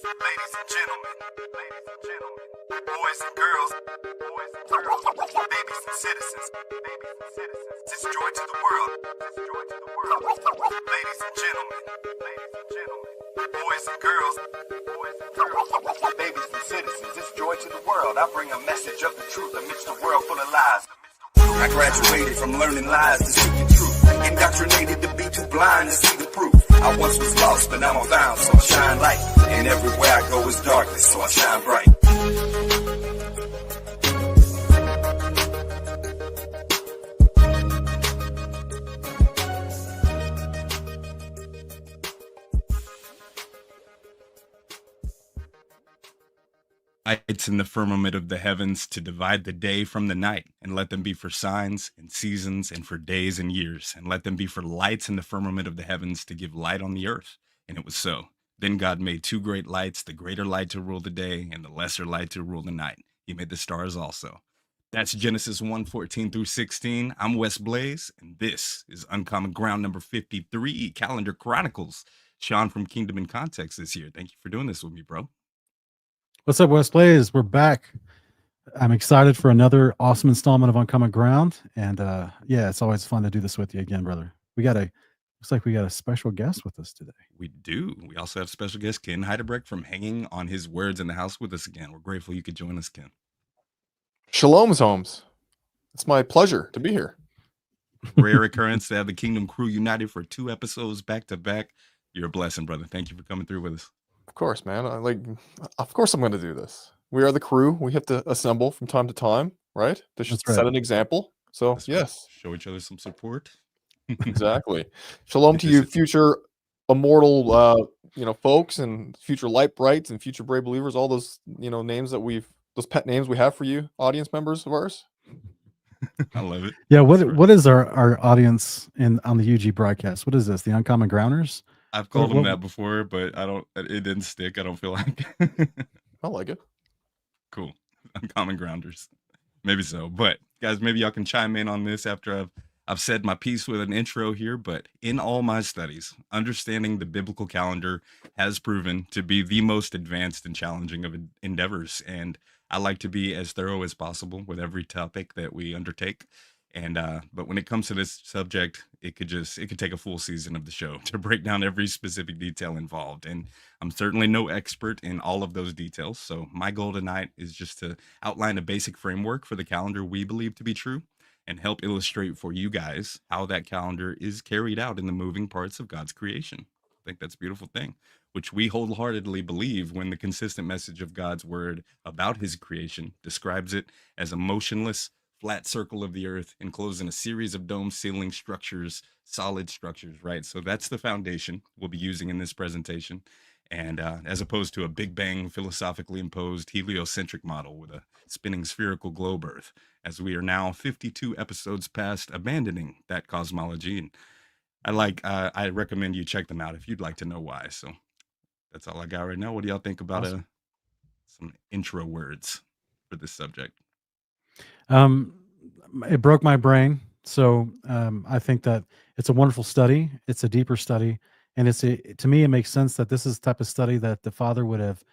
Ladies and gentlemen, boys and girls, babies and citizens, this joy to the world. Ladies and gentlemen, boys and girls, babies and citizens, this joy to the world. I bring a message of the truth amidst a world full of lies. I graduated from learning lies to seek the truth, indoctrinated to be too blind to see the proof. I once was lost, but now I'm found, so I shine light. And everywhere I go is darkness, so I shine bright. Lights in the firmament of the heavens to divide the day from the night, and let them be for signs and seasons and for days and years, and let them be for lights in the firmament of the heavens to give light on the earth. And it was so. Then God made two great lights, the greater light to rule the day and the lesser light to rule the night. He made the stars also. That's Genesis 1:14 through 16. I'm Wes Blaze, and this is Uncommon Ground number 53, Calendar Chronicles. Sean from Kingdom in Context is here. Thank you for doing this with me, bro. What's up, WesBlaze? We're back. I'm excited for another awesome installment of Uncommon Ground, and yeah, it's always fun to do this with you again, brother. Looks like we got a special guest with us today. We do. We also have special guest Ken Heidebrecht from Hanging on His Words in the house with us again. We're grateful you could join us, Ken. Shalom's homes. It's my pleasure to be here. Rare occurrence to have the Kingdom crew united for 2 episodes back to back. You're a blessing, brother. Thank you for coming through with us. Of course, man. Of course I'm going to do this. We are the crew. We have to assemble from time to time, right? To set an example. So, That's yes. Right. Show each other some support. Exactly. Shalom to you, future immortal, folks, and future light brights and future brave believers. All those, names that those pet names we have for you, audience members of ours. I love it. Yeah. What is our audience on the UG broadcast? What is this? The Uncommon Grounders? I've called them that before, but it didn't stick. I don't feel like. I like it. Cool. Uncommon Grounders. Maybe so. But guys, maybe y'all can chime in on this after I've said my piece with an intro here. But in all my studies, understanding the biblical calendar has proven to be the most advanced and challenging of endeavors. And I like to be as thorough as possible with every topic that we undertake. And but when it comes to this subject, it could take a full season of the show to break down every specific detail involved. And I'm certainly no expert in all of those details. So my goal tonight is just to outline a basic framework for the calendar we believe to be true and help illustrate for you guys how that calendar is carried out in the moving parts of God's creation. I think that's a beautiful thing, which we wholeheartedly believe when the consistent message of God's word about his creation describes it as a motionless, flat circle of the earth enclosed in a series of dome ceiling structures, solid structures, right? So that's the foundation we'll be using in this presentation. And as opposed to a Big Bang philosophically imposed heliocentric model with a spinning spherical globe earth, as we are now 52 episodes past abandoning that cosmology. And I recommend you check them out if you'd like to know why. So that's all I got right now. What do y'all think about some intro words for this subject? It broke my brain. So I think that it's a wonderful study. It's a deeper study. And to me, it makes sense that this is the type of study that the Father would have,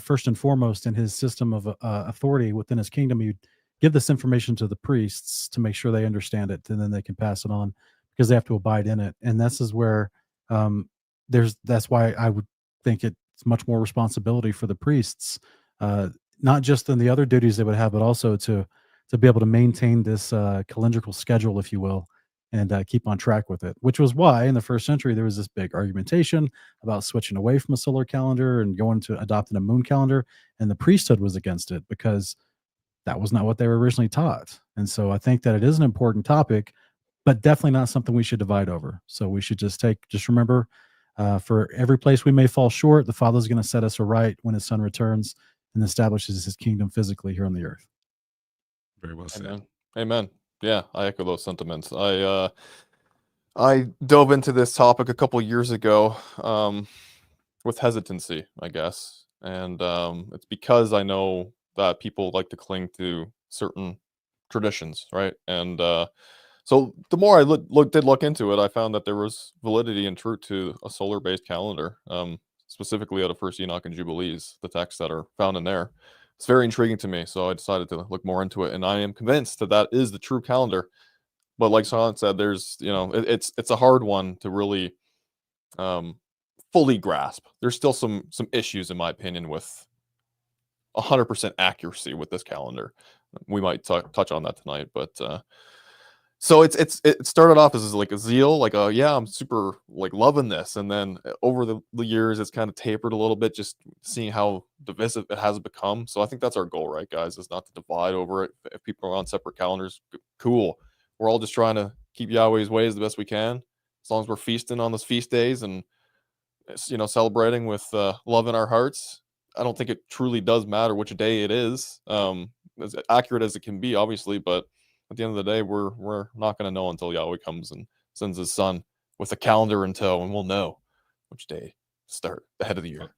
first and foremost, in his system of authority within his kingdom, he'd give this information to the priests to make sure they understand it, and then they can pass it on because they have to abide in it. And this is where that's why I would think it's much more responsibility for the priests, not just in the other duties they would have, but also to be able to maintain this calendrical schedule, if you will, and keep on track with it, which was why in the first century there was this big argumentation about switching away from a solar calendar and going to adopting a moon calendar, and the priesthood was against it because that was not what they were originally taught. And so I think that it is an important topic, but definitely not something we should divide over. So we should just remember, for every place we may fall short, the Father's going to set us aright when his Son returns and establishes his kingdom physically here on the earth. Very well said. Amen. Amen. Yeah, I echo those sentiments. I dove into this topic a couple years ago with hesitancy, I guess. And it's because I know that people like to cling to certain traditions, right? And so the more I did look into it, I found that there was validity and truth to a solar-based calendar. specifically out of First Enoch and Jubilees, the texts that are found in there. It's very intriguing to me, so I decided to look more into it, and I am convinced that that is the true calendar. But like Sean said, there's it's a hard one to really fully grasp. There's still some issues, in my opinion, with 100% accuracy with this calendar. We might touch on that tonight, but so it started off as like a zeal, like yeah, I'm super like loving this, and then over the years it's kind of tapered a little bit, just seeing how divisive it has become. So I think that's our goal, right, guys, is not to divide over it. If people are on separate calendars, cool. We're all just trying to keep Yahweh's ways the best we can, as long as we're feasting on those feast days and celebrating with love in our hearts. I don't think it truly does matter which day it is, as accurate as it can be, obviously, but at the end of the day, we're not going to know until Yahweh comes and sends his son with a calendar in tow, and we'll know which day to start the head of the year.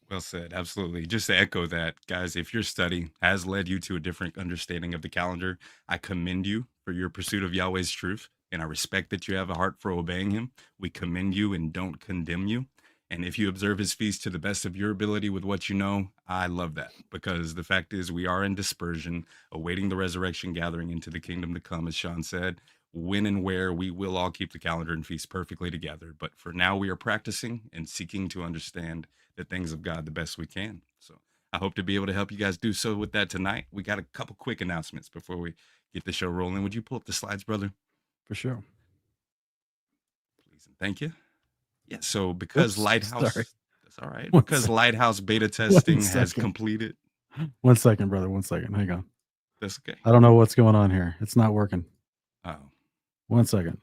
Well said. Absolutely. Just to echo that, guys, if your study has led you to a different understanding of the calendar, I commend you for your pursuit of Yahweh's truth, and I respect that you have a heart for obeying him. We commend you and don't condemn you. And if you observe his feast to the best of your ability with what you know, I love that, because the fact is we are in dispersion, awaiting the resurrection gathering into the kingdom to come, as Sean said. When and where we will all keep the calendar and feast perfectly together. But for now, we are practicing and seeking to understand the things of God the best we can. So I hope to be able to help you guys do so with that tonight. We got a couple quick announcements before we get the show rolling. Would you pull up the slides, brother? For sure. Please and thank you. Yeah, so because Oops, Lighthouse, sorry. that's all right. One Because second. Lighthouse beta testing has second. completed. 1 second, brother. 1 second. Hang on. That's okay. I don't know what's going on here. It's not working. Oh, 1 second.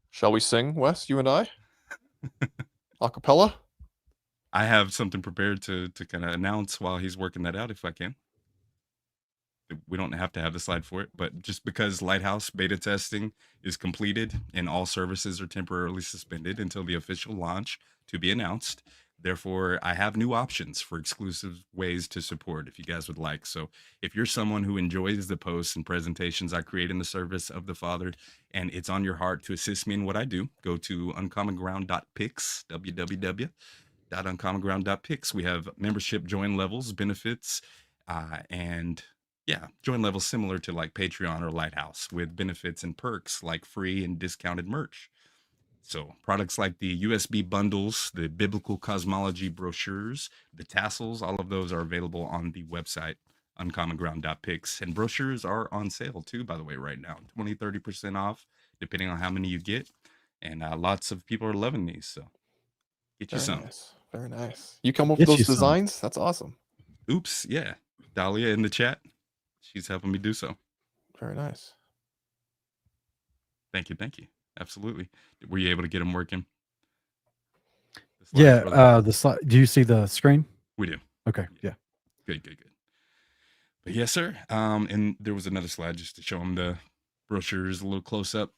Shall we sing, Wes, you and I? A cappella? I have something prepared to kind of announce while he's working that out, if I can. We don't have to have the slide for it, but just because Lighthouse beta testing is completed and all services are temporarily suspended until the official launch to be announced. Therefore, I have new options for exclusive ways to support if you guys would like. So if you're someone who enjoys the posts and presentations I create in the service of the Father, and it's on your heart to assist me in what I do, go to uncommonground.pix, www.uncommonground.pix. We have membership join levels, benefits, and yeah, join levels similar to like Patreon or Lighthouse, with benefits and perks like free and discounted merch. So products like the USB bundles, the biblical cosmology brochures, the tassels, all of those are available on the website, uncommonground.pix. And brochures are on sale too, by the way, right now, 20-30% off, depending on how many you get. And lots of people are loving these, so get you some. Nice. Very nice. You come up Get with you those some. designs? That's awesome. Oops, yeah. Dahlia in the chat, she's helping me do so. Very nice. Thank you. Absolutely. Were you able to get them working? The slides, Yeah. brother? The slide. Do you see the screen? We do. Okay. Yeah. Good. But yes, sir. And there was another slide just to show them the brochures a little close up,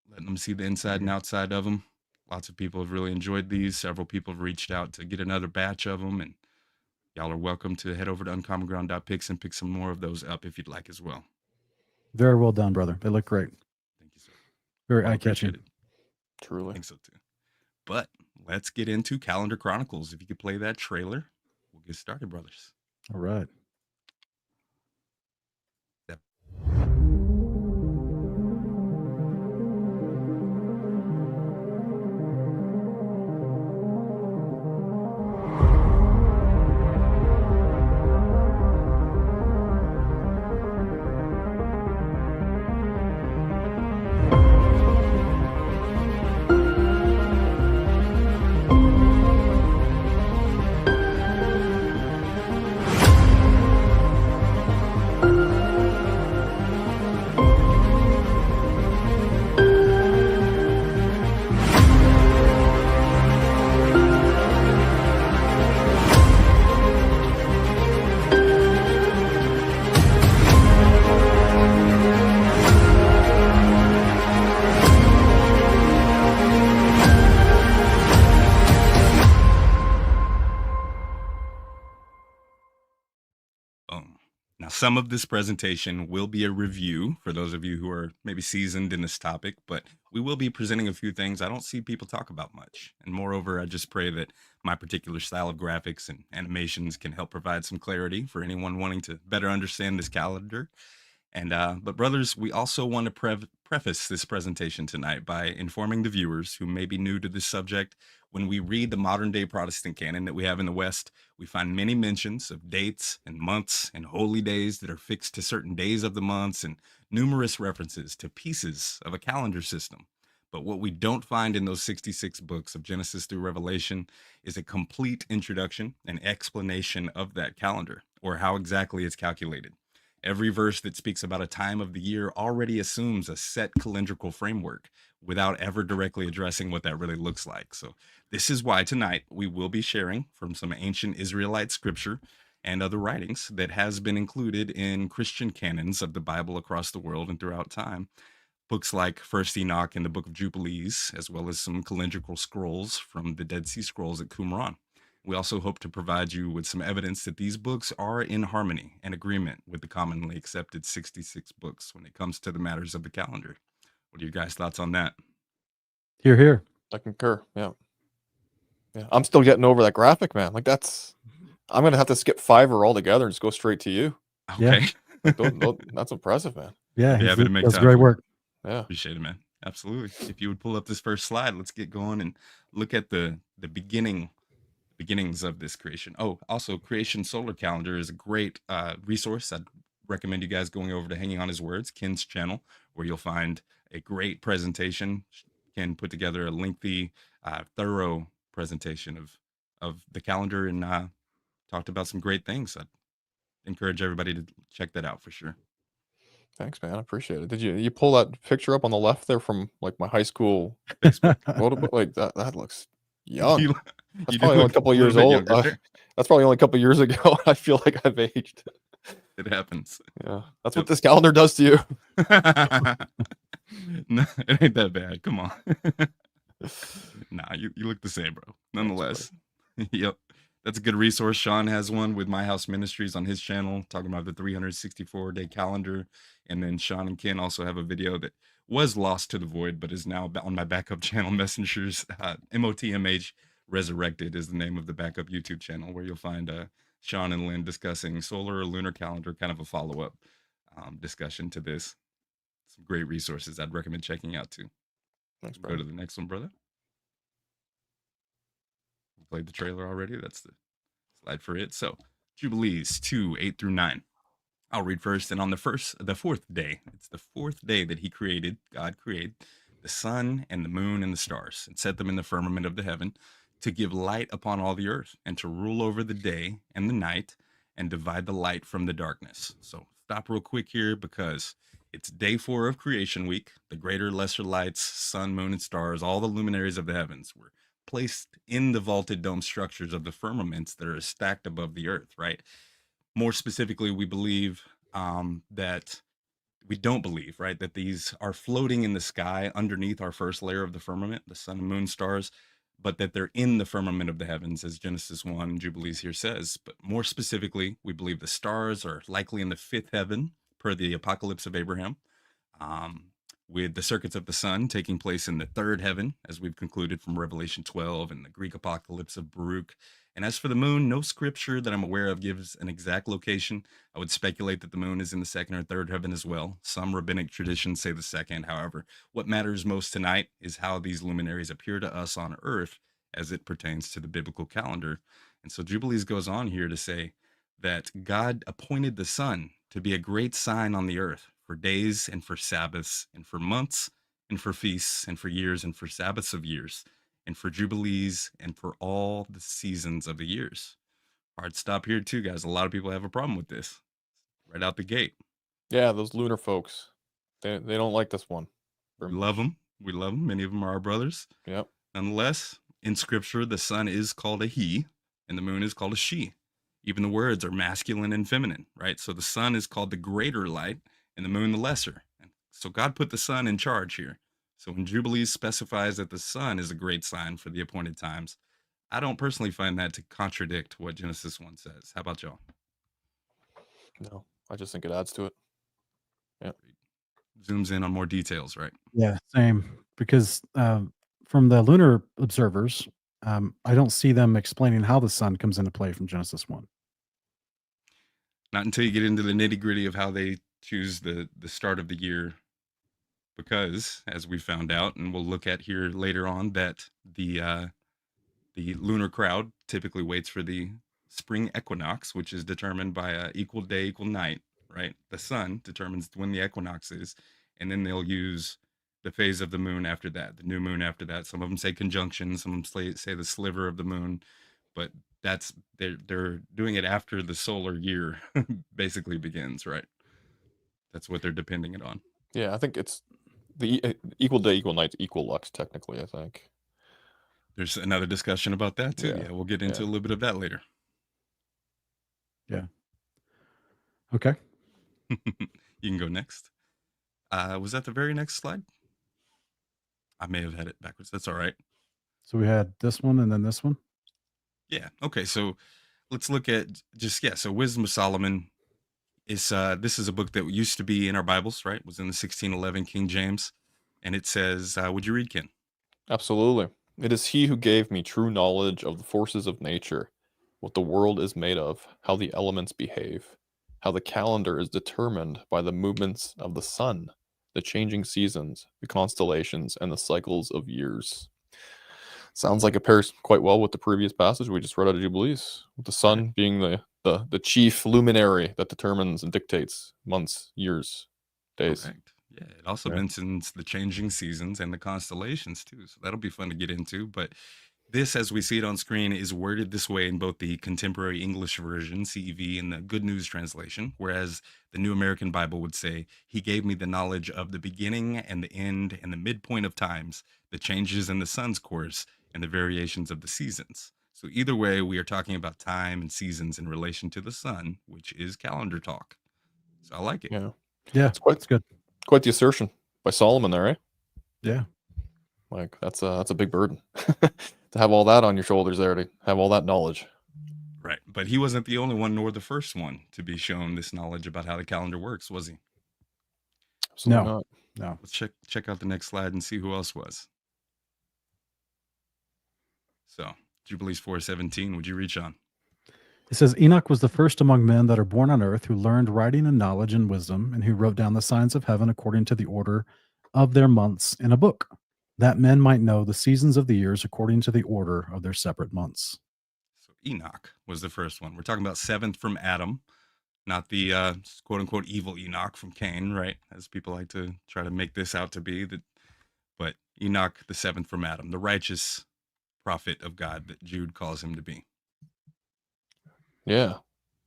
letting them see the inside and outside of them. Lots of people have really enjoyed these. Several people have reached out to get another batch of them, and y'all are welcome to head over to uncommonground.pix and pick some more of those up if you'd like as well. Very well done, brother. They look great. Thank you, sir. Very Well, eye-catching. appreciate it. I Truly. think so too. But let's get into Calendar Chronicles. If you could play that trailer, we'll get started, brothers. All right. Yep. Now, some of this presentation will be a review for those of you who are maybe seasoned in this topic, but we will be presenting a few things I don't see people talk about much. And moreover, I just pray that my particular style of graphics and animations can help provide some clarity for anyone wanting to better understand this calendar. And but brothers, we also want to preface this presentation tonight by informing the viewers who may be new to this subject. When we read the modern day Protestant canon that we have in the West, we find many mentions of dates and months and holy days that are fixed to certain days of the months and numerous references to pieces of a calendar system. But what we don't find in those 66 books of Genesis through Revelation is a complete introduction and explanation of that calendar or how exactly it's calculated. Every verse that speaks about a time of the year already assumes a set calendrical framework without ever directly addressing what that really looks like. So this is why tonight we will be sharing from some ancient Israelite scripture and other writings that has been included in Christian canons of the Bible across the world and throughout time. Books like First Enoch and the Book of Jubilees, as well as some calendrical scrolls from the Dead Sea Scrolls at Qumran. We also hope to provide you with some evidence that these books are in harmony and agreement with the commonly accepted 66 books when it comes to the matters of the calendar. What are your guys' thoughts on that? Here, here. I concur. Yeah. I'm still getting over that graphic, man. Like I'm gonna have to skip Fiverr altogether and just go straight to you. Okay. Yeah. That's impressive, man. Yeah, Yeah, but it makes that's time great for work. Yeah. Appreciate it, man. Absolutely. If you would pull up this first slide, let's get going and look at the beginnings of this creation. Oh, also, Creation Solar Calendar is a great resource. I'd recommend you guys going over to Hanging on His Words, Ken's channel, where you'll find a great presentation. Ken put together a lengthy, thorough presentation of the calendar and talked about some great things. I'd encourage everybody to check that out for sure. Thanks, man. I appreciate it. Did you pull that picture up on the left there from like my high school Facebook photo? Like that looks young. You That's do probably only a look couple of little years bit old. younger there. That's probably only a couple of years ago. I feel like I've aged. It happens. Yeah, that's what this calendar does to you. No, it ain't that bad. Come on. Nah, you look the same, bro. Nonetheless. Yep. That's a good resource. Sean has one with My House Ministries on his channel talking about the 364-day calendar. And then Sean and Ken also have a video that was lost to the void, but is now on my backup channel, Messengers. MOTMH Resurrected is the name of the backup YouTube channel, where you'll find Sean and Lynn discussing solar or lunar calendar, kind of a follow-up discussion to this. Some great resources I'd recommend checking out too. Thanks, Go bro. to the next one, brother. We played the trailer already. That's the slide for it. So Jubilees 2:8-9. I'll read first. And on the fourth day, it's the fourth day that God created the sun and the moon and the stars and set them in the firmament of the heaven to give light upon all the earth and to rule over the day and the night and divide the light from the darkness. So stop real quick here because it's day 4 of creation week. The greater, lesser lights, sun, moon, and stars, all the luminaries of the heavens were placed in the vaulted dome structures of the firmaments that are stacked above the earth, right? More specifically, we don't believe, right, that these are floating in the sky underneath our first layer of the firmament, the sun and moon stars, but that they're in the firmament of the heavens, as Genesis 1 Jubilees here says. But more specifically, we believe the stars are likely in the 5th heaven, per the Apocalypse of Abraham, with the circuits of the sun taking place in the 3rd heaven, as we've concluded from Revelation 12 and the Greek Apocalypse of Baruch. And as for the moon, no scripture that I'm aware of gives an exact location. I would speculate that the moon is in the 2nd or 3rd heaven as well. Some rabbinic traditions say the 2nd. However, what matters most tonight is how these luminaries appear to us on earth as it pertains to the biblical calendar. And so Jubilees goes on here to say that God appointed the sun to be a great sign on the earth for days and for Sabbaths and for months and for feasts and for years and for Sabbaths of years and for jubilees and for all the seasons of the years. Hard stop here too, guys. A lot of people have a problem with this right out the gate. Yeah, those lunar folks. They don't like this one. We love them. We love them. Many of them are our brothers. Yep. Nonetheless, in scripture, the sun is called a he and the moon is called a she. Even the words are masculine and feminine, right? So the sun is called the greater light and the moon the lesser. And so God put the sun in charge here. So when Jubilees specifies that the sun is a great sign for the appointed times, I don't personally find that to contradict what Genesis 1 says. How about y'all? No. I just think it adds to it. Yeah. Zooms in on more details, right? Yeah, same. Because from the lunar observers, I don't see them explaining how the sun comes into play from Genesis 1. Not until you get into the nitty gritty of how they choose the start of the year, because as we found out, and we'll look at here later on, that the lunar crowd typically waits for the spring equinox, which is determined by a equal day, equal night, right? The sun determines when the equinox is, and then they'll use the phase of the moon after that, the new moon after that. Some of them say conjunction, some of them say the sliver of the moon, but that's they're doing it after the solar year basically begins, right? That's what they're depending it on. Yeah, I think it's the equal day, equal night, equal lux, technically, I think. There's another discussion about that too. Yeah, we'll get into a little bit of that later. Yeah. Okay. You can go next. Was that the very next slide? I may have had it backwards. That's all right. So we had this one and then this one. Yeah. Okay. So let's look at so Wisdom of Solomon is this is a book that used to be in our Bibles, right? It was in the 1611 King James, and it says, would you read, Ken? Absolutely. It is he who gave me true knowledge of the forces of nature, what the world is made of, how the elements behave, how the calendar is determined by the movements of the sun, the changing seasons, the constellations, and the cycles of years. Sounds like it pairs quite well with the previous passage we just read out of Jubilees, with the sun being the chief luminary that determines and dictates months, years, days. Correct. Yeah, it also mentions the changing seasons and the constellations too. So that'll be fun to get into. But this, as we see it on screen, is worded this way in both the Contemporary English Version, CEV, and the Good News Translation, whereas the New American Bible would say, he gave me the knowledge of the beginning and the end and the midpoint of times, the changes in the sun's course, and the variations of the seasons. So either way, we are talking about time and seasons in relation to the sun, which is calendar talk. So I like it. Yeah, it's good. Quite the assertion by Solomon there, eh? Yeah. Like that's a big burden to have all that on your shoulders there, to have all that knowledge. Right. But he wasn't the only one nor the first one to be shown this knowledge about how the calendar works, was he? Absolutely not. No. Let's check out the next slide and see who else was. So, Jubilees 4:17, would you read, Sean? It says, Enoch was the first among men that are born on earth who learned writing and knowledge and wisdom, and who wrote down the signs of heaven according to the order of their months in a book, that men might know the seasons of the years according to the order of their separate months. So Enoch was the first one. We're talking about seventh from Adam, not the quote unquote evil Enoch from Cain, right? As people like to try to make this out to be. But Enoch, the seventh from Adam, the righteous prophet of God that Jude calls him to be. Yeah.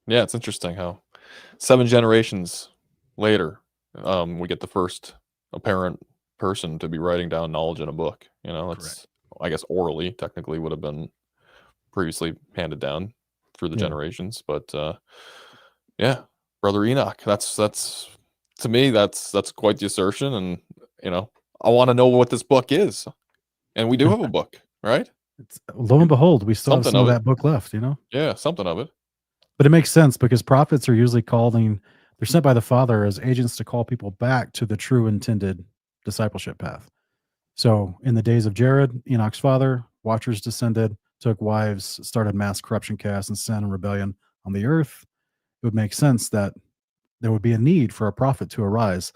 Yeah, it's interesting how 7 generations later, we get the first apparent person to be writing down knowledge in a book. You know, it's, I guess, orally technically would have been previously handed down through the generations, but yeah, Brother Enoch. That's to me, that's quite the assertion, and you know, I want to know what this book is, and we do have a book, right? It's, lo and behold, we still have Something some of of that book left, you know? Yeah, something of it. But it makes sense because prophets are usually they're sent by the Father as agents to call people back to the true intended discipleship path. So in the days of Jared, Enoch's father, watchers descended, took wives, started mass corruption, chaos, and sin and rebellion on the earth. It would make sense that there would be a need for a prophet to arise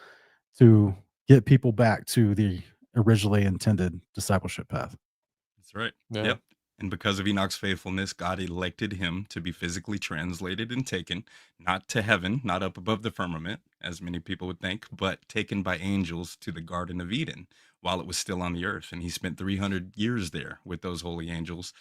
to get people back to the originally intended discipleship path. That's right. Yeah. Yep. And because of Enoch's faithfulness, God elected him to be physically translated and taken, not to heaven, not up above the firmament, as many people would think, but taken by angels to the Garden of Eden while it was still on the earth. And he spent 300 years there with those holy angels.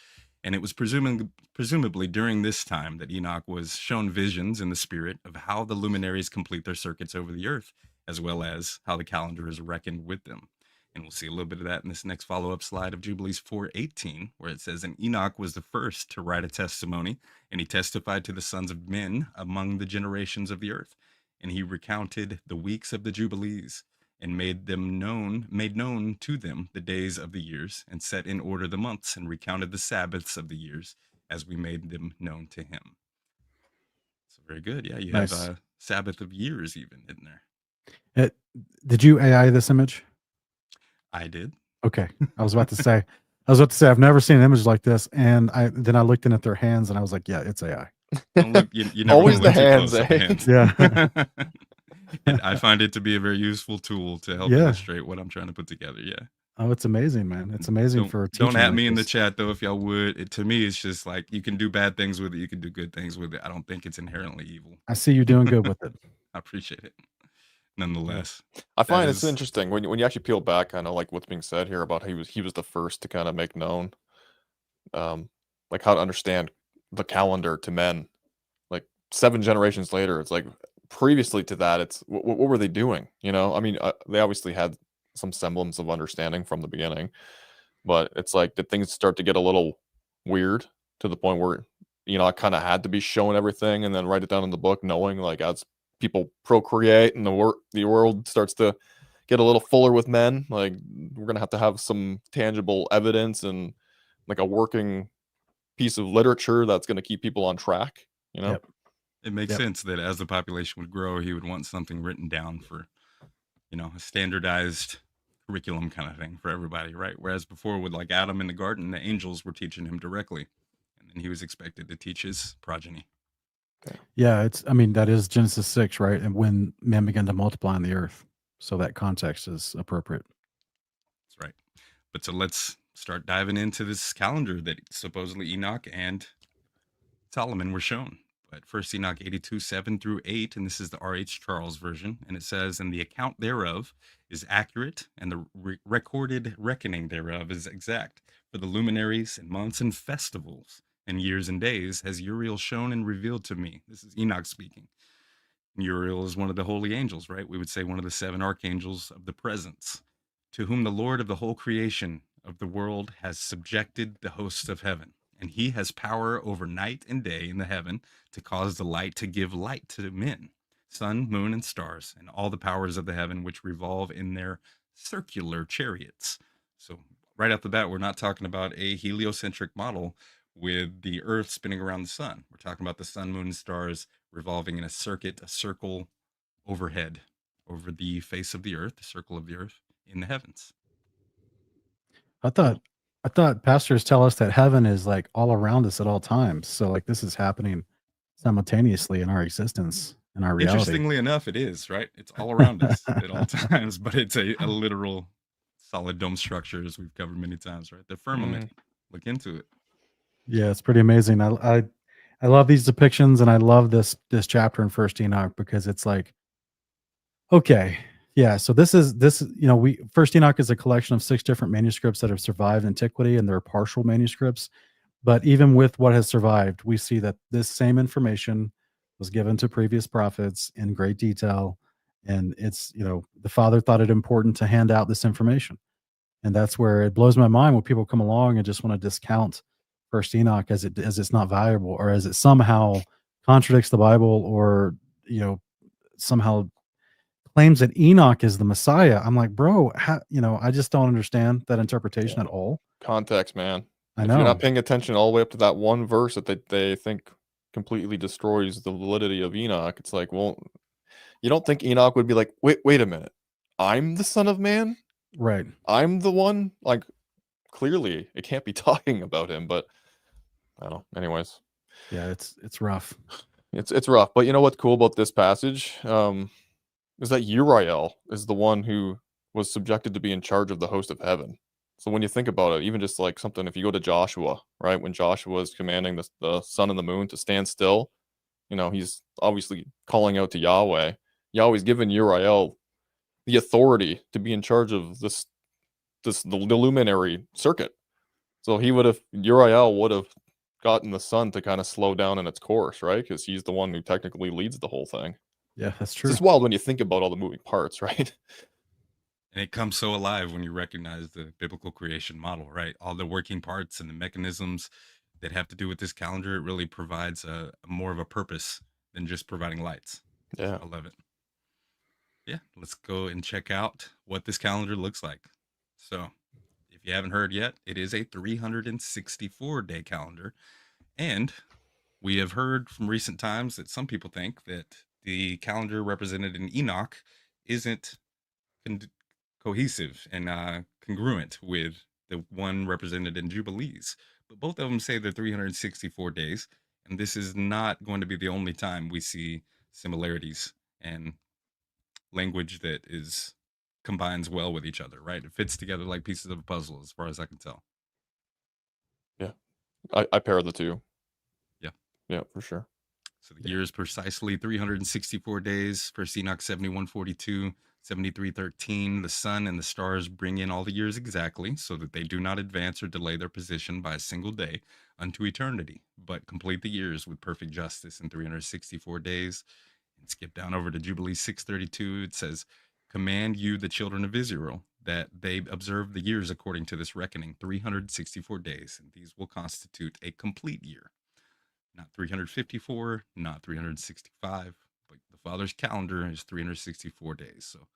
And it was presumably during this time that Enoch was shown visions in the spirit of how the luminaries complete their circuits over the earth, as well as how the calendar is reckoned with them. And we'll see a little bit of that in this next follow-up slide of Jubilees 4:18, where it says, and Enoch was the first to write a testimony, and he testified to the sons of men among the generations of the earth. And he recounted the weeks of the Jubilees, and made known to them the days of the years, and set in order the months, and recounted the Sabbaths of the years, as we made them known to him. So very good. Yeah, you have Nice. Sabbath of years even in there. It, did you AI this image? I did. Okay. I was about to say, I've never seen an image like this. And then I looked in at their hands and I was like, yeah, it's AI. Don't look. You never Always want to the look too hands, close at the eh? hands. Yeah. I find it to be a very useful tool to help Yeah. illustrate what I'm trying to put together. Yeah. Oh, it's amazing, man. It's amazing for teaching. Don't at like me in the this. chat though if y'all would. To me, it's just like you can do bad things with it, you can do good things with it. I don't think it's inherently evil. I see you doing good with it. I appreciate it. Nonetheless, I find that it's is- interesting when you actually peel back kind of like what's being said here about he was the first to kind of make known like how to understand the calendar to men. Like 7 generations later, it's like previously to that, it's what were they doing? You know, I mean, they obviously had some semblance of understanding from the beginning, but it's like did things start to get a little weird to the point where I kind of had to be shown everything and then write it down in the book, knowing like as people procreate and the world starts to get a little fuller with men, like we're gonna have to have some tangible evidence and like a working piece of literature that's going to keep people on track. Yep. it makes Yep. sense that as the population would grow, he would want something written down for, a standardized curriculum kind of thing for everybody, right? Whereas before, with like Adam in the garden, the angels were teaching him directly, and then he was expected to teach his progeny. Yeah, I mean, that is Genesis 6, right? And when men began to multiply on the earth. So that context is appropriate. That's right. But so let's start diving into this calendar that supposedly Enoch and Solomon were shown. But first Enoch 82, 7 through 8, and this is the R.H. Charles version, and it says, and the account thereof is accurate, and the recorded reckoning thereof is exact. For the luminaries and months and festivals and years and days has Uriel shown and revealed to me. This is Enoch speaking. And Uriel is one of the holy angels, right? We would say one of the 7 archangels of the presence, to whom the Lord of the whole creation of the world has subjected the hosts of heaven. And he has power over night and day in the heaven to cause the light to give light to men, sun, moon, and stars, and all the powers of the heaven which revolve in their circular chariots. So right off the bat, we're not talking about a heliocentric model with the earth spinning around the sun. We're talking about the sun, moon, and stars revolving in a circle overhead over the face of the earth, the circle of the earth in the heavens. I thought pastors tell us that heaven is like all around us at all times. So like this is happening simultaneously in our existence, in our reality. Interestingly enough, it is, right? It's all around us at all times, but it's a literal solid dome structure, as we've covered many times, right? The firmament. Look into it. Yeah, it's pretty amazing. I love these depictions, and I love this chapter in First Enoch because it's like, okay, yeah. So this First Enoch is a collection of 6 different manuscripts that have survived antiquity, and they're partial manuscripts. But even with what has survived, we see that this same information was given to previous prophets in great detail, and it's the Father thought it important to hand out this information, and that's where it blows my mind when people come along and just want to discount First Enoch as it's not valuable, or as it somehow contradicts the Bible, or somehow claims that Enoch is the Messiah. I'm like, bro, I just don't understand that interpretation at all. Context, man. I If know. you're not paying attention all the way up to that one verse that they think completely destroys the validity of Enoch, it's like, well, you don't think Enoch would be like, wait a minute, I'm the Son of Man? Right. I'm the one? Like, clearly it can't be talking about him, but I don't know. Anyways. Yeah, it's rough. It's rough. But you know what's cool about this passage? Is that Uriel is the one who was subjected to be in charge of the host of heaven. So when you think about it, even just like something, if you go to Joshua, right, when Joshua is commanding the sun and the moon to stand still, he's obviously calling out to Yahweh. Yahweh's given Uriel the authority to be in charge of the luminary circuit. So Uriel would have gotten the sun to kind of slow down in its course, right? Because he's the one who technically leads the whole thing. Yeah, that's true. It's just wild when you think about all the moving parts, right? And it comes so alive when you recognize the biblical creation model, right? All the working parts and the mechanisms that have to do with this calendar, it really provides a more of a purpose than just providing lights. Yeah. I love it. Yeah, let's go and check out what this calendar looks like. So, if you haven't heard yet, it is a 364-day calendar. And We have heard from recent times that some people think that the calendar represented in Enoch isn't con- cohesive and congruent with the one represented in Jubilees. But both of them say they're 364 days, and this is not going to be the only time we see similarities and language that is combines well with each other, right? It fits together like pieces of a puzzle, as far as I can tell. Yeah. I pair the two. Yeah. Yeah, for sure. So the year is precisely 364 days. First Enoch 71:42, 73:13. The sun and the stars bring in all the years exactly, so that they do not advance or delay their position by a single day unto eternity, but complete the years with perfect justice in 364 days. And skip down over to Jubilee 6:32. It says, "Command you the children of Israel that they observe the years according to this reckoning, 364 days, and these will constitute a complete year." Not 354, not 365, but the Father's calendar is 364 days. So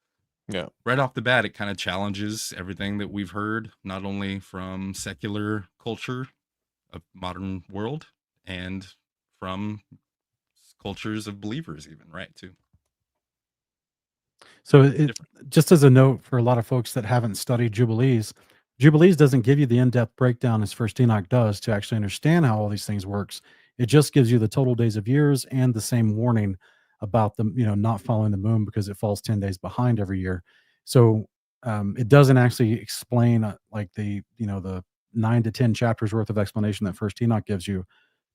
Yeah. right off the bat, it kind of challenges everything that we've heard, not only from secular culture of modern world and from cultures of believers, even, right? Too So different. just as a note for a lot of folks that haven't studied Jubilees, Jubilees doesn't give you the in-depth breakdown as First Enoch does to actually understand how all these things works. It just gives you the total days of years and the same warning about the not following the moon because it falls 10 days behind every year. So it doesn't actually explain like the 9 to 10 chapters worth of explanation that First Enoch gives you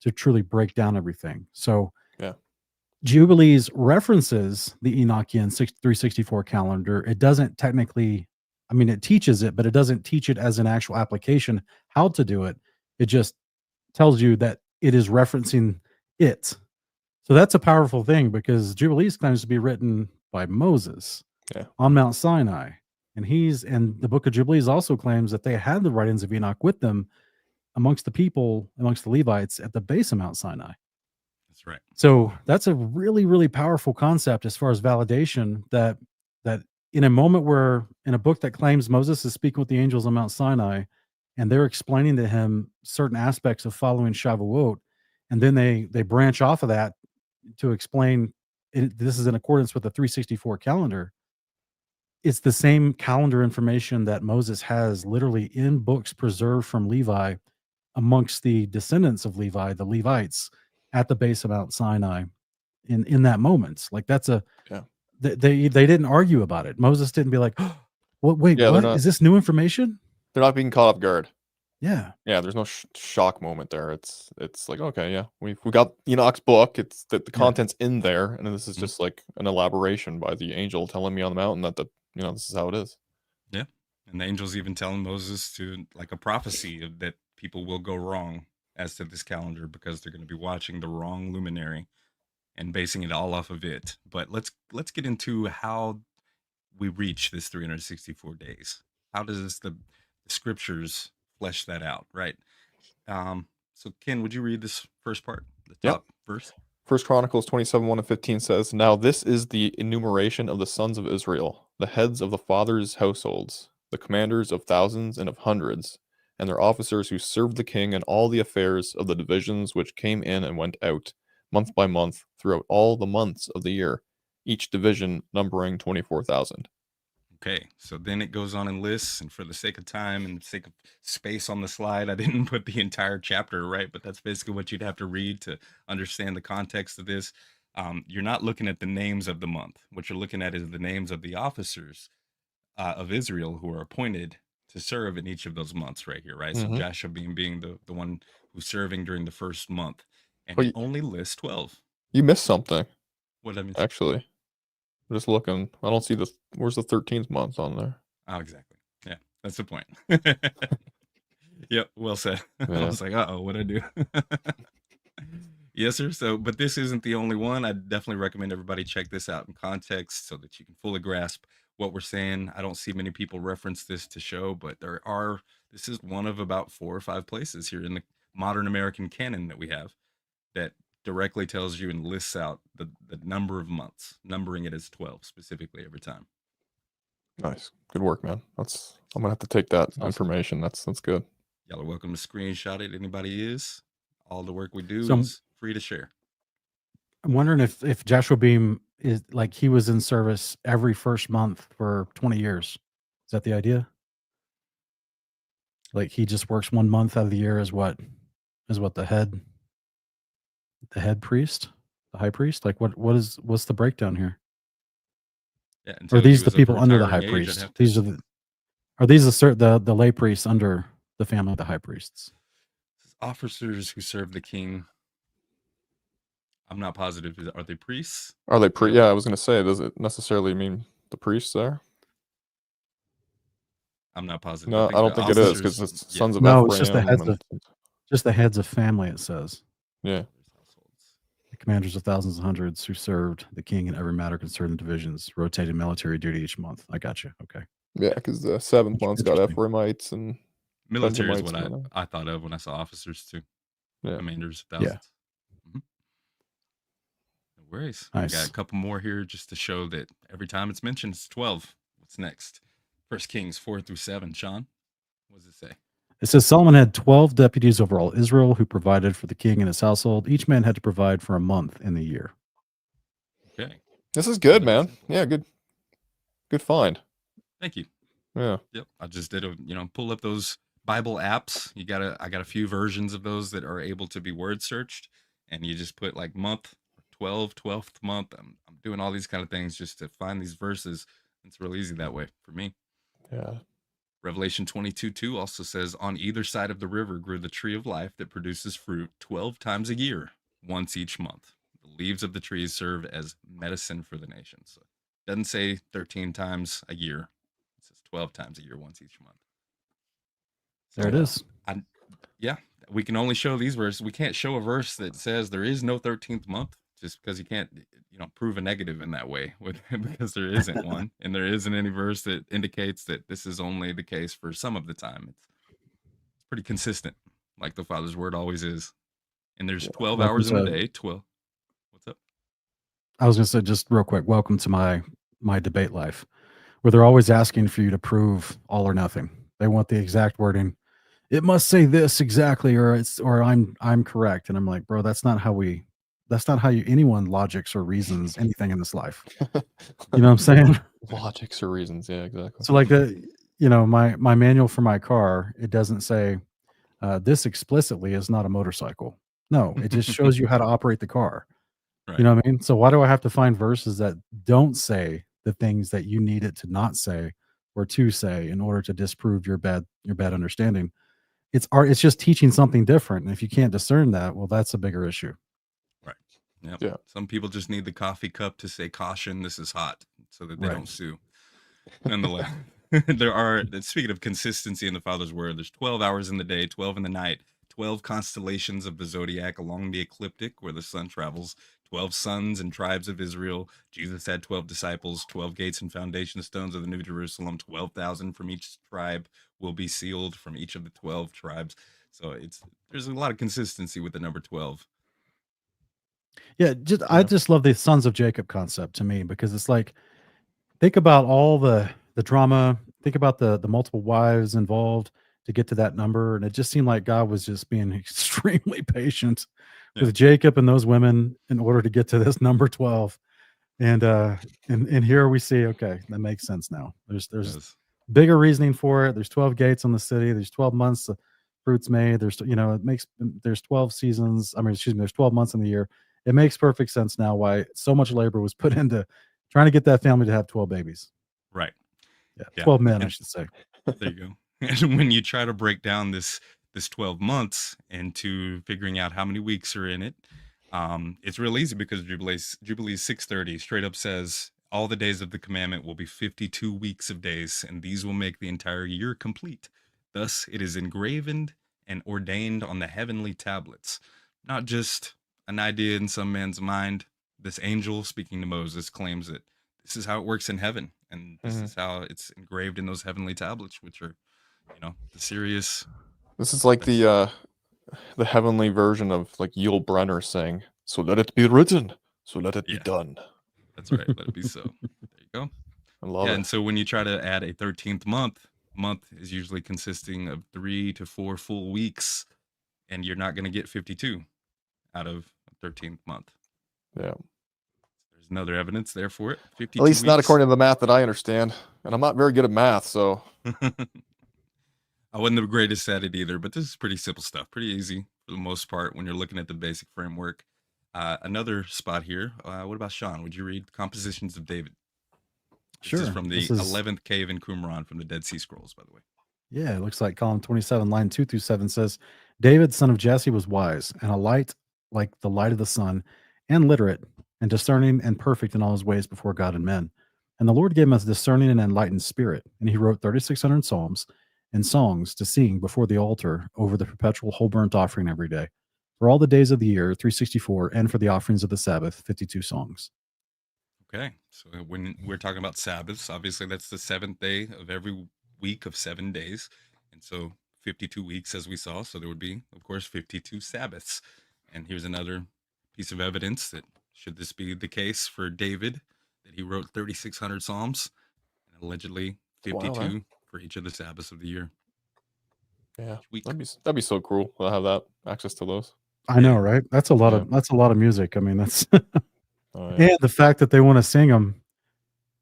to truly break down everything. So Yeah. Jubilees references the Enochian 364 calendar. It doesn't technically, I mean, it teaches it, but it doesn't teach it as an actual application how to do it. It just tells you that it is referencing it. So that's a powerful thing because Jubilees claims to be written by Moses Yeah. on Mount Sinai. And the book of Jubilees also claims that they had the writings of Enoch with them amongst the people, amongst the Levites at the base of Mount Sinai. That's right. So that's a really, really powerful concept as far as validation that in a moment where in a book that claims Moses is speaking with the angels on Mount Sinai, and they're explaining to him certain aspects of following Shavuot, and then they branch off of that to explain this is in accordance with the 364 calendar. It's the same calendar information that Moses has literally in books preserved from Levi amongst the descendants of Levi, the Levites, at the base of Mount Sinai in that moment. Like that's a Yeah. they didn't argue about it. Moses didn't be like, "What? Wait, Yeah, what? Is this new information?" they're not being caught off guard. Yeah, Yeah, there's no shock moment there. It's like, okay, yeah, we got Enoch's book. It's the yeah. content's in there, and then this is Mhm. just like an elaboration by the angel telling me on the mountain that this is how it is. Yeah. And the angels even telling Moses to like a prophecy of that people will go wrong as to this calendar because they're going to be watching the wrong luminary and basing it all off of it. But let's get into how we reach this 364 days. How does the scriptures flesh that out, right? So Ken, would you read this first part, the Yep. top verse? First Chronicles 27:1-15 says, "Now this is the enumeration of the sons of Israel, the heads of the fathers' households, the commanders of thousands and of hundreds, and their officers who served the king in all the affairs of the divisions which came in and went out, month by month, throughout all the months of the year, each division numbering 24,000." Okay, so then it goes on and lists, and for the sake of time and the sake of space on the slide, I didn't put the entire chapter, right? But that's basically what you'd have to read to understand the context of this. You're not looking at the names of the month. What you're looking at is the names of the officers of Israel who are appointed to serve in each of those months right here, right? So Mhm. Joshua being the one who's serving during the first month, and Well, it only lists 12. you missed something, What did I miss? actually. I'm just looking. I don't see where's the 13th month on there? Oh, exactly. Yeah, that's the point. Yep, well said. I Yeah. was like, uh-oh, what'd I do? Yes, sir. So, but this isn't the only one. I definitely recommend everybody check this out in context so that you can fully grasp what we're saying. I don't see many people reference this to show, but this is one of about 4 or 5 places here in the modern American canon that we have that directly tells you and lists out the number of months, numbering it as 12 specifically every time. Nice. Good work, man. I'm gonna have to take that That's awesome. information. That's good. Y'all are welcome to screenshot it. Anybody is. All the work we do So is free to share. I'm wondering if Joshua Beam is like he was in service every first month for 20 years. Is that the idea? Like he just works 1 month out of the year as what the head priest, the high priest? Like what's the breakdown here? Yeah, Or are until he these the was of people under the high retiring age, I'd priest? have to. These are these the lay priests under the family of the high priests? Officers who serve the king. I'm not positive. Are they priests? Are they Yeah. Yeah, I was gonna say, does it necessarily mean the priests there? I'm not positive. No, I don't think it is because it's yeah. sons of No, it's just the Ephraim heads and of heads of family, it says. yeah. Households. The commanders of thousands and hundreds who served the king in every matter concerning divisions, rotated military duty each month. I got you. Okay. Yeah, because the seventh month's got Interesting. Ephraimites and Military is Benjamites what and whatnot. I thought of when I saw officers too. Yeah. Commanders of Yeah. thousands. Mhm. No worries. I got Nice. a couple more here just to show that every time it's mentioned, it's 12. What's next? 1 Kings 4-7. Sean, what does it say? It says Solomon had 12 deputies over all Israel who provided for the king and his household. Each man had to provide for a month in the year. Okay. This is good, Really man. simple. Yeah, good find. Thank you. Yeah. Yep. I just did pull up those Bible apps. I got a few versions of those that are able to be word searched, and you just put like month, 12th month. I'm doing all these kind of things just to find these verses. It's real easy that way for me. Yeah. Revelation 22:2 also says, on either side of the river grew the tree of life that produces fruit 12 times a year, once each month. The leaves of the trees serve as medicine for the nations. So it doesn't say 13 times a year. It says 12 times a year, once each month. There it is. Yeah, we can only show these verses. We can't show a verse that says there is no 13th month, just because you can't, prove a negative in that way because there isn't one, and there isn't any verse that indicates that this is only the case for some of the time. It's pretty consistent, like the Father's word always is. And there's 12 Welcome hours in the to- day. 12. What's up? I was going to say just real quick, welcome to my debate life, where they're always asking for you to prove all or nothing. They want the exact wording. It must say this exactly, or I'm correct. And I'm like, bro, that's not how anyone logics or reasons anything in this life. You know what I'm saying? Logics or reasons. Yeah, exactly. So like my manual for my car, it doesn't say this explicitly is not a motorcycle. No, it just shows you how to operate the car. Right. You know what I mean? So why do I have to find verses that don't say the things that you need it to not say or to say in order to disprove your bad understanding? It's just teaching something different. And if you can't discern that, well, that's a bigger issue. Right. Yep. Yeah. Some people just need the coffee cup to say caution, this is hot, so that they Right. don't sue. Nonetheless, speaking of consistency in the Father's word, there's 12 hours in the day, 12 in the night, 12 constellations of the zodiac along the ecliptic where the sun travels, 12 sons and tribes of Israel. Jesus had 12 disciples, 12 gates and foundation stones of the New Jerusalem, 12,000 from each tribe will be sealed from each of the 12 tribes. So there's a lot of consistency with the number 12. Yeah, I just love the sons of Jacob concept to me, because it's like, think about all the drama, think about the multiple wives involved to get to that number, and it just seemed like God was just being extremely patient with Jacob and those women in order to get to this number 12. And here we see, okay, that makes sense now. There's bigger reasoning for it. There's 12 gates on the city. There's 12 months of fruits made. There's there's 12 seasons. There's 12 months in the year. It makes perfect sense now why so much labor was put into trying to get that family to have 12 babies. Right. Yeah. 12 men, I should say. There you go. And when you try to break down this 12 months into figuring out how many weeks are in it, it's real easy, because Jubilees 6:30 straight up says all the days of the commandment will be 52 weeks of days, and these will make the entire year complete. Thus it is engraven and ordained on the heavenly tablets. Not just an idea in some man's mind. This angel speaking to Moses claims that this is how it works in heaven, and this is how it's engraved in those heavenly tablets, which are, the serious. This is like the heavenly version of like Yul Brynner saying, "So let it be written, so let it be done." That's right. Let it be so. There you go. I love it. And so when you try to add a 13th month is usually consisting of 3 to 4 full weeks and you're not going to get 52 out of a 13th month. Yeah. There's another evidence there for it. 52 At least not weeks. according to the math that I understand. And I'm not very good at math, so I wasn't the greatest at it either, but this is pretty simple stuff, pretty easy for the most part when you're looking at the basic framework. Another spot here. What about Sean? Would you read Compositions of David? Sure. This is from the This is- 11th cave in Qumran from the Dead Sea Scrolls, by the way. Yeah, it looks like column 27, line 2 through 7 says, David, son of Jesse, was wise and a light like the light of the sun, and literate, and discerning and perfect in all his ways before God and men. And the Lord gave him a discerning and enlightened spirit, and he wrote 3,600 psalms and songs to sing before the altar over the perpetual whole burnt offering every day. For all the days of the year, 364, and for the offerings of the Sabbath, 52 songs. Okay, so when we're talking about Sabbaths, obviously that's the seventh day of every week of 7 days. And so 52 weeks, as we saw. So there would be, of course, 52 Sabbaths. And here's another piece of evidence that should this be the case for David, that he wrote 3,600 Psalms and allegedly 52 Wow, for each of the Sabbaths of the year. yeah, Week. that'd be so cool to have that access to those. I know, right? That's a lot Yeah. of music. I mean, that's Oh, yeah. and the fact that they want to sing them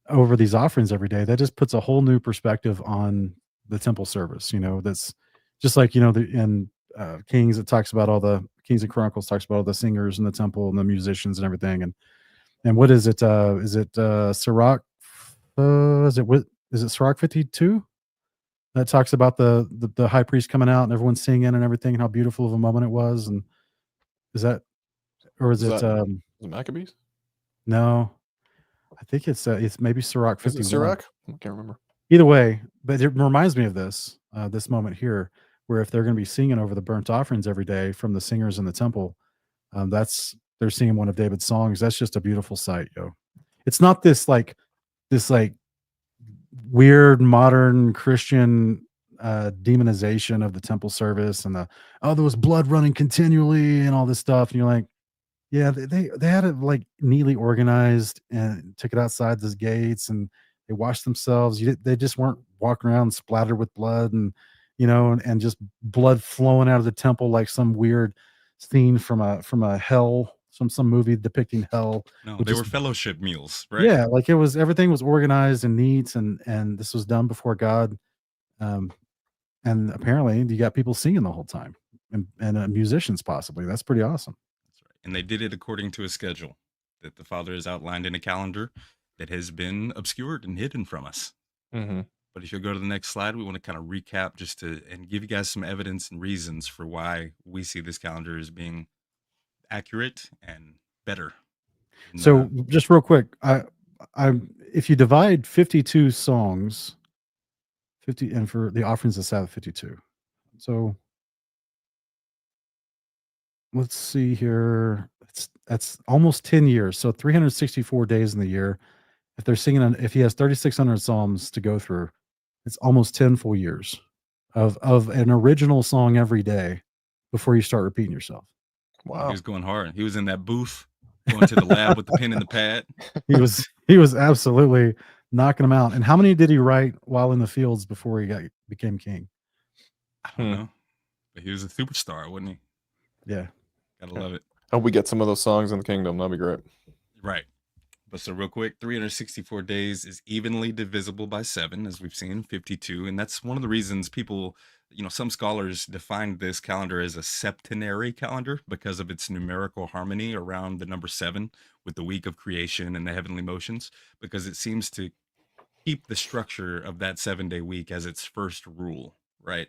over these offerings every day, that just puts a whole new perspective on the temple service. That's just like in Kings, it talks about all the Kings and Chronicles talks about all the singers in the temple and the musicians and everything. And what is it? Is it Sirach? Is it Sirach 52? That talks about the high priest coming out and everyone singing and everything, and how beautiful of a moment it was. And is that, or is it? Is it Maccabees? No, I think it's maybe Sirach 51. Is it Sirach? I can't remember. Either way, but it reminds me of this moment here, where if they're going to be singing over the burnt offerings every day from the singers in the temple, they're singing one of David's songs. That's just a beautiful sight, yo. It's not this weird modern Christian demonization of the temple service and there was blood running continually and all this stuff. And you're like, yeah, they had it like neatly organized and took it outside those gates and they washed themselves. They just weren't walking around splattered with blood and and just blood flowing out of the temple like some weird scene from a hell, some movie depicting hell. No, Which they is- were fellowship meals, right? Yeah, like everything was organized and neat, and this was done before God. And apparently you got people singing the whole time and musicians possibly. That's pretty awesome. That's right. And they did it according to a schedule that the Father has outlined in a calendar that has been obscured and hidden from us. Mm-hmm. But if you'll go to the next slide, we want to kind of recap and give you guys some evidence and reasons for why we see this calendar as being accurate and better. And, So just real quick, I if you divide 52 songs, 50, and for the offerings of Sabbath 52. So let's see here. That's almost 10 years. So 364 days in the year. If they're singing, if he has 3,600 psalms to go through, it's almost 10 full years of an original song every day before you start repeating yourself. Wow. he was going hard. He was in that booth, going to the lab with the pen and the pad. He was absolutely knocking them out. And how many did he write while in the fields before he became king? I don't know. But he was a superstar, wasn't he? Yeah. Gotta love it. Hope we get some of those songs in the kingdom. That'd be great. Right. But so real quick, 364 days is evenly divisible by 7, as we've seen, 52. And that's one of the reasons people, some scholars define this calendar as a septenary calendar because of its numerical harmony around the number 7 with the week of creation and the heavenly motions, because it seems to keep the structure of that 7-day week as its first rule, right?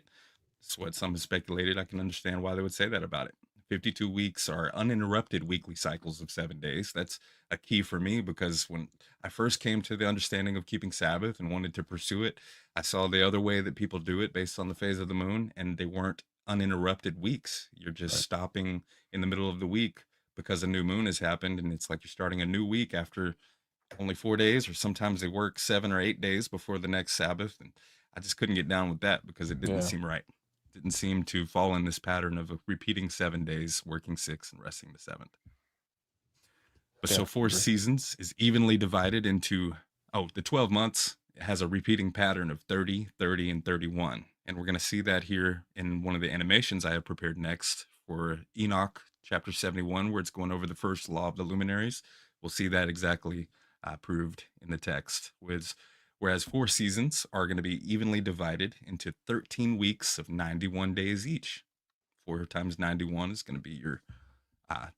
That's what some have speculated. I can understand why they would say that about it. 52 weeks are uninterrupted weekly cycles of 7 days. That's a key for me because when I first came to the understanding of keeping Sabbath and wanted to pursue it, I saw the other way that people do it based on the phase of the moon, and they weren't uninterrupted weeks. You're just stopping in the middle of the week because a new moon has happened, and it's like you're starting a new week after only 4 days, or sometimes they work 7 or 8 days before the next Sabbath. And I just couldn't get down with that because it didn't seem right. Didn't seem to fall in this pattern of repeating 7 days, working 6 and resting the 7th. But so 4 seasons is evenly divided into the 12 months has a repeating pattern of 30, 30, and 31. And we're going to see that here in one of the animations I have prepared next for Enoch chapter 71, where it's going over the first law of the luminaries. We'll see that exactly proved in the text. Whereas 4 seasons are going to be evenly divided into 13 weeks of 91 days each. 4 times 91 is going to be your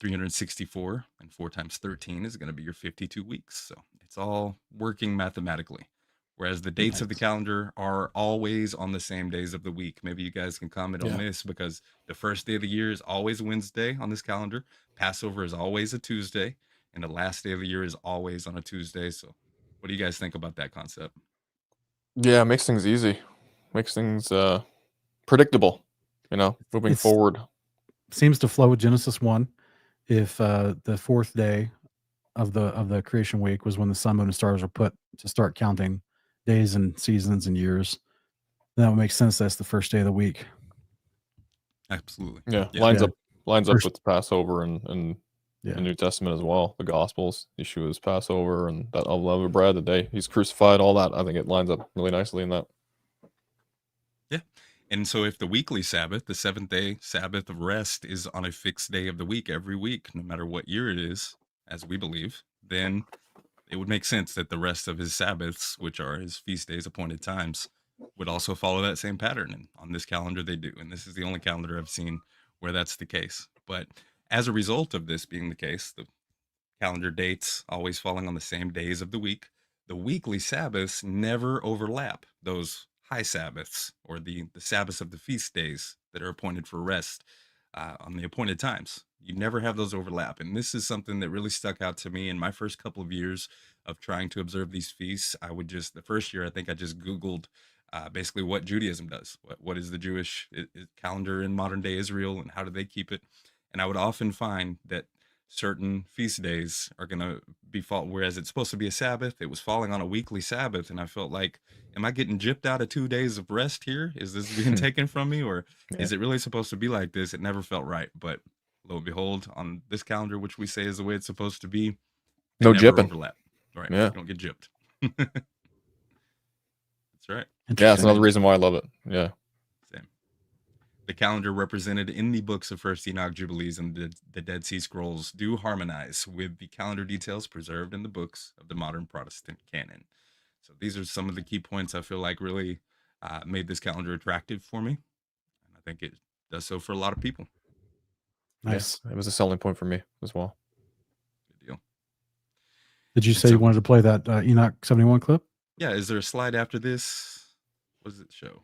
364, and 4 times 13 is going to be your 52 weeks. So it's all working mathematically. Whereas the dates of the calendar are always on the same days of the week. Maybe you guys can comment on this, because the first day of the year is always Wednesday on this calendar. Passover is always a Tuesday, and the last day of the year is always on a Tuesday. So what do you guys think about that concept? Yeah, makes things easy. Makes things predictable, moving forward. Seems to flow with Genesis 1. If the 4th day of the creation week was when the sun, moon, and stars were put to start counting days and seasons and years, then that would make sense. That's the first day of the week. Absolutely. Yeah, lines up with Passover and the New Testament as well. The Gospels, Yeshua's Passover, and that unleavened bread, the day he's crucified, all that. I think it lines up really nicely in that. Yeah. And so if the weekly Sabbath, the 7th-day Sabbath of rest, is on a fixed day of the week every week, no matter what year it is, as we believe, then it would make sense that the rest of his Sabbaths, which are his feast days, appointed times, would also follow that same pattern. And on this calendar, they do. And this is the only calendar I've seen where that's the case. But as a result of this being the case, the calendar dates always falling on the same days of the week, the weekly Sabbaths never overlap those high Sabbaths, or the Sabbaths of the feast days that are appointed for rest on the appointed times. You never have those overlap. And this is something that really stuck out to me in my first couple of years of trying to observe these feasts. The first year, I think I just Googled basically what Judaism does. What is the Jewish calendar in modern day Israel, and how do they keep it? And I would often find that certain feast days are going to be whereas it's supposed to be a Sabbath, it was falling on a weekly Sabbath. And I felt like, am I getting gypped out of 2 days of rest here? Is this being taken from me? Or is it really supposed to be like this? It never felt right. But lo and behold, on this calendar, which we say is the way it's supposed to be, no gypping. Overlap. Right. Yeah. You don't get gypped. That's right. Yeah, that's another reason why I love it. Yeah. Same. The calendar represented in the books of First Enoch, Jubilees, and the Dead Sea Scrolls do harmonize with the calendar details preserved in the books of the modern Protestant canon. So these are some of the key points I feel like really made this calendar attractive for me. And I think it does so for a lot of people. Nice. Yeah, it was a selling point for me as well. Good deal. Did you say you wanted to play that Enoch 71 clip? Yeah. Is there a slide after this? What does it show?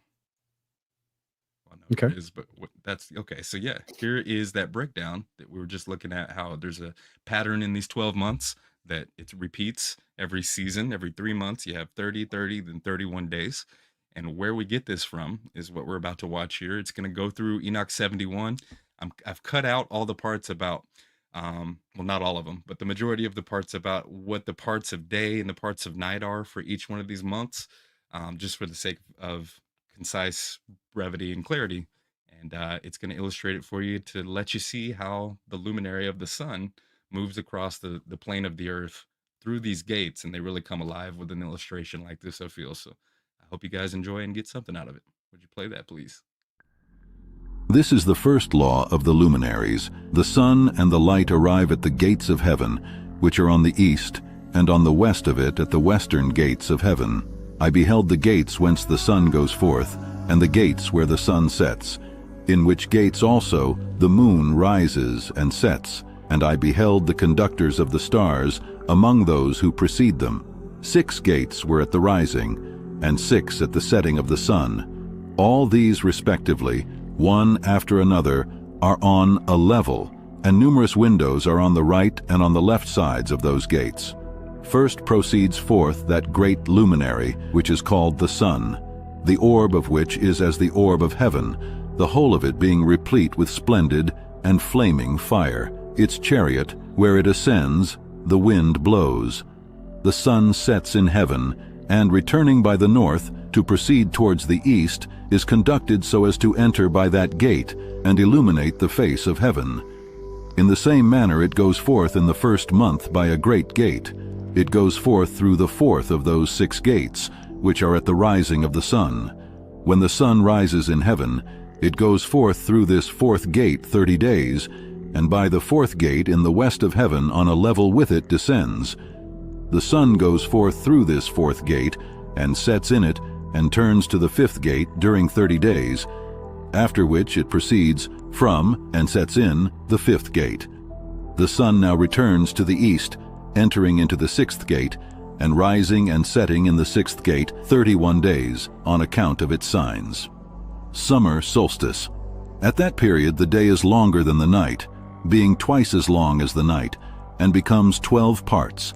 Well, no, Okay. it is, but that's okay. So yeah, here is that breakdown that we were just looking at, how there's a pattern in these 12 months that it repeats every season. Every 3 months, you have 30, 30, then 31 days. And where we get this from is what we're about to watch here. It's going to go through Enoch 71. I've cut out all the parts about, well, not all of them, but the majority of the parts about what the parts of day and the parts of night are for each one of these months, just for the sake of concise brevity and clarity. And it's going to illustrate it for you to let you see how the luminary of the sun moves across the plane of the earth through these gates, and they really come alive with an illustration like this, I feel. So I hope you guys enjoy and get something out of it. Would you play that, please? This is the first law of the luminaries. The sun and the light arrive at the gates of heaven, which are on the east, and on the west of it at the western gates of heaven. I beheld the gates whence the sun goes forth, and the gates where the sun sets, in which gates also the moon rises and sets. And I beheld the conductors of the stars among those who precede them. 6 gates were at the rising, and 6 at the setting of the sun. All these respectively, one after another, are on a level, and numerous windows are on the right and on the left sides of those gates. First proceeds forth that great luminary, which is called the sun, the orb of which is as the orb of heaven, the whole of it being replete with splendid and flaming fire. Its chariot, where it ascends, the wind blows. The sun sets in heaven, and returning by the north to proceed towards the east, is conducted so as to enter by that gate and illuminate the face of heaven. In the same manner it goes forth in the first month by a great gate. It goes forth through the 4th of those 6 gates, which are at the rising of the sun. When the sun rises in heaven, it goes forth through this fourth gate 30 days, and by the fourth gate in the west of heaven on a level with it descends. The sun goes forth through this fourth gate, and sets in it, and turns to the fifth gate during 30 days, after which it proceeds from and sets in the fifth gate. The sun now returns to the east, entering into the sixth gate, and rising and setting in the sixth gate 31 days on account of its signs. Summer solstice. At that period the day is longer than the night, being twice as long as the night, and becomes 12 parts.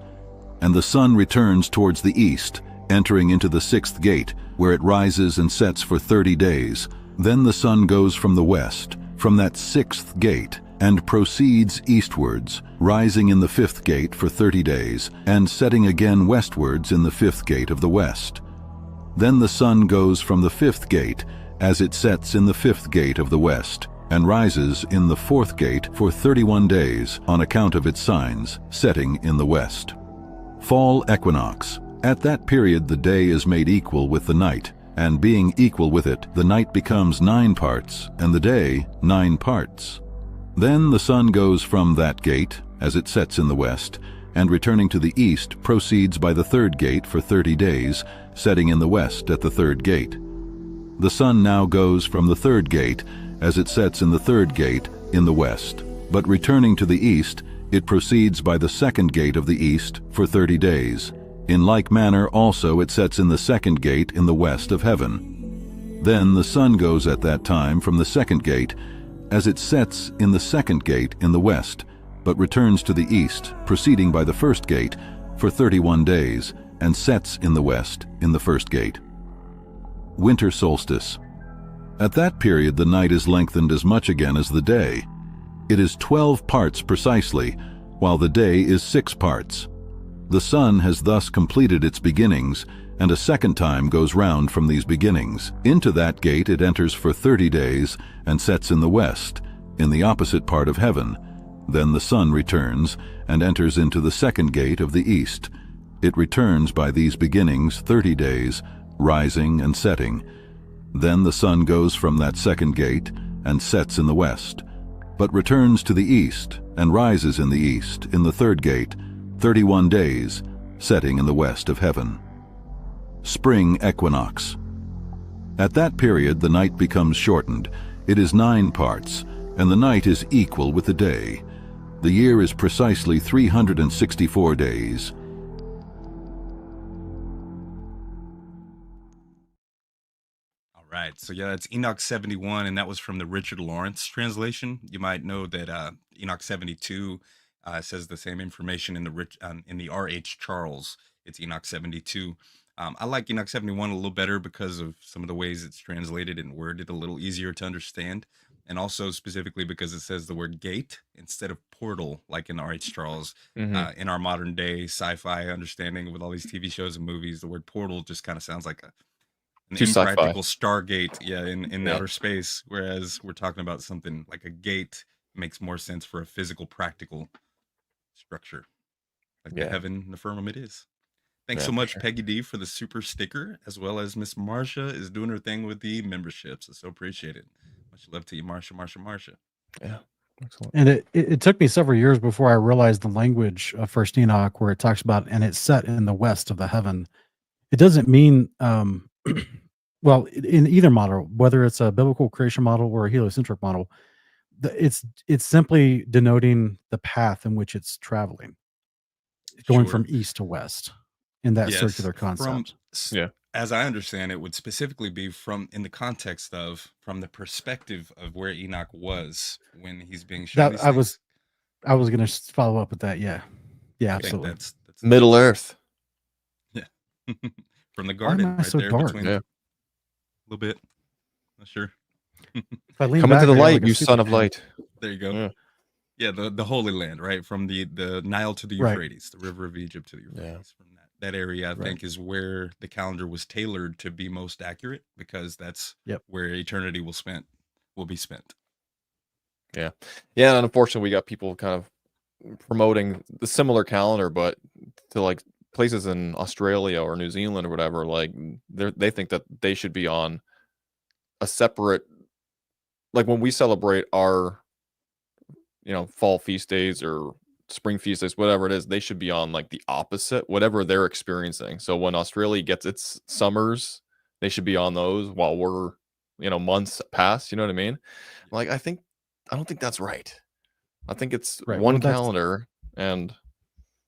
And the sun returns towards the east, entering into the sixth gate, where it rises and sets for 30 days. Then the sun goes from the west, from that sixth gate, and proceeds eastwards, rising in the fifth gate for 30 days, and setting again westwards in the fifth gate of the west. Then the sun goes from the fifth gate, as it sets in the fifth gate of the west, and rises in the fourth gate for 31 days on account of its signs, setting in the west. Fall equinox. At that period the day is made equal with the night, and being equal with it, the night becomes 9 parts, and the day 9 parts. Then the sun goes from that gate, as it sets in the west, and returning to the east proceeds by the third gate for 30 days, setting in the west at the third gate. The sun now goes from the third gate, as it sets in the third gate in the west, but returning to the east, it proceeds by the second gate of the east for 30 days. In like manner also it sets in the second gate in the west of heaven. Then the sun goes at that time from the second gate, as it sets in the second gate in the west, but returns to the east, proceeding by the first gate, for 31 days, and sets in the west in the first gate. Winter solstice. At that period the night is lengthened as much again as the day. It is 12 parts precisely, while the day is 6 parts. The sun has thus completed its beginnings, and a second time goes round from these beginnings. Into that gate it enters for 30 days, and sets in the west, in the opposite part of heaven. Then the sun returns, and enters into the second gate of the east. It returns by these beginnings 30 days, rising and setting. Then the sun goes from that second gate, and sets in the west, but returns to the east, and rises in the east, in the third gate, 31 days, setting in the west of heaven. Spring equinox. At that period the night becomes shortened. It is 9 parts, and the night is equal with the day. The year is precisely 364 days. All right, so yeah, that's Enoch 71, and that was from the Richard Lawrence translation. You might know that Enoch 72 says the same information in the R.H. Charles. It's Enoch 72. I like Enoch 71 a little better because of some of the ways it's translated and worded a little easier to understand, and also specifically because it says the word gate instead of portal, like in R.H. Charles. In our modern day sci-fi understanding with all these TV shows and movies, the word portal just kind of sounds like an Too sci-fi. impractical Stargate, in outer space, whereas we're talking about something like a gate makes more sense for a physical, practical structure, like the heaven and the firmament is. Thanks so much, Peggy D, for the super sticker, as well as Miss Marcia is doing her thing with the memberships. I so appreciate it. Much love to you, Marcia. Yeah, excellent. And it took me several years before I realized the language of First Enoch, where it talks about, and it's set in the west of the heaven. It doesn't mean, well, in either model, whether it's a biblical creation model or a heliocentric model, it's simply denoting the path in which it's traveling, going from east to west in that circular concept. As I understand it, would specifically be from in the context of from the perspective of where Enoch was when he's being shown. That I was going to follow up with that. Yeah, absolutely. That's Middle Earth. Yeah, from the garden Why am I right so there dark? between a little bit. Not sure. If I lean Come back, into the I got light, like a you son of Superman. light. There you go. Yeah. Yeah, the Holy Land, right? From the Nile to the Right. Euphrates, the river of Egypt to the Euphrates. From that area, I think, is where the calendar was tailored to be most accurate, because that's where eternity will be spent. Yeah, and unfortunately, we got people kind of promoting the similar calendar, but to like places in Australia or New Zealand or whatever, like they think that they should be on a separate, like when we celebrate our, fall feast days or spring feast days, whatever it is, they should be on like the opposite, whatever they're experiencing. So when Australia gets its summers, they should be on those while we're, months past, you know what I mean? Like, I don't think that's right. I think it's Right. one Well, that's calendar, and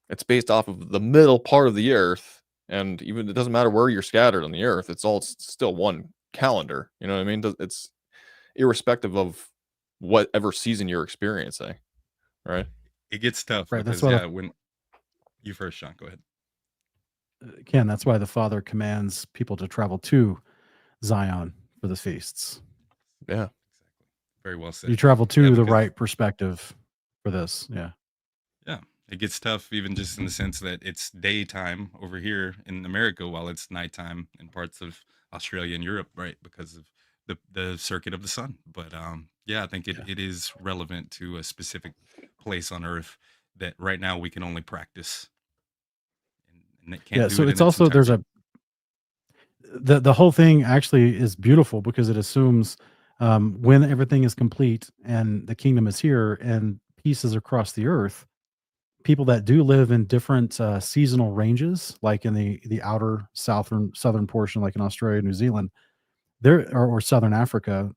it's based off of the middle part of the earth. And even it doesn't matter where you're scattered on the earth, it's all still one calendar. You know what I mean? It's irrespective of whatever season you're experiencing, right? It gets tough right. That's because why when you first, Sean, go ahead. Ken, that's why the Father commands people to travel to Zion for the feasts. Yeah. Exactly. Very well said. You travel to the because- right perspective for this. Yeah. Yeah, it gets tough even just in the sense that it's daytime over here in America while it's nighttime in parts of Australia and Europe, right? Because of the circuit of the sun. But yeah, I think it is relevant to a specific place on Earth that right now we can only practice. And it can't Yeah. do So it it's in also there's entirety. the whole thing actually is beautiful because it assumes when everything is complete and the kingdom is here and peace is across the earth, people that do live in different seasonal ranges, like in the outer southern portion, like in Australia, New Zealand, there or Southern Africa,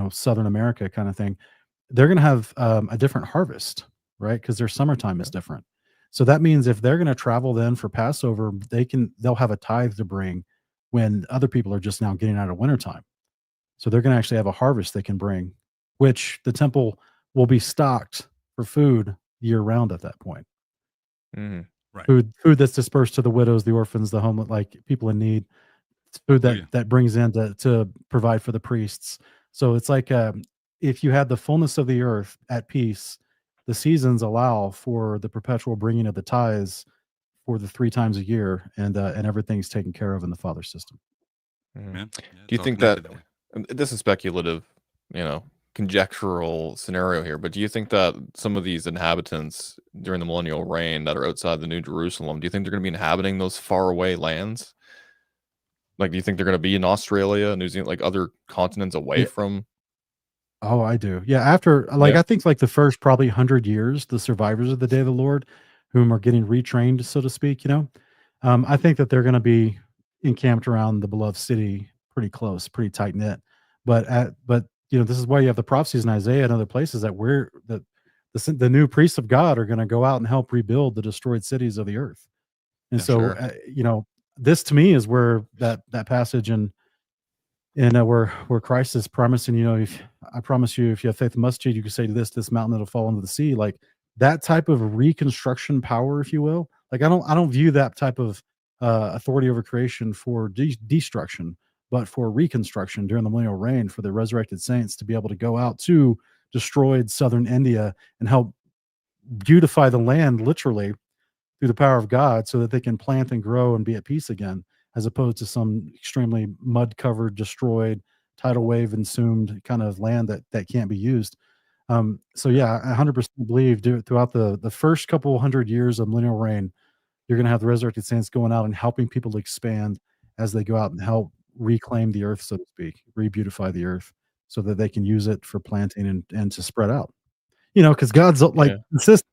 Southern America kind of thing, they're going to have a different harvest, right? Because their summertime is different. So that means if they're going to travel then for Passover, they'll have a tithe to bring when other people are just now getting out of wintertime. So they're going to actually have a harvest they can bring, which the temple will be stocked for food year round at that point. Mhm. Right. Food that's dispersed to the widows, the orphans, the homeless, like people in need. It's food Oh, that yeah. that brings in to provide for the priests. So it's like if you had the fullness of the earth at peace, the seasons allow for the perpetual bringing of the tithes for the 3 times a year, and everything's taken care of in the Father system. Mhm. Yeah. Do It's you all think that, connected way. and this is speculative, conjectural scenario here, but do you think that some of these inhabitants during the millennial reign that are outside the New Jerusalem, do you think they're going to be inhabiting those faraway lands? Like, do you think they're going to be in Australia, New Zealand, like other continents away Yeah. from? Oh, I do. Yeah, after Yeah. I think like the first probably 100 years, the survivors of the day of the Lord, whom are getting retrained, so to speak, I think that they're going to be encamped around the beloved city, pretty close, pretty tight knit. But this is why you have the prophecies in Isaiah and other places that the new priests of God are going to go out and help rebuild the destroyed cities of the earth. And Yeah, so, sure. this to me is where that passage and where Christ is promising, if I promise you, if you have faith in mustard, you can say to this mountain that'll fall into the sea, like that type of reconstruction power, if you will. Like I don't view that type of authority over creation for destruction, but for reconstruction during the millennial reign for the resurrected saints to be able to go out to destroyed southern India and help beautify the land literally through the power of God so that they can plant and grow and be at peace again, as opposed to some extremely mud covered, destroyed, tidal wave consumed kind of land that can't be used. So yeah, I 100% believe throughout the first couple hundred years of millennial reign, you're going to have the resurrected saints going out and helping people expand as they go out and help reclaim the earth, so to speak, re-beautify the earth so that they can use it for planting and to spread out. Because God's like Yeah. consistent.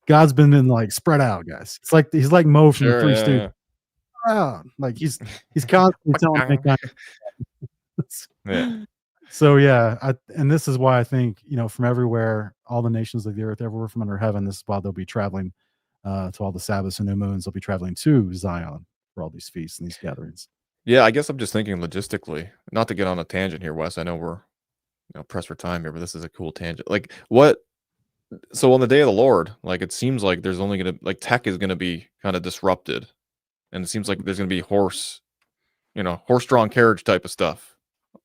God's been like spread out, guys. It's like he's like Mo from the Sure. Three Yeah. Stooges. Like he's constantly telling mankind. Yeah. So yeah, and this is why I think from everywhere, all the nations of the earth, everywhere from under heaven, this is why they'll be traveling to all the Sabbaths and new moons. They'll be traveling to Zion for all these feasts and these gatherings. Yeah. I guess I'm just thinking logistically, not to get on a tangent here, Wes. I know we're pressed for time here, but this is a cool tangent. Like what? So on the day of the Lord, like it seems like there's only gonna like tech is gonna be kind of disrupted, and it seems like there's gonna be horse-drawn carriage type of stuff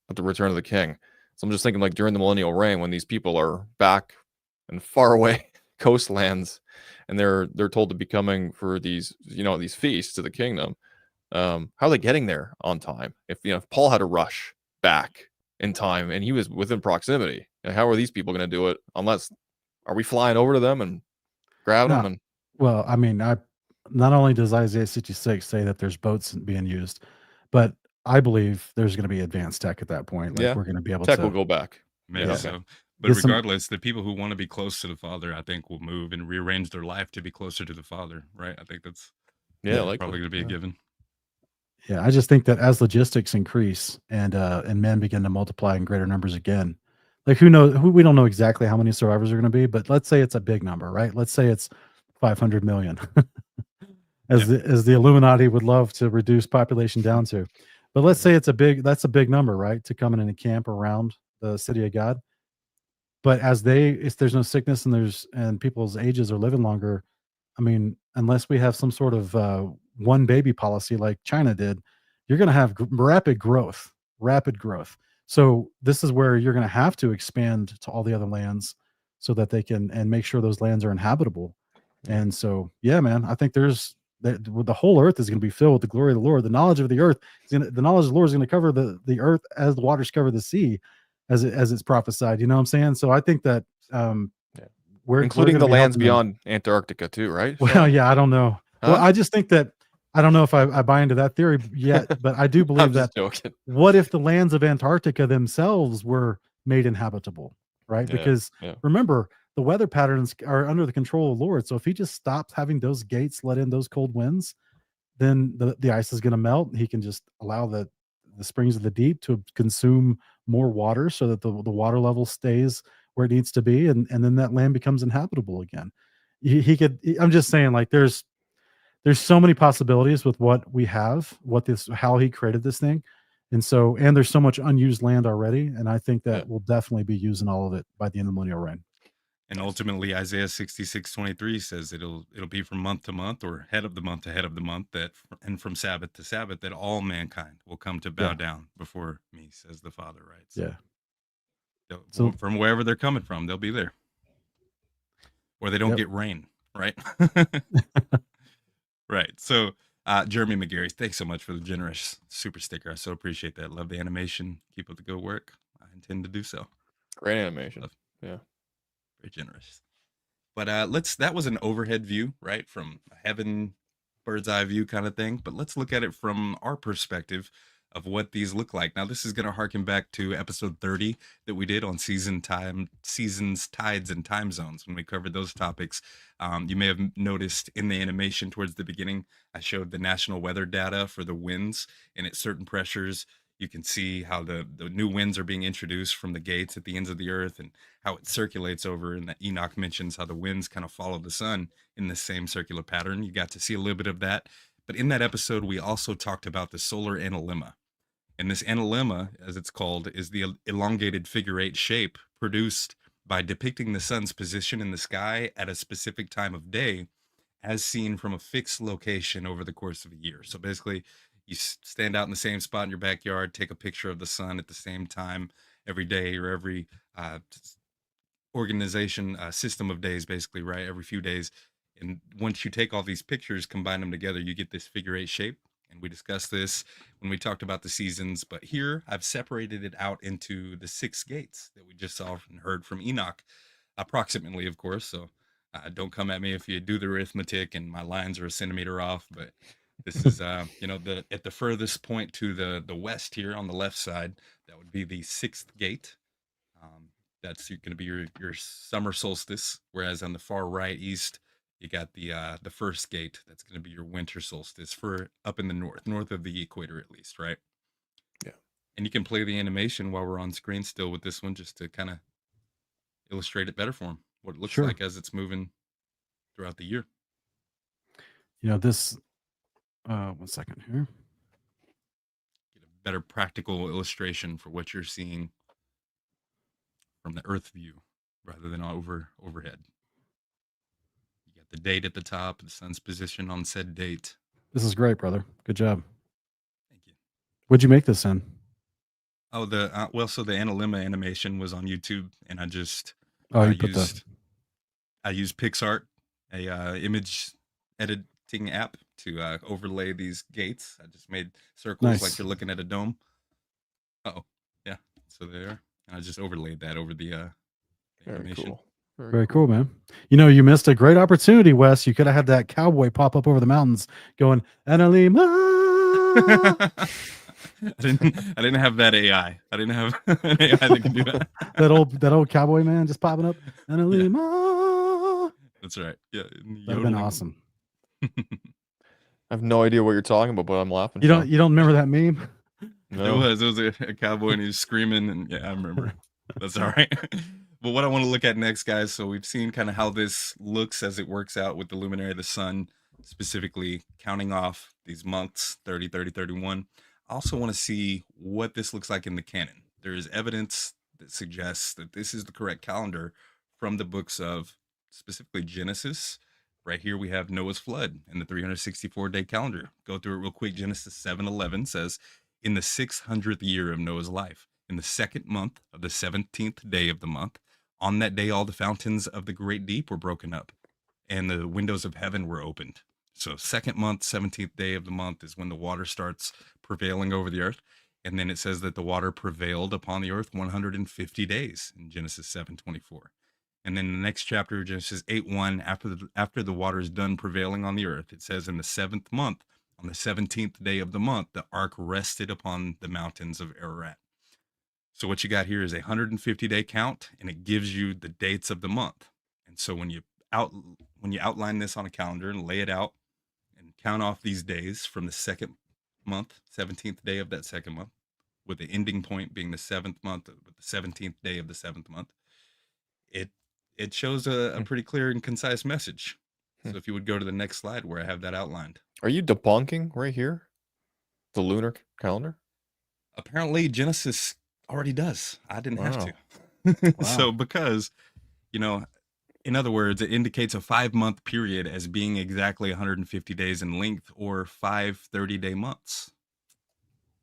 at the return of the King. So I'm just thinking like during the millennial reign, when these people are back in faraway coastlands, and they're told to be coming for these these feasts to the kingdom. How are they getting there on time? If Paul had to rush back in time and he was within proximity, how are these people going to do it? Unless are we flying over to them and grabbing them? No. And Well, I mean, not only does Isaiah 66 say that there's boats being used, but I believe there's going to be advanced tech at that point. Like Yeah. we're going to be able Tech will to go back. Maybe Yeah. so. But get some. regardless, the people who want to be close to the Father, I think, will move and rearrange their life to be closer to the Father, right? I think that's Yeah, Yeah. likely. probably going to be a given. Yeah, I just think that as logistics increase and men begin to multiply in greater numbers again, like who knows? We don't know exactly how many survivors are going to be, but let's say it's a big number, right? Let's say it's 500 million, as the Illuminati would love to reduce population down to. But let's say that's a big number, right? To come in and camp around the city of God. But if there's no sickness and people's ages are living longer, I mean, unless we have some sort of one baby policy like China did, you're going to have rapid growth, rapid growth. So this is where you're going to have to expand to all the other lands so that they can and make sure those lands are inhabitable. And so, yeah, man, I think the whole earth is going to be filled with the glory of the Lord. The knowledge of the earth, the knowledge of the Lord is going to cover the earth as the waters cover the sea, as it's prophesied. You know what I'm saying? So I think that we're Including gonna the be lands helping them. beyond Antarctica too, right? Well, Sean? yeah, I don't know. Huh? Well, I just think that I don't know if I buy into that theory yet, but I do I'm believe that just joking. what if the lands of Antarctica themselves were made inhabitable, right? Yeah, Because yeah. remember, the weather patterns are under the control of the Lord. So if he just stops having those gates let in those cold winds, then the ice is going to melt. He can just allow the springs of the deep to consume more water so that the water level stays where it needs to be, and then that land becomes inhabitable again. He could. I'm just saying, like there's so many possibilities with what we have, how he created this thing, and there's so much unused land already, and I think that Yeah. we'll definitely be using all of it by the end of the millennial reign. And ultimately, Isaiah 66:23 says it'll be from month to month, or head of the month to head of the month, and from Sabbath to Sabbath, that all mankind will come to bow Yeah. down before me, says the Father, right? Yeah. So So- from wherever they're coming from, they'll be there. Or they don't Yep. get rain, right? Right. So Jeremy McGarry, thanks so much for the generous super sticker. I so appreciate that. Love the animation. Keep up the good work. I intend to do so. Great animation. Love- Yeah. Very generous. But that was an overhead view, right? From a heaven, bird's eye view kind of thing. But let's look at it from our perspective of what these look like. Now, this is going to harken back to episode 30 that we did on seasons, tides, and time zones when we covered those topics. You may have noticed in the animation towards the beginning, I showed the national weather data for the winds, and at certain pressures, you can see how the new winds are being introduced from the gates at the ends of the earth and how it circulates over. And that Enoch mentions how the winds kind of follow the sun in the same circular pattern. You got to see a little bit of that. But in that episode, we also talked about the solar analemma. And this analemma, as it's called, is the elongated figure eight shape produced by depicting the sun's position in the sky at a specific time of day as seen from a fixed location over the course of a year. So basically, you stand out in the same spot in your backyard, take a picture of the sun at the same time every day or every organization system of days, basically, right? Every few days. And once you take all these pictures, combine them together, you get this figure eight shape. And we discussed this when we talked about the seasons. But here I've separated it out into the 6 gates that we just saw and heard from Enoch, approximately, of course. So don't come at me if you do the arithmetic and my lines are a centimeter off. But this is, at the furthest point to the west here on the left side, that would be the 6th gate. That's going to be your summer solstice, whereas on the far right east, you got the first gate. That's going to be your winter solstice for up in the north of the equator, at least, right? Yeah. And you can play the animation while we're on screen still with this one, just to kind of illustrate it better for them, what it looks Sure. like as it's moving throughout the year. This. 1 second here. Get a better practical illustration for what you're seeing from the Earth view rather than overhead. You got the date at the top, the sun's position on said date. This is great, brother. Good job. Thank you. What'd you make this in? Oh, so the analemma animation was on YouTube, and I just Oh, you used PixArt, a image editing app, to overlay these gates. I just made circles Nice. like you're looking at a dome. Oh, yeah. So there, and I just overlaid that over the Very animation. cool. Very cool, man. You know, you missed a great opportunity, Wes. You could have had that cowboy pop up over the mountains going, Annalima. I didn't have that AI. I didn't have an AI that can do that. that old cowboy man just popping up. Annalima. That's right. Yeah. That'd have been awesome. I have no idea what you're talking about, but I'm laughing. You don't remember that meme? No. It was a cowboy and he was screaming, and yeah, I remember. That's all right. But what I want to look at next, guys, so we've seen kind of how this looks as it works out with the luminary of the sun, specifically counting off these months, 30, 30, 31. I also want to see what this looks like in the canon. There is evidence that suggests that this is the correct calendar from the books of specifically Genesis. Right here we have Noah's flood and the 364-day calendar. Go through it real quick. Genesis 7:11 says, in the 600th year of Noah's life, in the second month of the 17th day of the month, on that day all the fountains of the great deep were broken up, and the windows of heaven were opened. So second month, 17th day of the month is when the water starts prevailing over the earth. And then it says that the water prevailed upon the earth 150 days in Genesis 7:24. And then the next chapter, Genesis 8:1, after the water is done prevailing on the earth, it says in the seventh month, on the 17th day of the month, the ark rested upon the mountains of Ararat. So what you got here is a 150-day count, and it gives you the dates of the month. And so when you outline this on a calendar and lay it out and count off these days from the second month, 17th day of that second month, with the ending point being the seventh month, with the 17th day of the seventh month, it shows a pretty clear and concise message. So if you would go to the next slide where I have that outlined. Are you debunking right here the lunar calendar? Apparently Genesis already does. I didn't have to. Wow. So because, in other words, it indicates a 5-month period as being exactly 150 days in length, or 5 30-day months.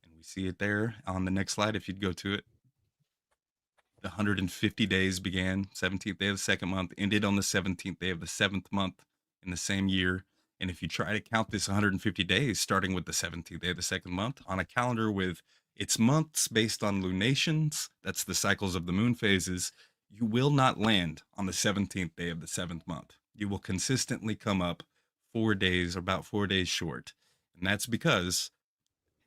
And we see it there on the next slide if you'd go to it. The 150 days began 17th day of the second month, ended on the 17th day of the 7th month in the same year. And if you try to count this 150 days, starting with the 17th day of the second month on a calendar with its months based on lunations, that's the cycles of the moon phases, you will not land on the 17th day of the 7th month. You will consistently come up 4 days, or about 4 days short. And that's because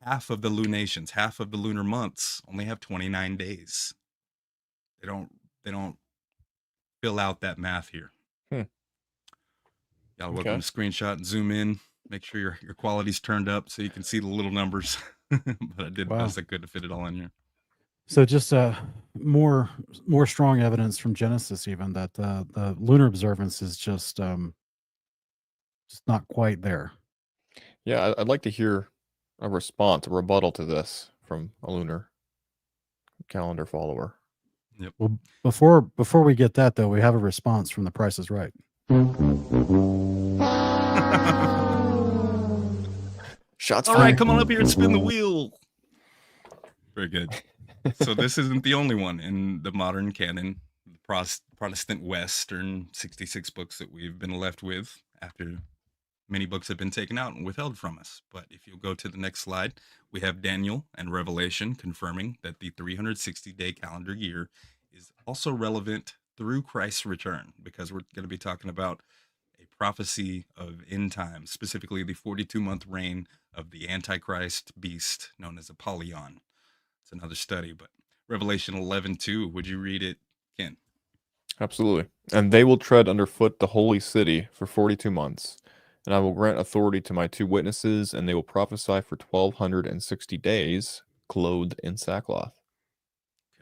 half of the lunations, half of the lunar months only have 29 days. They don't fill out that math here. Y'all welcome to screenshot and zoom in. Make sure your quality's turned up so you can see the little numbers. But I did the best I could to fit it all in here. So just more strong evidence from Genesis, even that the lunar observance is just not quite there. Yeah, I'd like to hear a response, a rebuttal to this from a lunar calendar follower. Yep. Well, before we get that though, we have a response from The Price is Right. Shots All fired. right, come on up here and spin the wheel. Very good. So this isn't the only one in the modern canon, the Protestant Western 66 books that we've been left with after many books have been taken out and withheld from us. But if you'll go to the next slide, we have Daniel and Revelation confirming that the 360-day calendar year is also relevant through Christ's return, because we're going to be talking about a prophecy of end times, specifically the 42-month reign of the Antichrist beast known as Apollyon. It's another study, but Revelation 11:2, would you read it, Ken? Absolutely. And they will tread underfoot the holy city for 42 months. And I will grant authority to my 2 witnesses, and they will prophesy for 1,260 days, clothed in sackcloth.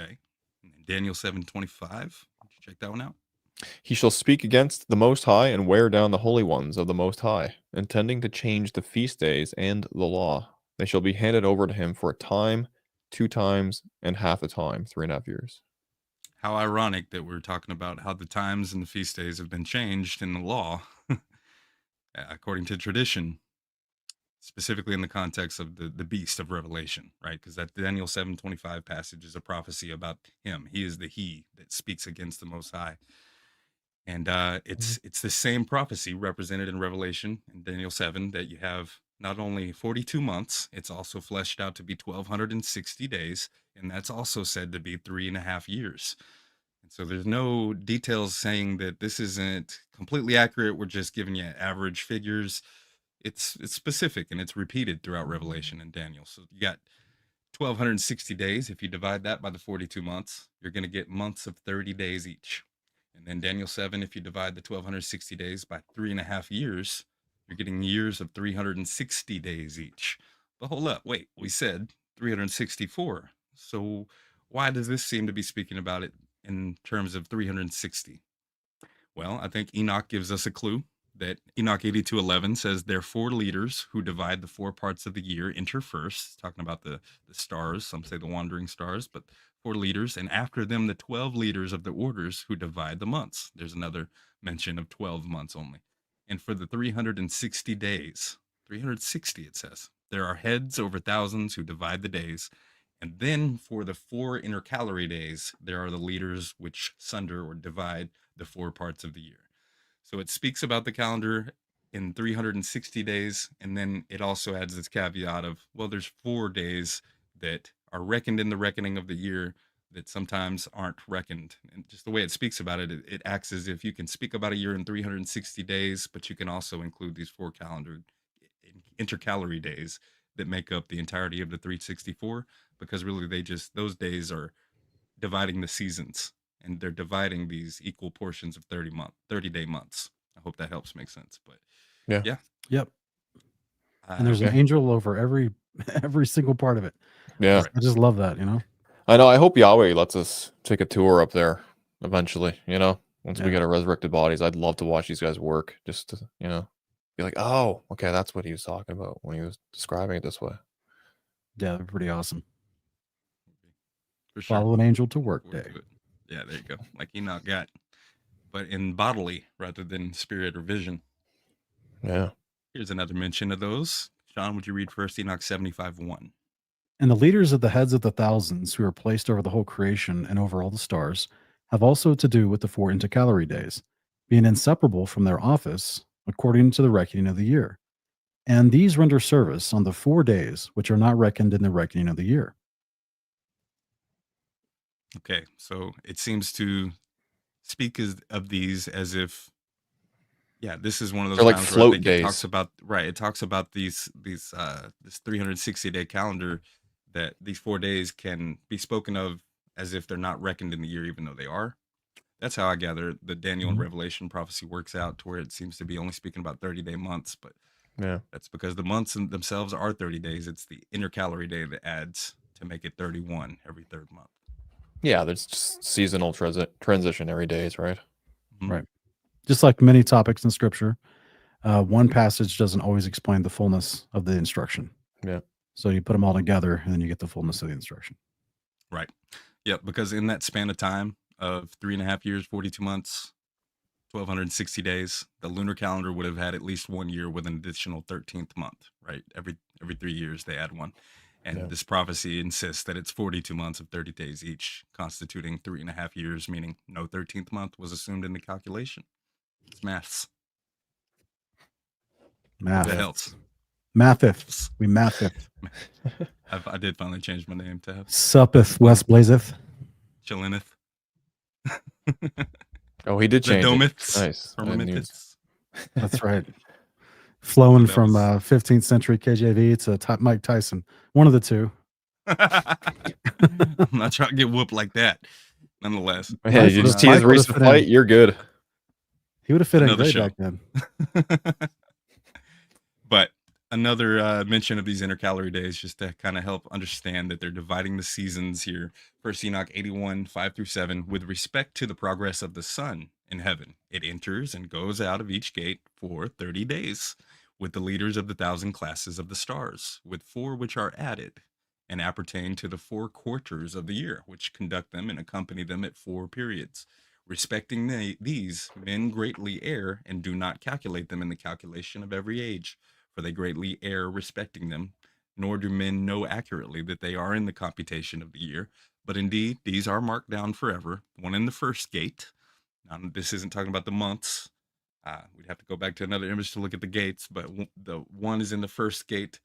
Okay. And then Daniel 7:25. Did you check that one out? He shall speak against the Most High and wear down the holy ones of the Most High, intending to change the feast days and the law. They shall be handed over to him for a time, 2 times, and half a time, 3.5 years. How ironic that we're talking about how the times and the feast days have been changed in the law, according to tradition, specifically in the context of the beast of Revelation, right? Because that Daniel 7:25 passage is a prophecy about him. He is the he that speaks against the Most High. And it's the same prophecy represented in Revelation in Daniel 7, that you have not only 42 months, it's also fleshed out to be 1,260 days, and that's also said to be 3.5 years. So there's no details saying that this isn't completely accurate. We're just giving you average figures. It's specific and it's repeated throughout Revelation and Daniel. So you got 1260 days. If you divide that by the 42 months, you're going to get months of 30 days each. And then Daniel 7, if you divide the 1260 days by 3.5 years, you're getting years of 360 days each. But hold up, wait, we said 364. So why does this seem to be speaking about it in terms of 360? Well, I think Enoch gives us a clue that Enoch 82:11 says there are 4 leaders who divide the 4 parts of the year enter first, talking about the stars, some say the wandering stars, but 4 leaders, and after them the 12 leaders of the orders who divide the months. There's another mention of 12 months only. And for the 360 days, 360 it says, there are heads over thousands who divide the days. And then for the 4 intercalary days, there are the leaders which sunder or divide the 4 parts of the year. So it speaks about the calendar in 360 days. And then it also adds this caveat of, well, there's 4 days that are reckoned in the reckoning of the year that sometimes aren't reckoned. And just the way it speaks about it, it acts as if you can speak about a year in 360 days, but you can also include these 4 calendar intercalary days that make up the entirety of the 364, because really those days are dividing the seasons, and they're dividing these equal portions of 30-day months. I hope that helps make sense. But yeah. Yep. And there's an angel over every single part of it. Yeah. I just love that, I know. I hope Yahweh lets us take a tour up there eventually, once we get our resurrected bodies. I'd love to watch these guys work, just to, be like, oh, okay, that's what he was talking about when he was describing it this way. Yeah, they're pretty awesome. For sure. Follow an angel to work day. Yeah, there you go. Like Enoch got, but in bodily rather than spirit or vision. Yeah. Here's another mention of those. Sean, would you read first Enoch 75:1? And the leaders of the heads of the thousands who are placed over the whole creation and over all the stars have also to do with the 4 intercalary days, being inseparable from their office according to the reckoning of the year. And these render service on the 4 days which are not reckoned in the reckoning of the year. Okay, so it seems to speak of these as if, this is one of those They're like times float where I think days. it talks about it talks about this 360-day calendar, that these 4 days can be spoken of as if they're not reckoned in the year, even though they are. That's how I gather the Daniel and Revelation prophecy works out, to where it seems to be only speaking about 30-day months, but that's because the months themselves are 30 days. It's the intercalary day that adds to make it 31 every 3rd month. Yeah, there's just seasonal transitionary days, right? Mm-hmm. Right. Just like many topics in Scripture, one passage doesn't always explain the fullness of the instruction. Yeah. So you put them all together, and then you get the fullness of the instruction. Right. Yeah, because in that span of time of 3.5 years, 42 months, 1,260 days, the lunar calendar would have had at least 1 year with an additional 13th month, right? Every 3 years they add one. And this prophecy insists that it's 42 months of 30 days each, constituting 3.5 years, meaning no 13th month was assumed in the calculation. It's maths. Math. That helps. Mathith. We mathith. I did finally change my name to Suppeth WesBlazeMuziK. Chillineth. Oh, he did change it. Domiths. Nice. Firmamiths. That's right. Flowing from 15th century KJV to Mike Tyson. One of the two. I'm not trying to get whooped like that. Nonetheless. Yeah, you just tease Reese the fight, you're good. He would have fit in Another great show. back then. But another mention of these intercalary days, just to kind of help understand that they're dividing the seasons here. First Enoch 81:5-7, with respect to the progress of the sun in heaven, it enters and goes out of each gate for 30 days, with the leaders of the 1,000 classes of the stars, with 4 which are added, and appertain to the 4 quarters of the year, which conduct them and accompany them at 4 periods. Respecting these, men greatly err, and do not calculate them in the calculation of every age, for they greatly err respecting them, nor do men know accurately that they are in the computation of the year. But indeed, these are marked down forever, one in the first gate. Now, this isn't talking about the months. We'd have to go back to another image to look at the gates, but the one is in the first gate,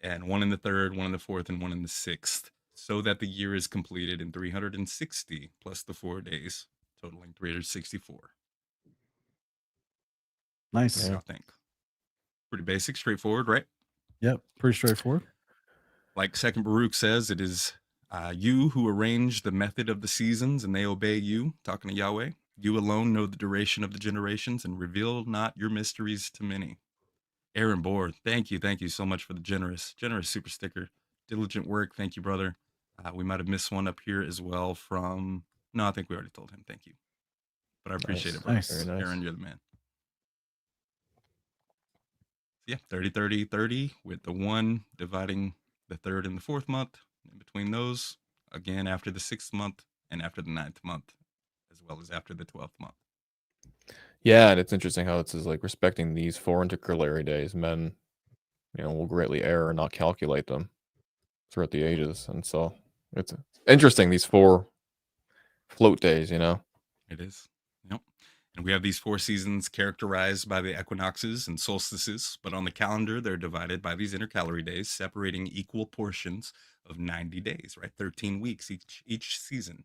and one in the third, one in the fourth, and one in the sixth, so that the year is completed in 360 plus the 4 days, totaling 364. Nice. What do y'all think? Pretty basic, straightforward, right? Yep. Pretty straightforward. Like Second Baruch says, it is you who arrange the method of the seasons, and they obey you, talking to Yahweh. You alone know the duration of the generations, and reveal not your mysteries to many. Aaron Bohr, thank you so much for the generous super sticker. Diligent work, thank you, brother. We might have missed one up here as well from, no, I think we already told him, thank you. But I appreciate it, brother. Nice. Very nice. Aaron, you're the man. Yeah, 30, 30, 30, with the 1 dividing the 3rd and the 4th month. In between those, again, after the 6th month and after the 9th month, as well as after the 12th month. Yeah, and it's interesting how it's like respecting these 4 intercalary days. Men, will greatly err and not calculate them throughout the ages, and so it's interesting, these 4 float days. It is. Yep. And we have these 4 seasons characterized by the equinoxes and solstices, but on the calendar, they're divided by these intercalary days, separating equal portions of 90 days, right? 13 weeks each season.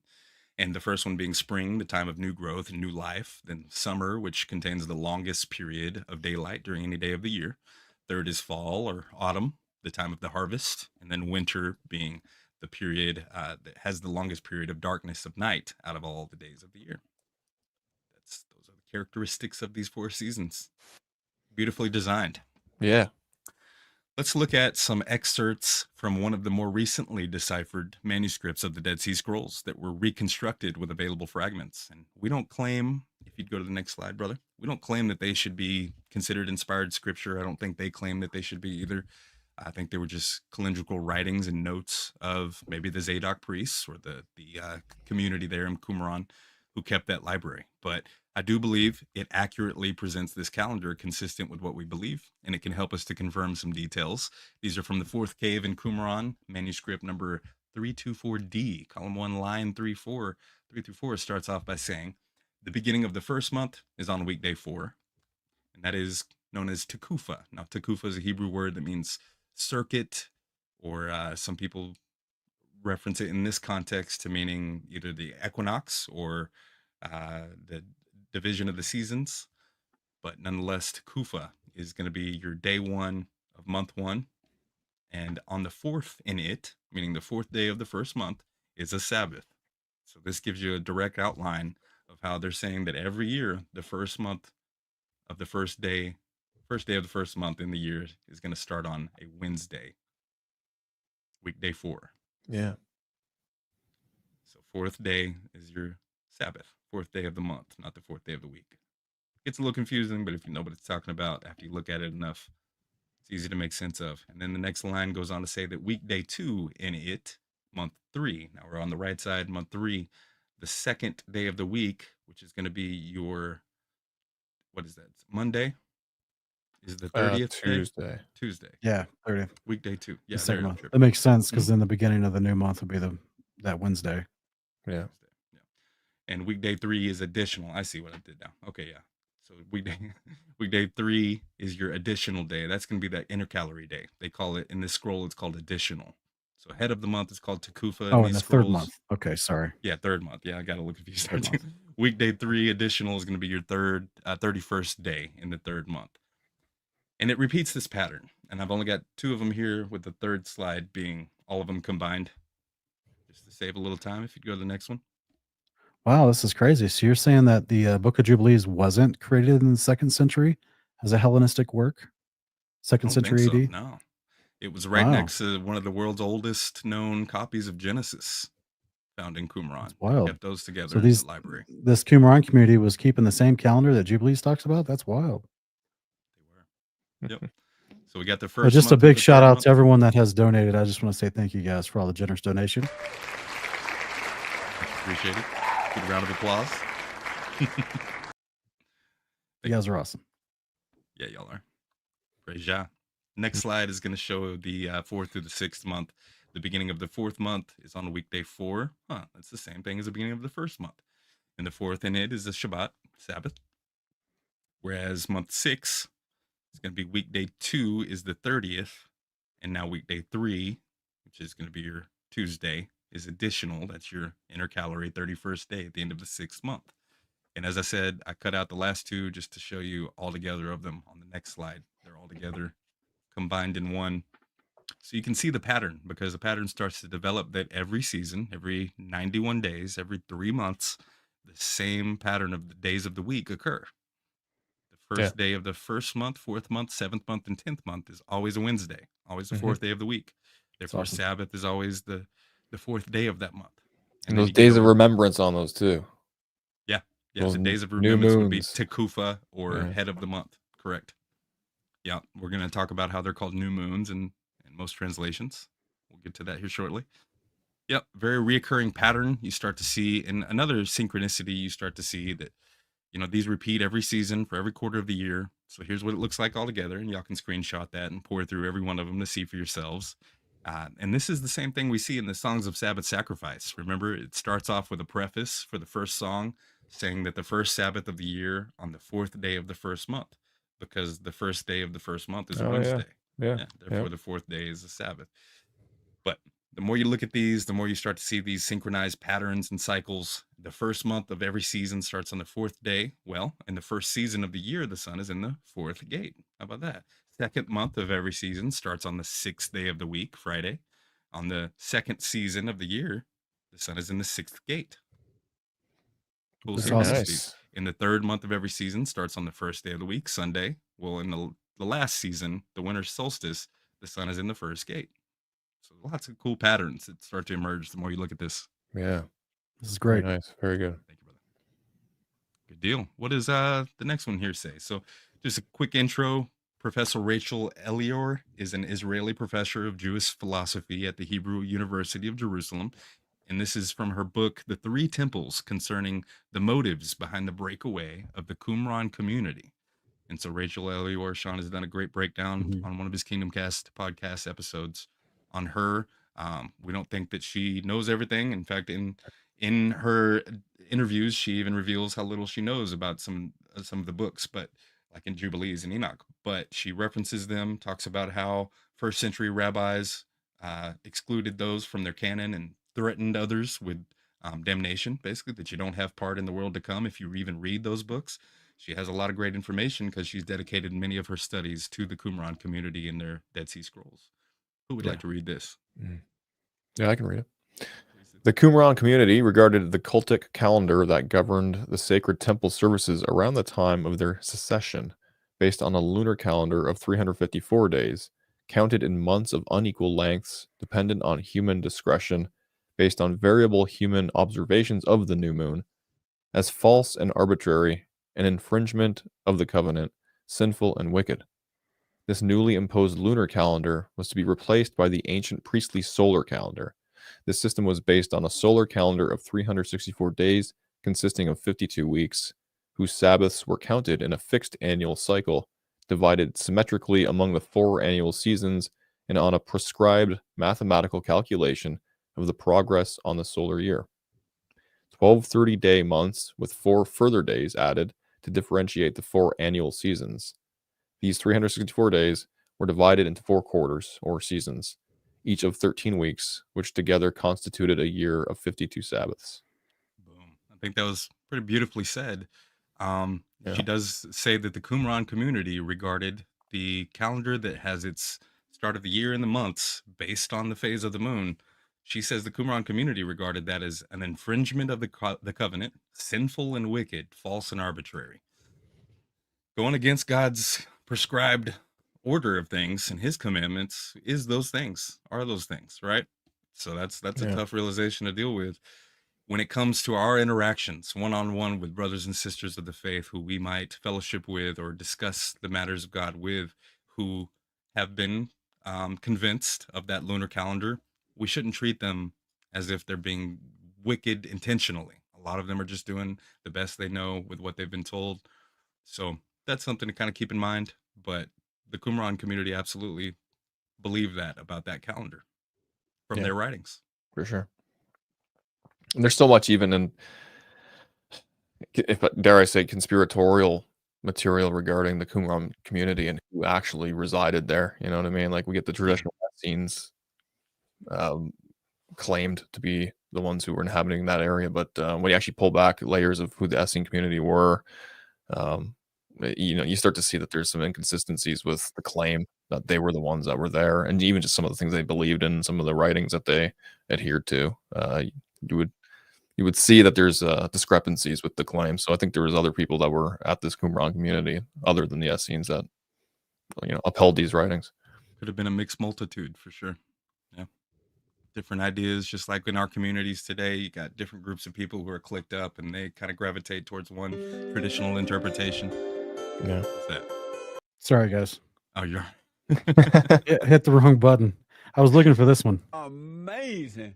And the first one being spring, the time of new growth and new life. Then summer, which contains the longest period of daylight during any day of the year. Third is fall or autumn, the time of the harvest. And then winter being the period that has the longest period of darkness of night out of all the days of the year. Those are the characteristics of these 4 seasons. Beautifully designed. Yeah. Let's look at some excerpts from one of the more recently deciphered manuscripts of the Dead Sea Scrolls that were reconstructed with available fragments. And we don't claim, if you'd go to the next slide, brother, we don't claim that they should be considered inspired scripture. I don't think they claim that they should be either. I think they were just calendrical writings and notes of maybe the Zadok priests or the community there in Qumran who kept that library. But I do believe it accurately presents this calendar consistent with what we believe, and it can help us to confirm some details. These are from the 4th cave in Qumran, manuscript number 324D, column 1, line 3 through 4 starts off by saying, the beginning of the first month is on weekday 4, and that is known as Tekufa. Now, Tekufa is a Hebrew word that means circuit, or some people reference it in this context to meaning either the equinox or the division of the seasons. But nonetheless, Tekufa is going to be your day 1 of month 1. And on the 4th in it, meaning the 4th day of the first month, is a Sabbath. So this gives you a direct outline of how they're saying that every year, the first month of the first day of the first month in the year is going to start on a Wednesday, weekday 4. Yeah. So 4th day is your Sabbath, 4th day of the month, not the 4th day of the week. Gets a little confusing, but if you know what it's talking about, after you look at it enough, it's easy to make sense of. And then the next line goes on to say that weekday 2 in it, month 3. Now we're on the right side, month 3, the 2nd day of the week, which is going to be your, what is that? Monday? Is the 30th Tuesday. Tuesday. Yeah. 30th. Weekday 2. Yeah, The second there, month. Trip. That makes sense because then the beginning of the new month will be that Wednesday. Yeah. And weekday 3 is additional. I see what I did now. Okay, yeah. So weekday 3 is your additional day. That's going to be that intercalary day. They call it, in this scroll, it's called additional. So head of the month is called Tekufa. Oh, in the third month. Okay, sorry. Yeah, 3rd month. Yeah, I got a little confused there too. Weekday 3 additional is going to be your 31st day in the 3rd month. And it repeats this pattern. And I've only got 2 of them here, with the 3rd slide being all of them combined. Just to save a little time, if you'd go to the next one. Wow, this is crazy. So you're saying that the Book of Jubilees wasn't created in the 2nd century as a Hellenistic work? 2nd century AD? So, no. It was right next to one of the world's oldest known copies of Genesis found in Qumran. That's wild. Kept those together So in the library. This Qumran community was keeping the same calendar that Jubilees talks about? That's wild. They were. Yep. So we got the first. Just a big shout out to everyone that has donated. I just want to say thank you guys for all the generous donation. Appreciate it. Good round of applause. You guys are awesome. Yeah, y'all are. Praise Yah. Next slide is going to show the 4th through the 6th month. The beginning of the 4th month is on a weekday 4. That's the same thing as the beginning of the 1st month. And the 4th in it is a Shabbat, Sabbath. Whereas month 6 is going to be weekday 2 is the 30th. And now weekday 3, which is going to be your Tuesday, is additional. That's your intercalary 31st day at the end of the 6th month. And as I said, I cut out the last two just to show you all together of them on the next slide. They're all together combined in one. So you can see the pattern, because the pattern starts to develop that every season, every 91 days, every 3 months, the same pattern of the days of the week occur. The first day of the first month, fourth month, seventh month, and 10th month is always a Wednesday, always the fourth day of the week. Therefore, awesome. Sabbath is always the fourth day of that month. And then those you get days of over- remembrance on those too. Yeah. those The days of new remembrance would be moons. Tekufa, or Yeah. head of the month. Correct. Yeah. We're going to talk about how they're called new moons in most translations. We'll get to that here shortly. Yep. Very reoccurring pattern you start to see. And another synchronicity you start to see that, these repeat every season for every quarter of the year. So here's what it looks like all together. And y'all can screenshot that and pour through every one of them to see for yourselves. And this is the same thing we see in the songs of Sabbath sacrifice. Remember, it starts off with a preface for the first song saying that the first Sabbath of the year on the fourth day of the first month, because the first day of the first month is a Wednesday. Yeah. Therefore, the fourth day is the Sabbath. But the more you look at these, the more you start to see these synchronized patterns and cycles. The first month of every season starts on the fourth day. Well, in the first season of the year, the sun is in the fourth gate. How about that? Second month of every season starts on the sixth day of the week, Friday. On the second season of the year, the sun is in the sixth gate. Cool That's synchronicity. awesome. Nice. In the third month of every season starts on the first day of the week, Sunday. Well, in the last season, the winter solstice, the sun is in the first gate. So lots of cool patterns that start to emerge the more you look at this. Yeah. This is Very great. nice. Very good. Thank you, brother. Good deal. What does the next one here say? So just a quick intro. Professor Rachel Elior is an Israeli professor of Jewish philosophy at the Hebrew University of Jerusalem. And this is from her book, The Three Temples, concerning the motives behind the breakaway of the Qumran community. And so Rachel Elior, Sean has done a great breakdown on one of his Kingdom Cast podcast episodes on her. We don't think that she knows everything. In fact, in her interviews, she even reveals how little she knows about some of the books, but like in Jubilees and Enoch. But she references them, talks about how first century rabbis excluded those from their canon and threatened others with damnation, basically, that you don't have part in the world to come if you even read those books. She has a lot of great information because she's dedicated many of her studies to the Qumran community and their Dead Sea Scrolls. Who would like to read this? Yeah, I can read it. The Qumran community regarded the cultic calendar that governed the sacred temple services around the time of their secession, based on a lunar calendar of 354 days, counted in months of unequal lengths, dependent on human discretion, based on variable human observations of the new moon, as false and arbitrary, an infringement of the covenant, sinful and wicked. This newly imposed lunar calendar was to be replaced by the ancient priestly solar calendar. This system was based on a solar calendar of 364 days, consisting of 52 weeks, whose Sabbaths were counted in a fixed annual cycle, divided symmetrically among the 4 annual seasons, and on a prescribed mathematical calculation of the progress on the solar year. 12 30-day months with 4 further days added to differentiate the 4 annual seasons. These 364 days were divided into 4 quarters, or seasons, each of 13 weeks, which together constituted a year of 52 Sabbaths. Boom. I think that was pretty beautifully said. Yeah. She does say that the Qumran community regarded the calendar that has its start of the year and the months based on the phase of the moon. She says the Qumran community regarded that as an infringement of the covenant, sinful and wicked, false and arbitrary. Going against God's prescribed order of things and his commandments are those things, right? So that's a tough realization to deal with when it comes to our interactions one-on-one with brothers and sisters of the faith who we might fellowship with or discuss the matters of God with, who have been convinced of that lunar calendar. We shouldn't treat them as if they're being wicked intentionally. A lot of them are just doing the best they know with what they've been told. So that's something to kind of keep in mind. But the Qumran community absolutely believe that about that calendar from their writings. For sure. And there's so much even in, if dare I say, conspiratorial material regarding the Qumran community and who actually resided there. You know what I mean? Like we get the traditional scenes claimed to be the ones who were inhabiting that area. But when you actually pull back layers of who the Essene community were, you start to see that there's some inconsistencies with the claim that they were the ones that were there, and even just some of the things they believed in, some of the writings that they adhered to. You would see that there's discrepancies with the claim. So I think there was other people that were at this Qumran community other than the Essenes that upheld these writings. Could have been a mixed multitude for sure. Yeah. Different ideas, just like in our communities today, you got different groups of people who are clicked up and they kind of gravitate towards one traditional interpretation. Yeah. What's that? Sorry, guys. Oh, you're Hit the wrong button. I was looking for this one. Amazing.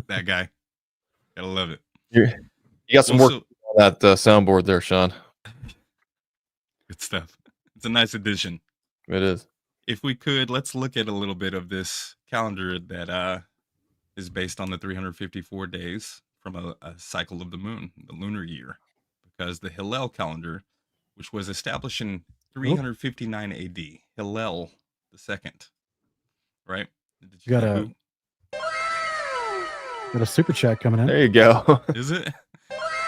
that guy. Gotta love it. You got some work on that soundboard there, Sean. Good stuff. It's a nice addition. It is. If we could, let's look at a little bit of this calendar that is based on the 354 days from a cycle of the moon, the lunar year, because the Hillel calendar, which was established in 359 AD, Hillel the second, right? Did you Got a super chat coming in. There you go. Is it?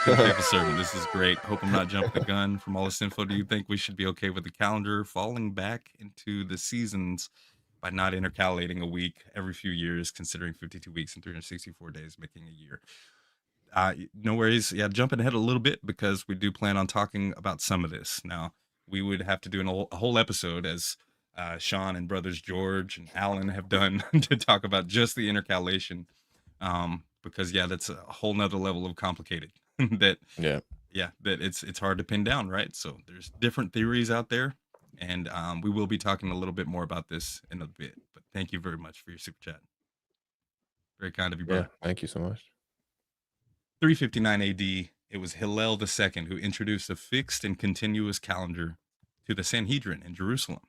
Good type of servant. This is great. Hope I'm not jumping the gun from all this info. Do you think we should be okay with the calendar falling back into the seasons by not intercalating a week every few years, considering 52 weeks and 364 days, making a year? No worries. Yeah, jumping ahead a little bit because we do plan on talking about some of this. Now, we would have to do a whole episode, as Sean and brothers George and Alan have done, to talk about just the intercalation. Because that's a whole nother level of complicated that it's hard to pin down, right? So there's different theories out there, and we will be talking a little bit more about this in a bit. But thank you very much for your super chat. Very kind of you, brother. Thank you so much. 359 AD, it was Hillel II who introduced a fixed and continuous calendar to the Sanhedrin in Jerusalem,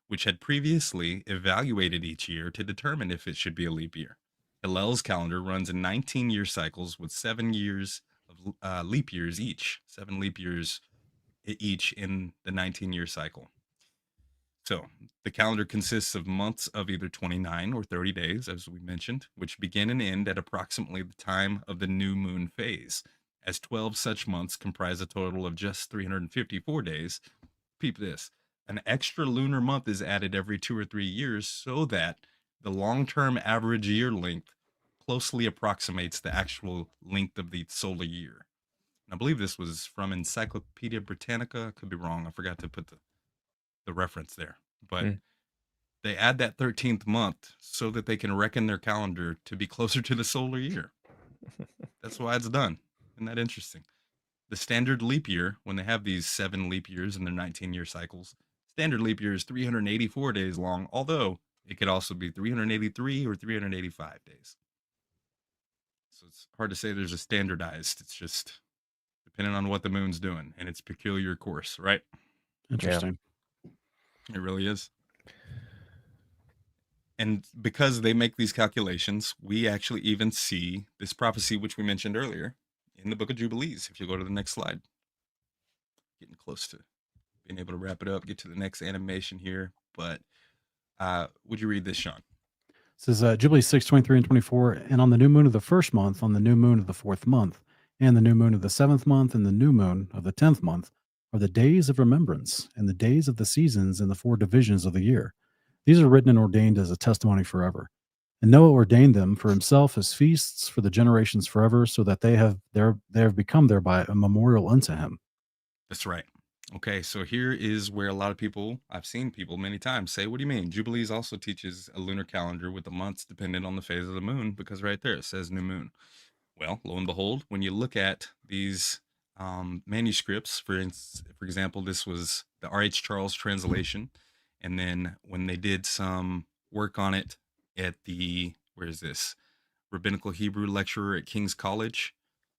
which had previously evaluated each year to determine if it should be a leap year. Hillel's calendar runs in 19-year cycles with 7 years of leap years each, 7 leap years each in the 19-year cycle. So the calendar consists of months of either 29 or 30 days, as we mentioned, which begin and end at approximately the time of the new moon phase, as 12 such months comprise a total of just 354 days. Peep this. An extra lunar month is added every 2 or 3 years so that the long-term average year length closely approximates the actual length of the solar year. And I believe this was from Encyclopedia Britannica. Could be wrong. I forgot to put the reference there. But they add that 13th month so that they can reckon their calendar to be closer to the solar year. That's why it's done. Isn't that interesting? The standard leap year, when they have these 7 leap years in their 19-year cycles, standard leap year is 384 days long, although it could also be 383 or 385 days. So it's hard to say there's a standardized. It's just depending on what the moon's doing and its peculiar course, right? Interesting. It really is. And because they make these calculations, we actually even see this prophecy, which we mentioned earlier, in the book of Jubilees. If you go to the next slide. Getting close to being able to wrap it up, get to the next animation here. But would you read this, Sean? It says Jubilee 6, 23 and 24, and on the new moon of the first month, on the new moon of the 4th month, and the new moon of the 7th month, and the new moon of the 10th month, are the days of remembrance, and the days of the seasons in the 4 divisions of the year. These are written and ordained as a testimony forever. And Noah ordained them for himself as feasts for the generations forever, so that they have become thereby a memorial unto him. That's right. Okay, so here is where a lot of people, I've seen people many times say, what do you mean? Jubilees also teaches a lunar calendar with the months dependent on the phase of the moon, because right there it says new moon. Well, lo and behold, when you look at these manuscripts, for example, this was the R.H. Charles translation, and then when they did some work on it at the, where is this, Rabbinical Hebrew lecturer at King's College,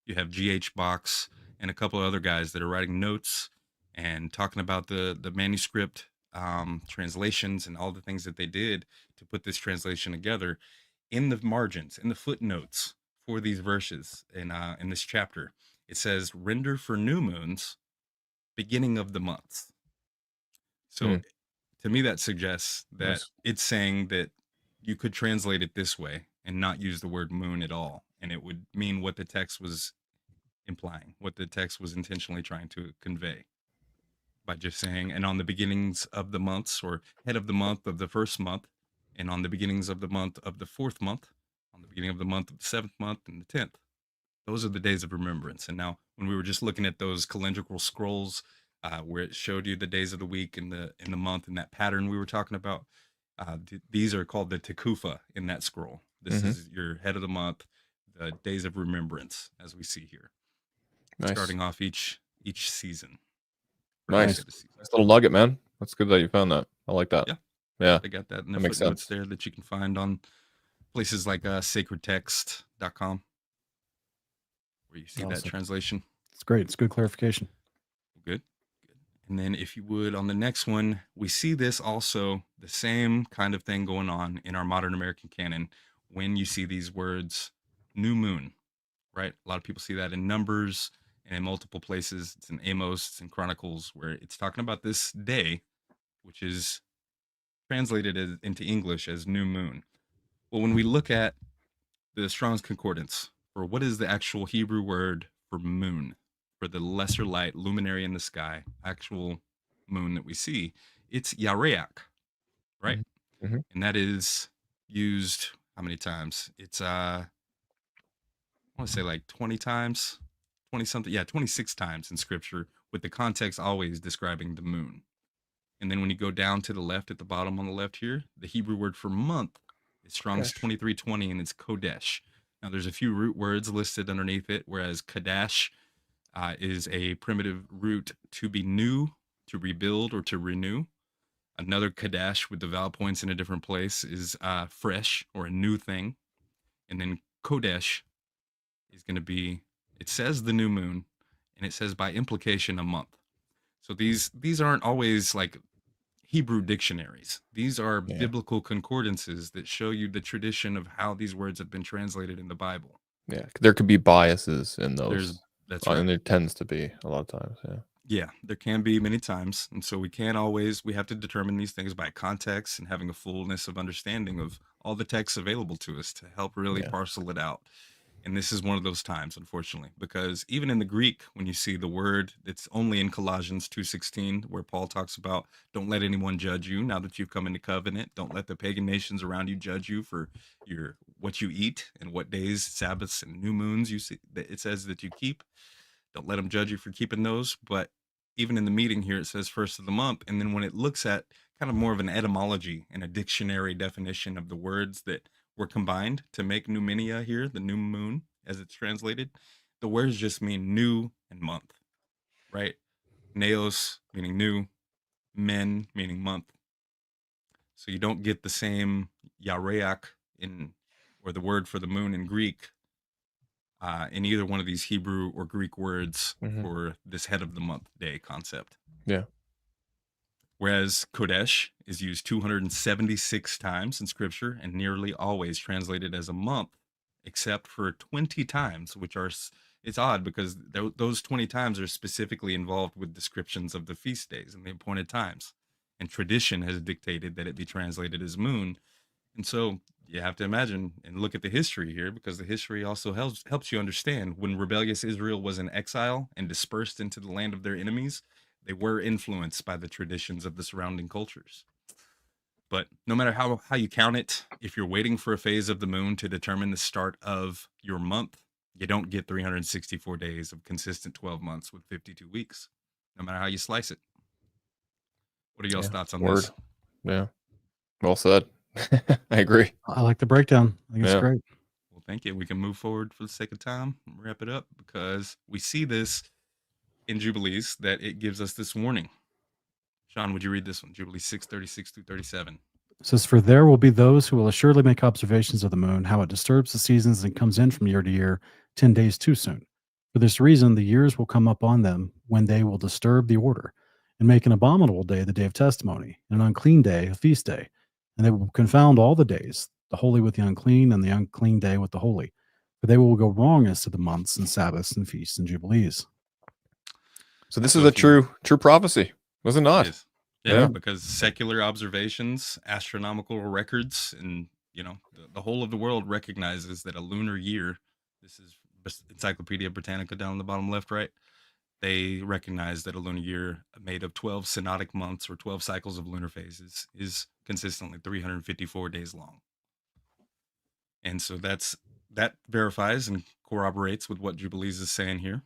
you have G.H. Box and a couple of other guys that are writing notes and talking about the manuscript translations and all the things that they did to put this translation together. In the margins, in the footnotes for these verses in this chapter, it says, render for new moons, beginning of the months. So to me, that suggests that it's saying that, you could translate it this way and not use the word moon at all, and it would mean what the text was implying, what the text was intentionally trying to convey, by just saying, and on the beginnings of the months, or head of the month of the first month, and on the beginnings of the month of the fourth month, on the beginning of the month of the seventh month and the 10th. Those are the days of remembrance. And now, when we were just looking at those calendrical scrolls, where it showed you the days of the week and the month, and that pattern we were talking about, these are called the Tekufa in that scroll. This is your head of the month, the days of remembrance, as we see here, starting off each season. Nice little nugget, man. That's good that you found that. I like that. Yeah. I got that in the footnotes there that you can find on places like sacredtext.com, where you see that translation. It's great. It's good clarification. Good. And then if you would, on the next one, we see this also, the same kind of thing going on in our modern American canon when you see these words, new moon, right? A lot of people see that in Numbers and in multiple places. It's in Amos, it's in Chronicles, where it's talking about this day, which is translated into English as new moon. Well, when we look at the Strong's Concordance for what is the actual Hebrew word for moon, for the lesser light luminary in the sky, actual moon that we see, it's Yareach, right? And that is used how many times? It's I want to say like 20 times, 20 something, 26 times in scripture, with the context always describing the moon. And then when you go down to the left, at the bottom on the left here, the Hebrew word for month is Strong's 2320, and it's Kodesh. Now, there's a few root words listed underneath it, whereas Kadash is a primitive root to be new, to rebuild, or to renew. Another Kadash with the vowel points in a different place is fresh, or a new thing. And then Kodesh is going to be, it says the new moon, and it says by implication a month. So these aren't always like Hebrew dictionaries. These are biblical concordances that show you the tradition of how these words have been translated in the Bible. Yeah, there could be biases in those. That's right. And there tends to be a lot of times. Yeah, there can be many times. And so we have to determine these things by context and having a fullness of understanding of all the texts available to us to help really parcel it out. And this is one of those times, unfortunately, because even in the Greek, when you see the word, it's only in Colossians 2:16, where Paul talks about, don't let anyone judge you now that you've come into covenant. Don't let the pagan nations around you judge you for what you eat and what days, Sabbaths, and new moons you see. It says that you keep. Don't let them judge you for keeping those. But even in the meeting here, it says first of the month. And then when it looks at kind of more of an etymology and a dictionary definition of the words that were combined to make Numinia here, the new moon, as it's translated, the words just mean new and month, right? Neos meaning new, men meaning month. So you don't get the same Yareach or the word for the moon in Greek in either one of these Hebrew or Greek words for this head of the month day concept. Yeah. Whereas Kodesh is used 276 times in scripture and nearly always translated as a month, except for 20 times, it's odd because those 20 times are specifically involved with descriptions of the feast days and the appointed times. And tradition has dictated that it be translated as moon. And so you have to imagine and look at the history here, because the history also helps you understand when rebellious Israel was in exile and dispersed into the land of their enemies, they were influenced by the traditions of the surrounding cultures. But no matter how you count it, if you're waiting for a phase of the moon to determine the start of your month, you don't get 364 days of consistent 12 months with 52 weeks, no matter how you slice it. What are y'all's thoughts on this? Yeah. Well said. I agree. I like the breakdown. I think it's great. Well, thank you. We can move forward for the sake of time and wrap it up, because we see this in Jubilees that it gives us this warning. Sean, would you read this one? Jubilee 6:36 through 37. It says, for there will be those who will assuredly make observations of the moon, how it disturbs the seasons and comes in from year to year, 10 days too soon. For this reason, the years will come up on them when they will disturb the order and make an abominable day the day of testimony, and an unclean day a feast day. And they will confound all the days, the holy with the unclean, and the unclean day with the holy. For they will go wrong as to the months and Sabbaths and feasts and jubilees. So this is a true prophecy, was it not? It is. Yeah, because secular observations, astronomical records, and You know, the whole of the world recognizes that a lunar year, this is Encyclopedia Britannica down the bottom left, right? They recognize that a lunar year made of 12 synodic months or 12 cycles of lunar phases is consistently 354 days long. And so that verifies and corroborates with what Jubilees is saying here.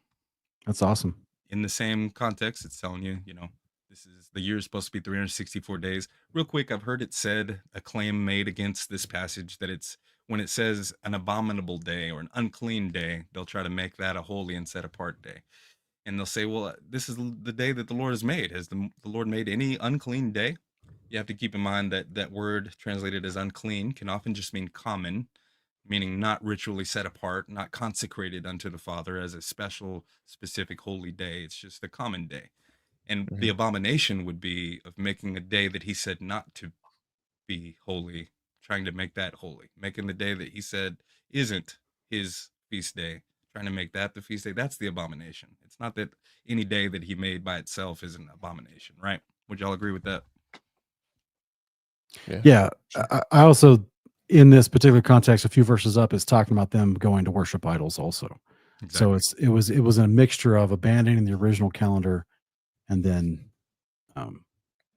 That's awesome. In the same context, it's telling you, you know, this is the year is supposed to be 364 days. Real quick, I've heard it said, a claim made against this passage, that it's when it says an abominable day or an unclean day, they'll try to make that a holy and set apart day. And they'll say, well, this is the day that the Lord has made. Has the Lord made any unclean day? You have to keep in mind that that word translated as unclean can often just mean common, meaning not ritually set apart, not consecrated unto the Father as a special, specific holy day. It's just a common day. And the abomination would be of making a day that he said not to be holy, trying to make that holy, making the day that he said isn't his feast day, trying to make that the feast day. That's the abomination. It's not that any day that he made by itself is an abomination, right? Would y'all agree with that? Yeah. I also, in this particular context, a few verses up, is talking about them going to worship idols also. Exactly. So it was a mixture of abandoning the original calendar and then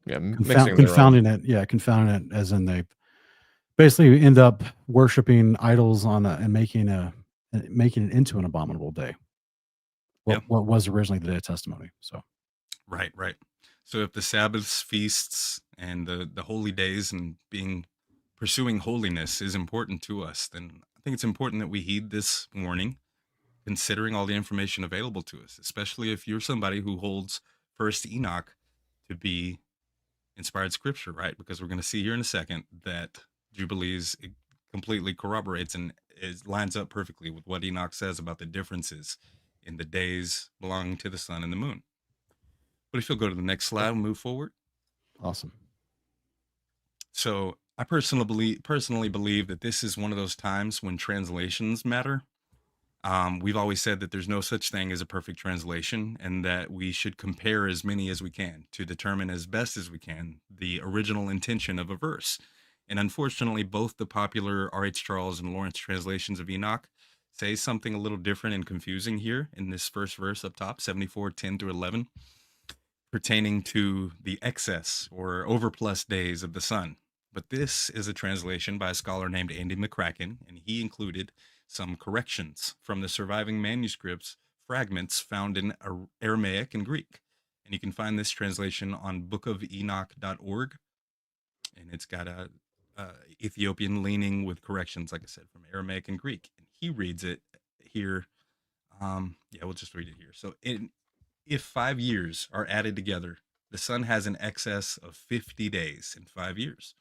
confounding it. Yeah, confounding it, as in they basically end up worshiping idols and making it into an abominable day. What was originally the Day of Testimony. So right. So if the Sabbaths, feasts, and the holy days and pursuing holiness is important to us, then I think it's important that we heed this warning, considering all the information available to us, especially if you're somebody who holds First Enoch to be inspired scripture, right? Because we're going to see here in a second that Jubilees completely corroborates and lines up perfectly with what Enoch says about the differences in the days belonging to the sun and the moon. But if you'll go to the next slide and move forward. awesome. So I personally believe that this is one of those times when translations matter. We've always said that there's no such thing as a perfect translation, and that we should compare as many as we can to determine as best as we can the original intention of a verse. And unfortunately, both the popular R.H. Charles and Lawrence translations of Enoch say something a little different and confusing here in this first verse up top, 74:10-11, pertaining to the excess or overplus days of the sun. But this is a translation by a scholar named Andy McCracken, and he included some corrections from the surviving manuscripts fragments found in Aramaic and Greek. And you can find this translation on bookofenoch.org. And it's got a Ethiopian leaning with corrections, like I said, from Aramaic and Greek. And he reads it here. We'll just read it here. So if 5 years are added together, the sun has an excess of 50 days in 5 years.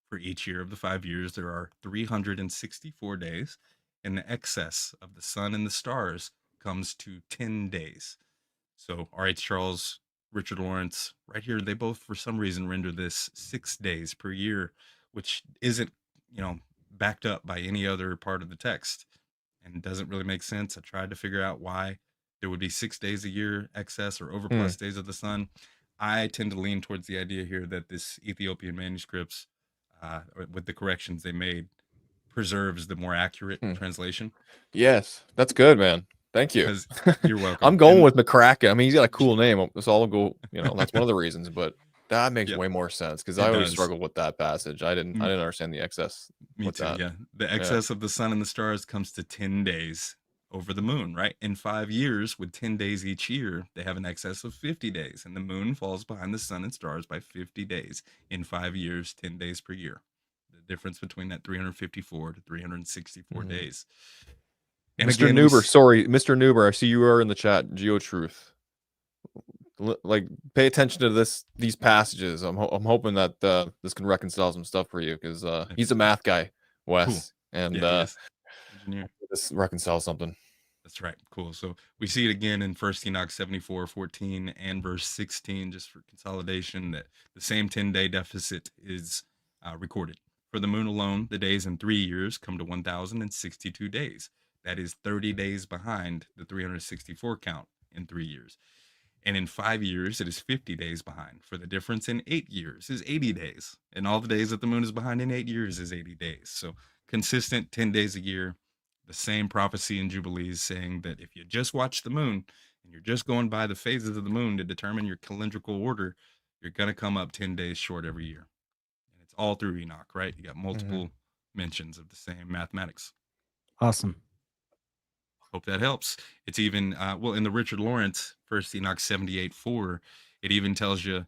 For each year of the 5 years, there are 364 days, and the excess of the sun and the stars comes to 10 days. So R.H. Charles, Richard Lawrence, right here, they both, for some reason, render this 6 days per year, which isn't, backed up by any other part of the text, and doesn't really make sense. I tried to figure out why there would be 6 days a year excess or overplus days of the sun. I tend to lean towards the idea here that this Ethiopian manuscripts, with the corrections they made, preserves the more accurate translation. Yes, that's good, man. Thank you. You're welcome. I'm going with McCracken. I mean, he's got a cool name. So I'll go, that's one of the reasons, but that makes way more sense, because I always struggled with that passage. I didn't understand the excess. Me too, yeah. The excess of the sun and the stars comes to 10 days over the moon, right? In 5 years, with 10 days each year, they have an excess of 50 days, and the moon falls behind the sun and stars by 50 days in 5 years, 10 days per year. The difference between that 354 to 364 days. And Mr. again, Mr. Nuber, I see you are in the chat. GeoTruth. Pay attention to these passages. I'm hoping that this can reconcile some stuff for you, because he's a math guy, Wes, and engineer. This reconciles something. That's right. Cool. So we see it again in 1 Enoch 74:14 and verse 16, just for consolidation, that the same 10-day deficit is recorded. For the moon alone, the days in 3 years come to 1,062 days. That is 30 days behind the 364 count in 3 years. And in 5 years, it is 50 days behind. For the difference in 8 years is 80 days. And all the days that the moon is behind in 8 years is 80 days. So consistent 10 days a year. The same prophecy in Jubilees saying that if you just watch the moon and you're just going by the phases of the moon to determine your calendrical order, you're going to come up 10 days short every year. And it's all through Enoch, right? You got multiple mentions of the same mathematics. Awesome. Hope that helps. It's even well in the Richard Lawrence First Enoch 78:4, it even tells you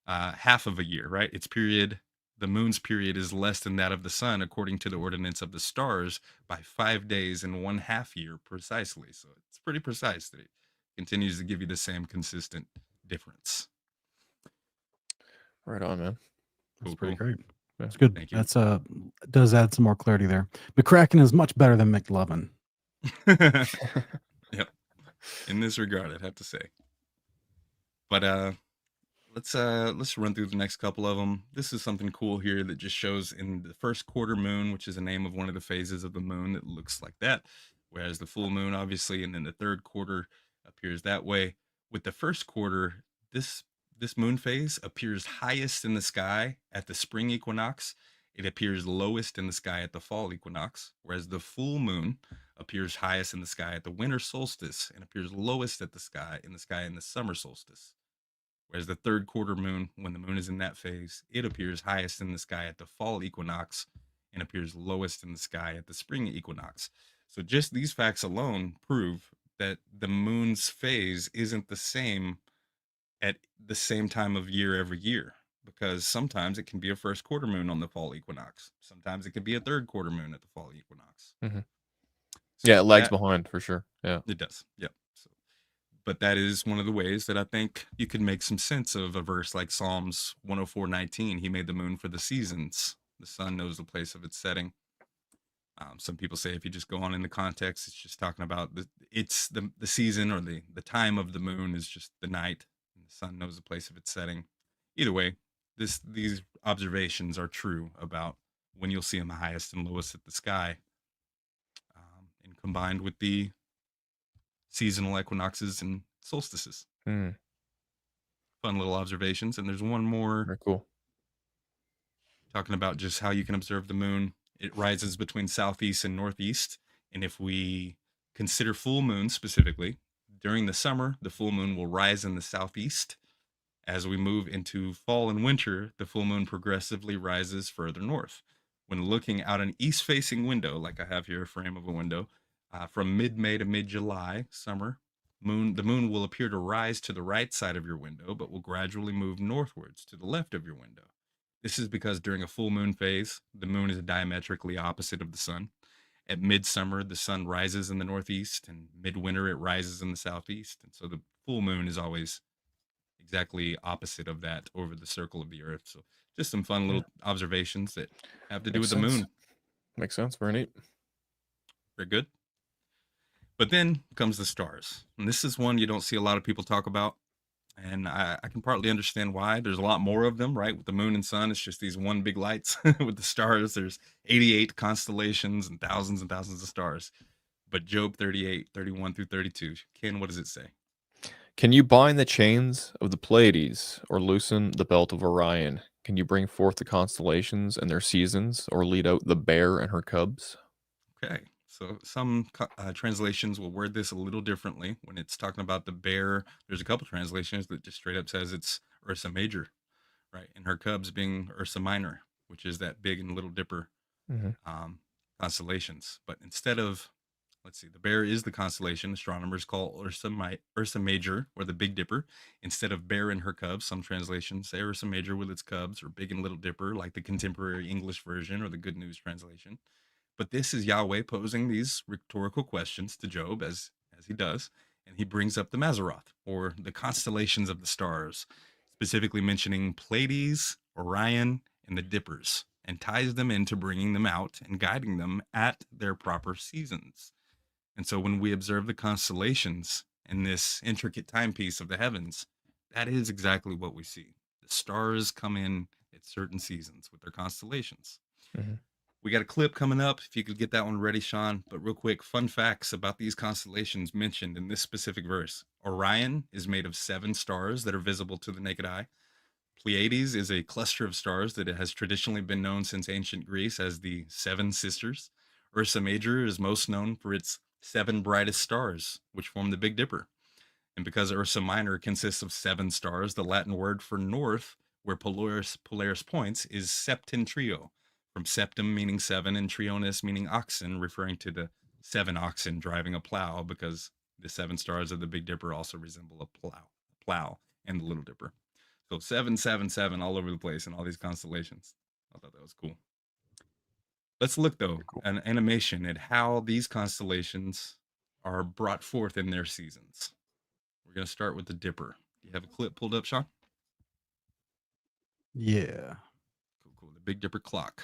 half of a year, right? Its period, the moon's period is less than that of the sun, according to the ordinance of the stars, by 5 days and 1/2 year precisely. So it's pretty precise that it continues to give you the same consistent difference. Right on, man. That's Cool, pretty cool. great. Yeah. That's good. Thank you. That's does add some more clarity there. McCracken is much better than McLovin. Yep. In this regard, I'd have to say. But let's run through the next couple of them. This is something cool here that just shows in the first quarter moon, which is the name of one of the phases of the moon that looks like that, whereas the full moon obviously, and then the third quarter appears that way. With the first quarter, this moon phase appears highest in the sky at the spring equinox. It appears lowest in the sky at the fall equinox, whereas the full moon appears highest in the sky at the winter solstice and appears lowest at the sky in the summer solstice. Whereas the third quarter moon, when the moon is in that phase, it appears highest in the sky at the fall equinox and appears lowest in the sky at the spring equinox. So just these facts alone prove that the moon's phase isn't the same at the same time of year every year, because sometimes it can be a first quarter moon on the fall equinox. Sometimes it could be a third quarter moon at the fall equinox. So Yeah, it lags that- behind for sure. Yeah. It does. Yep. So, but that is one of the ways that I think you could make some sense of a verse like Psalms 104:19. He made the moon for the seasons. The sun knows the place of its setting. Some people say if you just go on in the context, it's just talking about the season, or the time of the moon is just the night, and the sun knows the place of its setting. Either way, these observations are true about when you'll see them highest and lowest at the sky, and combined with the seasonal equinoxes and solstices. Mm, Fun little observations. And there's one more very cool. talking about just how you can observe the moon. It rises between southeast and northeast. And if we consider full moon specifically, during the summer, the full moon will rise in the southeast. As we move into fall and winter, the full moon progressively rises further north. When looking out an east-facing window, like I have here, a frame of a window, from mid-May to mid-July, summer, the moon will appear to rise to the right side of your window, but will gradually move northwards to the left of your window. This is because during a full moon phase, the moon is diametrically opposite of the sun. At midsummer, the sun rises in the northeast, and midwinter, it rises in the southeast. And so the full moon is always exactly opposite of that over the circle of the earth. So just some fun little observations that have to do with Makes the sense. moon. Makes sense. Very neat. Very good. But then comes the stars. And this is one you don't see a lot of people talk about. And I can partly understand why. There's a lot more of them, right? With the moon and sun, it's just these one big lights. With the stars, there's 88 constellations and thousands of stars. But Job 38, 31 through 32. Ken, what does it say? Can you bind the chains of the Pleiades or loosen the belt of Orion? Can you bring forth the constellations and their seasons, or lead out the bear and her cubs? Okay. So some translations will word this a little differently. When it's talking about the bear, there's a couple translations that just straight up says it's Ursa Major, right? And her cubs being Ursa Minor, which is that Big and Little Dipper constellations. But instead of, let's see, the bear is the constellation astronomers call Ursa Major, or the Big Dipper. Instead of bear and her cubs, some translations say Ursa Major with its cubs, or Big and Little Dipper, like the contemporary English version or the Good News translation. But this is Yahweh posing these rhetorical questions to Job, as he does, and he brings up the Mazzaroth, or the constellations of the stars, specifically mentioning Pleiades, Orion, and the Dippers, and ties them into bringing them out and guiding them at their proper seasons. And so when we observe the constellations in this intricate timepiece of the heavens, that is exactly what we see. The stars come in at certain seasons with their constellations. We got a clip coming up. If you could get that one ready, Sean. But real quick, fun facts about these constellations mentioned in this specific verse. Orion is made of 7 stars that are visible to the naked eye. Pleiades is a cluster of stars that has traditionally been known since ancient Greece as the Seven Sisters. Ursa Major is most known for its 7 brightest stars, which form the Big Dipper. And because Ursa Minor consists of 7 stars, the Latin word for north, where Polaris points, is septentrio, from septum meaning 7 and trionis meaning oxen, referring to the 7 oxen driving a plow, because the 7 stars of the Big Dipper also resemble a plow, and the Little Dipper. So 777 all over the place in all these constellations. I thought that was cool. Let's look, though, an animation at how these constellations are brought forth in their seasons. We're going to start with the Dipper. Do you have a clip pulled up, Sean? Yeah. Cool. The Big Dipper clock.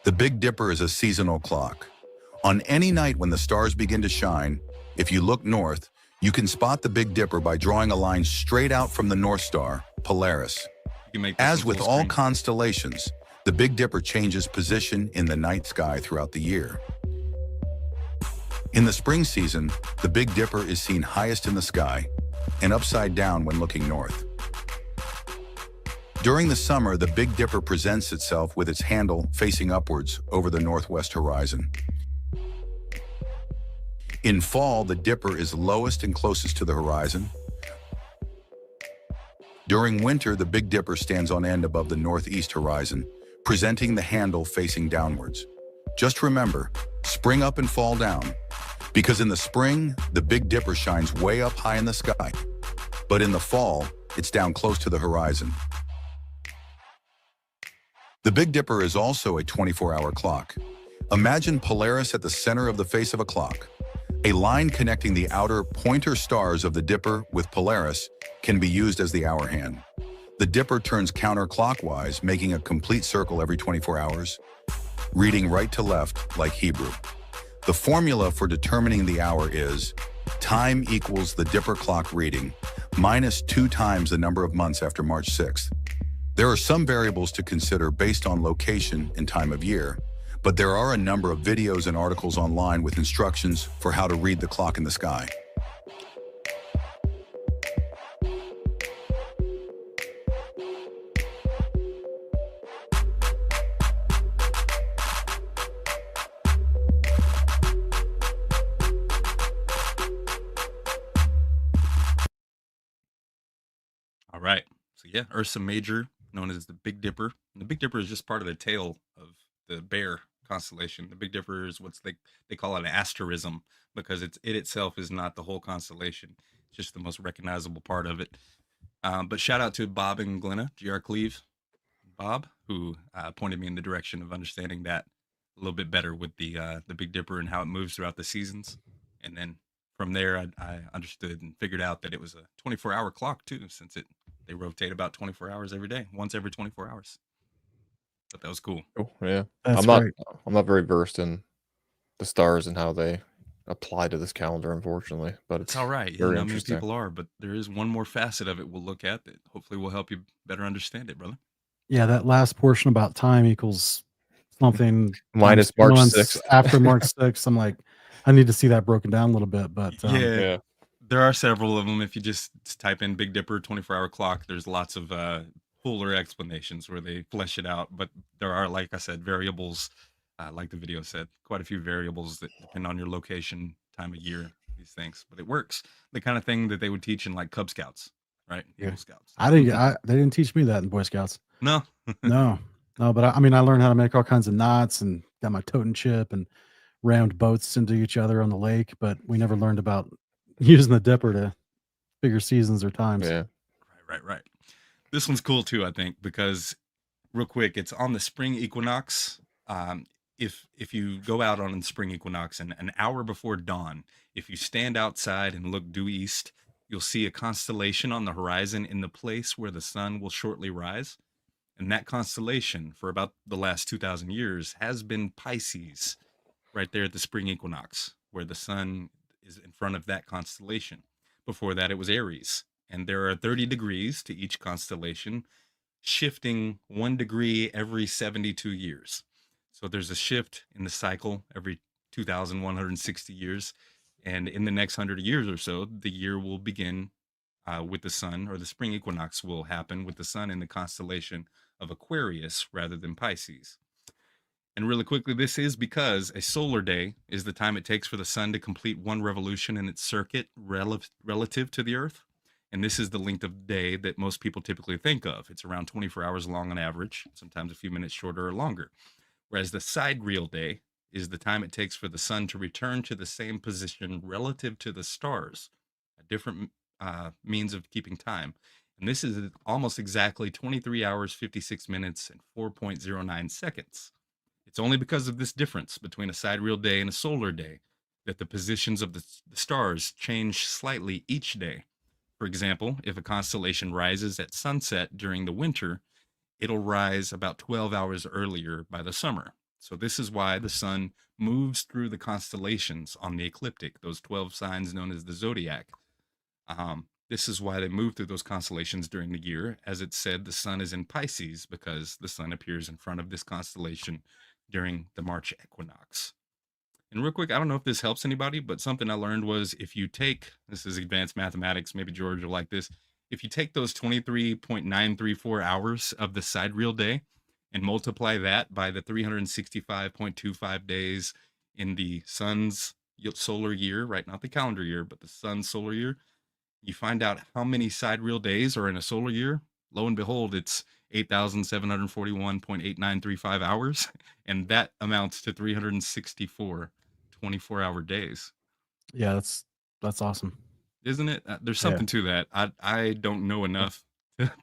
The Big Dipper is a seasonal clock. On any night when the stars begin to shine, if you look north, you can spot the Big Dipper by drawing a line straight out from the North Star, Polaris. You can make this As one with full all screen. constellations, the Big Dipper changes position in the night sky throughout the year. In the spring season, the Big Dipper is seen highest in the sky and upside down when looking north. During the summer, the Big Dipper presents itself with its handle facing upwards over the northwest horizon. In fall, the Dipper is lowest and closest to the horizon. During winter, the Big Dipper stands on end above the northeast horizon, presenting the handle facing downwards. Just remember, spring up and fall down, because in the spring, the Big Dipper shines way up high in the sky, but in the fall, it's down close to the horizon. The Big Dipper is also a 24-hour clock. Imagine Polaris at the center of the face of a clock. A line connecting the outer pointer stars of the Dipper with Polaris can be used as the hour hand. The Dipper turns counterclockwise, making a complete circle every 24 hours, reading right to left like Hebrew. The formula for determining the hour is time equals the Dipper clock reading minus 2 times the number of months after March 6th. There are some variables to consider based on location and time of year, but there are a number of videos and articles online with instructions for how to read the clock in the sky. All right. So yeah, Ursa Major, known as the Big Dipper. And the Big Dipper is just part of the tail of the Bear constellation. The Big Dipper is what they call an asterism, because it itself is not the whole constellation. It's just the most recognizable part of it. But shout out to Bob and Glenna, GR Cleve, Bob, who pointed me in the direction of understanding that a little bit better with the Big Dipper and how it moves throughout the seasons. And then from there, I understood and figured out that it was a 24-hour clock too, since they rotate about 24 hours every day, once every 24 hours. But that was cool. Oh, yeah. That's I'm great. not very versed in the stars and how they apply to this calendar, unfortunately. But it's It's all right. very Not many interesting. people are, but there is one more facet of it we'll look at that hopefully will help you better understand it, brother. Yeah, that last portion about time equals something Minus times March months 6th. after March 6th. I'm like, I need to see that broken down a little bit. But Yeah. Yeah. There are several of them. If you just type in Big Dipper 24-hour clock, there's lots of fuller explanations where they flesh it out. But there are, like I said, variables, like the video said, quite a few variables that depend on your location, time of year, these things. But it works. The kind of thing that they would teach in like Cub Scouts, right? Yeah. Eagle Scouts. they didn't teach me that in Boy Scouts. No. No, but I mean, I learned how to make all kinds of knots and got my totem chip and rammed boats into each other on the lake. But we never learned about using the Dipper to figure seasons or times. Yeah. Right. This one's cool too, I think, because real quick, it's on the spring equinox. If you go out on the spring equinox and an hour before dawn, if you stand outside and look due east, you'll see a constellation on the horizon in the place where the sun will shortly rise. And that constellation, for about the last 2,000 years, has been Pisces, right there at the spring equinox, where the sun is in front of that constellation. Before that, it was Aries. And there are 30 degrees to each constellation. shifting 1 degree every 72 years. So there's a shift in the cycle every 2,160 years. And in the next 100 years or so, the year will begin with the sun, or the spring equinox will happen with the sun in the constellation of Aquarius rather than Pisces. And really quickly, this is because a solar day is the time it takes for the sun to complete one revolution in its circuit relative to the Earth. And this is the length of day that most people typically think of. It's around 24 hours long on average, sometimes a few minutes shorter or longer. Whereas the sidereal day is the time it takes for the sun to return to the same position relative to the stars, a different means of keeping time. And this is almost exactly 23 hours, 56 minutes, and 4.09 seconds. It's only because of this difference between a sidereal day and a solar day that the positions of the stars change slightly each day. For example, if a constellation rises at sunset during the winter, it'll rise about 12 hours earlier by the summer. So this is why the sun moves through the constellations on the ecliptic, those 12 signs known as the zodiac. This is why they move through those constellations during the year. As it said, the sun is in Pisces because the sun appears in front of this constellation during the March equinox. And real quick, I don't know if this helps anybody, but something I learned was if you take, this is advanced mathematics, maybe George will like this, if you take those 23.934 hours of the sidereal day and multiply that by the 365.25 days in the sun's solar year, right? Not the calendar year, but the sun's solar year, you find out how many sidereal days are in a solar year. Lo and behold, it's 8,741.8935 hours, and that amounts to 364 24-hour days. Yeah, that's awesome. Isn't it? There's something to that. I don't know enough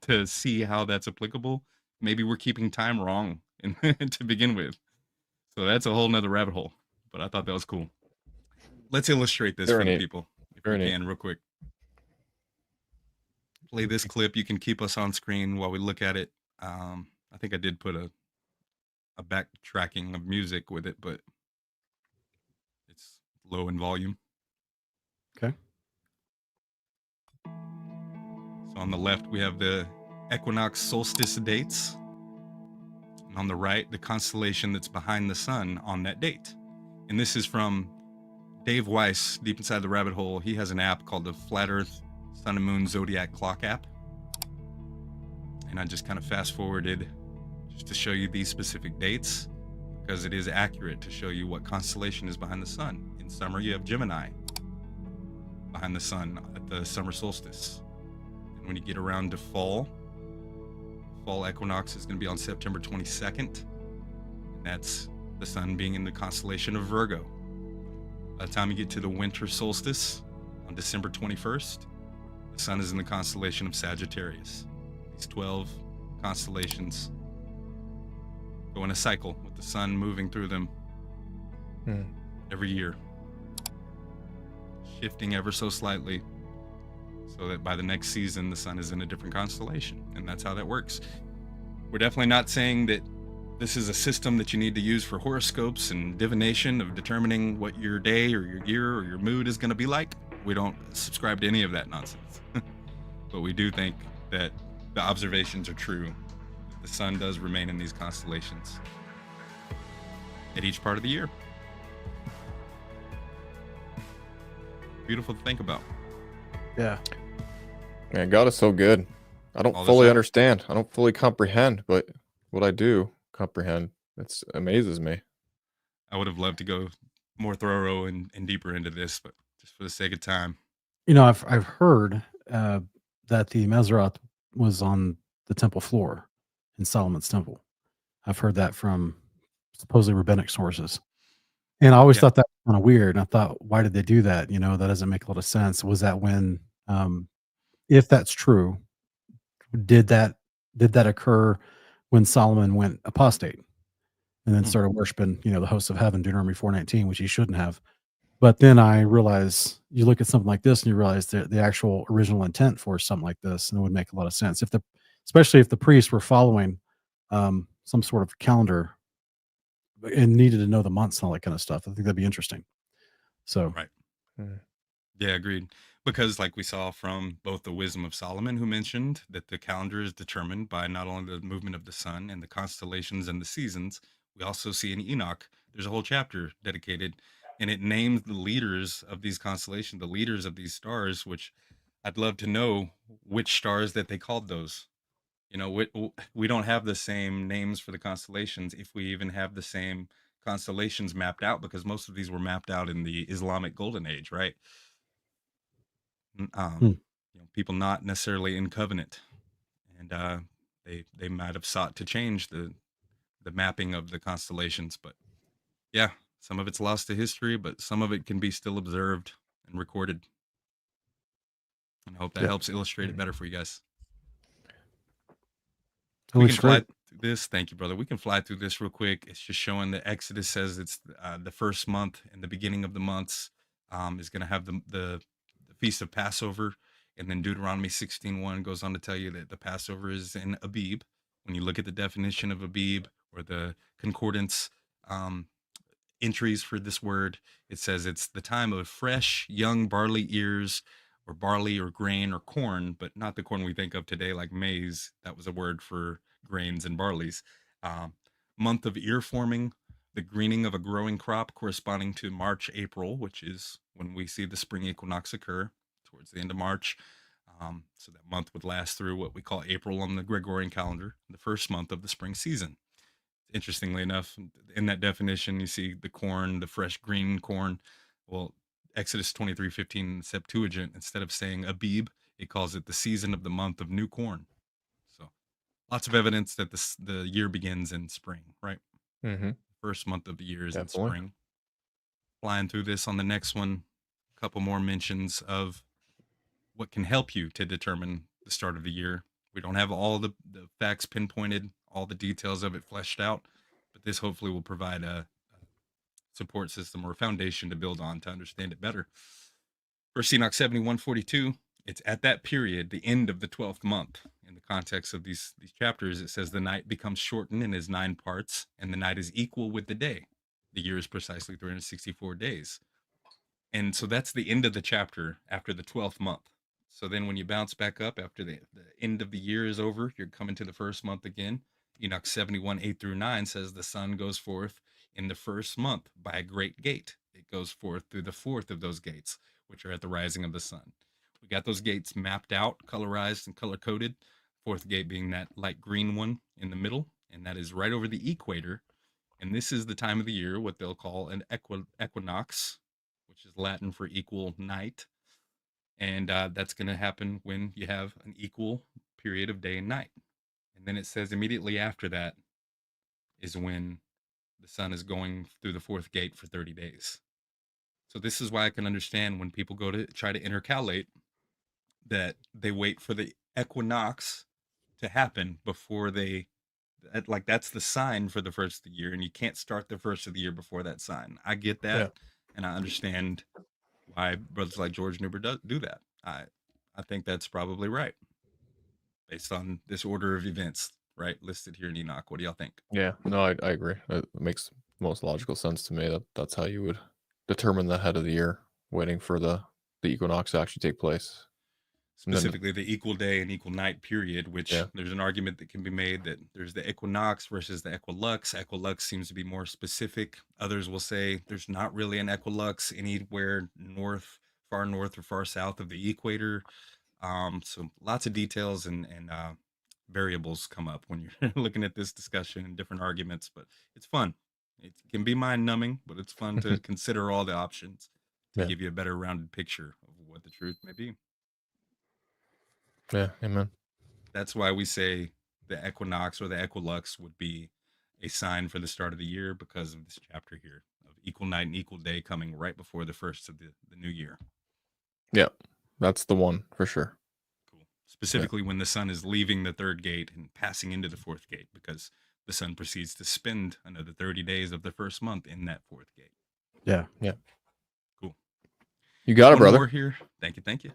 to see how that's applicable. Maybe we're keeping time wrong to begin with. So that's a whole nother rabbit hole. But I thought that was cool. Let's illustrate this for the people, if we can, real quick. Play this clip. You can keep us on screen while we look at it. I think I did put a backtracking of music with it, but it's low in volume. Okay. So on the left, we have the equinox solstice dates. And on the right, the constellation that's behind the sun on that date. And this is from Dave Weiss, deep inside the rabbit hole. He has an app called the Flat Earth Sun and Moon Zodiac Clock app. And I just kind of fast forwarded just to show you these specific dates because it is accurate to show you what constellation is behind the sun. In summer, you have Gemini behind the sun at the summer solstice. And when you get around to fall equinox is going to be on September 22nd. And that's the sun being in the constellation of Virgo. By the time you get to the winter solstice on December 21st, the sun is in the constellation of Sagittarius. These 12 constellations go in a cycle with the sun moving through them every year, shifting ever so slightly so that by the next season, the sun is in a different constellation. And that's how that works. We're definitely not saying that this is a system that you need to use for horoscopes and divination of determining what your day or your year or your mood is going to be like. We don't subscribe to any of that nonsense. But we do think that the observations are true. The sun does remain in these constellations at each part of the year. Beautiful to think about. Yeah. Man, God is so good. I don't fully understand. I don't fully comprehend, but what I do comprehend, it amazes me. I would have loved to go more thorough and deeper into this, but just for the sake of time. You know, I've heard that the Mazzaroth was on the temple floor in Solomon's temple. I've heard that from supposedly rabbinic sources. And I always thought that was kind of weird. And I thought, why did they do that? You know, that doesn't make a lot of sense. Was that when, if that's true, did that occur when Solomon went apostate and then started worshiping, you know, the hosts of heaven, Deuteronomy 4:19, which he shouldn't have? But then I realize you look at something like this and you realize the actual original intent for something like this, and it would make a lot of sense especially if the priests were following some sort of calendar and needed to know the months and all that kind of stuff. I think that'd be interesting. So, right. Yeah, agreed. Because, like we saw from both the Wisdom of Solomon, who mentioned that the calendar is determined by not only the movement of the sun and the constellations and the seasons, we also see in Enoch, there's a whole chapter dedicated, and it names the leaders of these constellations, the leaders of these stars, which I'd love to know which stars that they called those. You know, we don't have the same names for the constellations, if we even have the same constellations mapped out, because most of these were mapped out in the Islamic Golden Age, right? Hmm. You know, people not necessarily in covenant, and they might have sought to change the mapping of the constellations, but yeah, some of it's lost to history, but some of it can be still observed and recorded. And I hope that Yeah. helps illustrate it better for you guys. It We looks can fly great. through this. Thank you, brother. We can fly through this real quick. It's just showing that Exodus says it's the first month, and the beginning of the months is going to have the feast of Passover, and then Deuteronomy 16:1 goes on to tell you that the Passover is in Abib. When you look at the definition of Abib or the concordance entries for this word, it says it's the time of fresh young barley ears, or barley or grain or corn, but not the corn we think of today like maize. That was a word for grains and barleys. um, Month of ear forming, the greening of a growing crop corresponding to March April, which is when we see the spring equinox occur towards the end of March. So that month would last through what we call April on the Gregorian calendar, the first month of the spring season. Interestingly enough, in that definition, you see the corn, the fresh green corn. Well, Exodus 23:15 Septuagint, instead of saying Abib, it calls it the season of the month of new corn. So lots of evidence that the year begins in spring, right? Mm-hmm. First month of the year is in Definitely. spring. Flying through this on the next one, a couple more mentions of what can help you to determine the start of the year. We don't have all the facts pinpointed, all the details of it fleshed out, but this hopefully will provide a support system or a foundation to build on to understand it better. First Enoch 71:42, it's at that period, the end of the 12th month. In the context of these chapters, it says the night becomes shortened in his 9 parts, and the night is equal with the day. The year is precisely 364 days. And so that's the end of the chapter after the 12th month. So then when you bounce back up after the end of the year is over, you're coming to the first month again. Enoch 71:8-9 says the sun goes forth in the first month by a great gate. It goes forth through the fourth of those gates, which are at the rising of the sun. We got those gates mapped out, colorized, and color coded. Fourth gate being that light green one in the middle, and that is right over the equator. And this is the time of the year, what they'll call an equinox, which is Latin for equal night. And that's going to happen when you have an equal period of day and night. And then it says immediately after that is when the sun is going through the fourth gate for 30 days. So this is why I can understand when people go to try to intercalate that they wait for the equinox to happen before that's the sign for the first of the year, and you can't start the first of the year before that sign. I get that. Yeah. And I understand why brothers like George Newber do that. I think that's probably right based on this order of events, right, listed here in Enoch. What do y'all think? Yeah. No, I agree. It makes most logical sense to me. That's how you would determine the head of the year, waiting for the equinox to actually take place. And then, Specifically the equal day and equal night period, which Yeah. there's an argument that can be made that there's the equinox versus the equilux. Equilux seems to be more specific. Others will say there's not really an equilux anywhere far north or far south of the equator. So lots of details and variables come up when you're looking at this discussion and different arguments, but it's fun. It can be mind numbing, but it's fun to consider all the options to Yeah. give you a better rounded picture of what the truth may be. Yeah. Amen. That's why we say the equinox or the equilux would be a sign for the start of the year, because of this chapter here of equal night and equal day coming right before the first of the new year. Yeah. That's the one for sure. Cool. Specifically when the sun is leaving the third gate and passing into the fourth gate, because the sun proceeds to spend another 30 days of the first month in that fourth gate. Yeah. Yeah. Cool. You got it, One brother. more here. Thank you.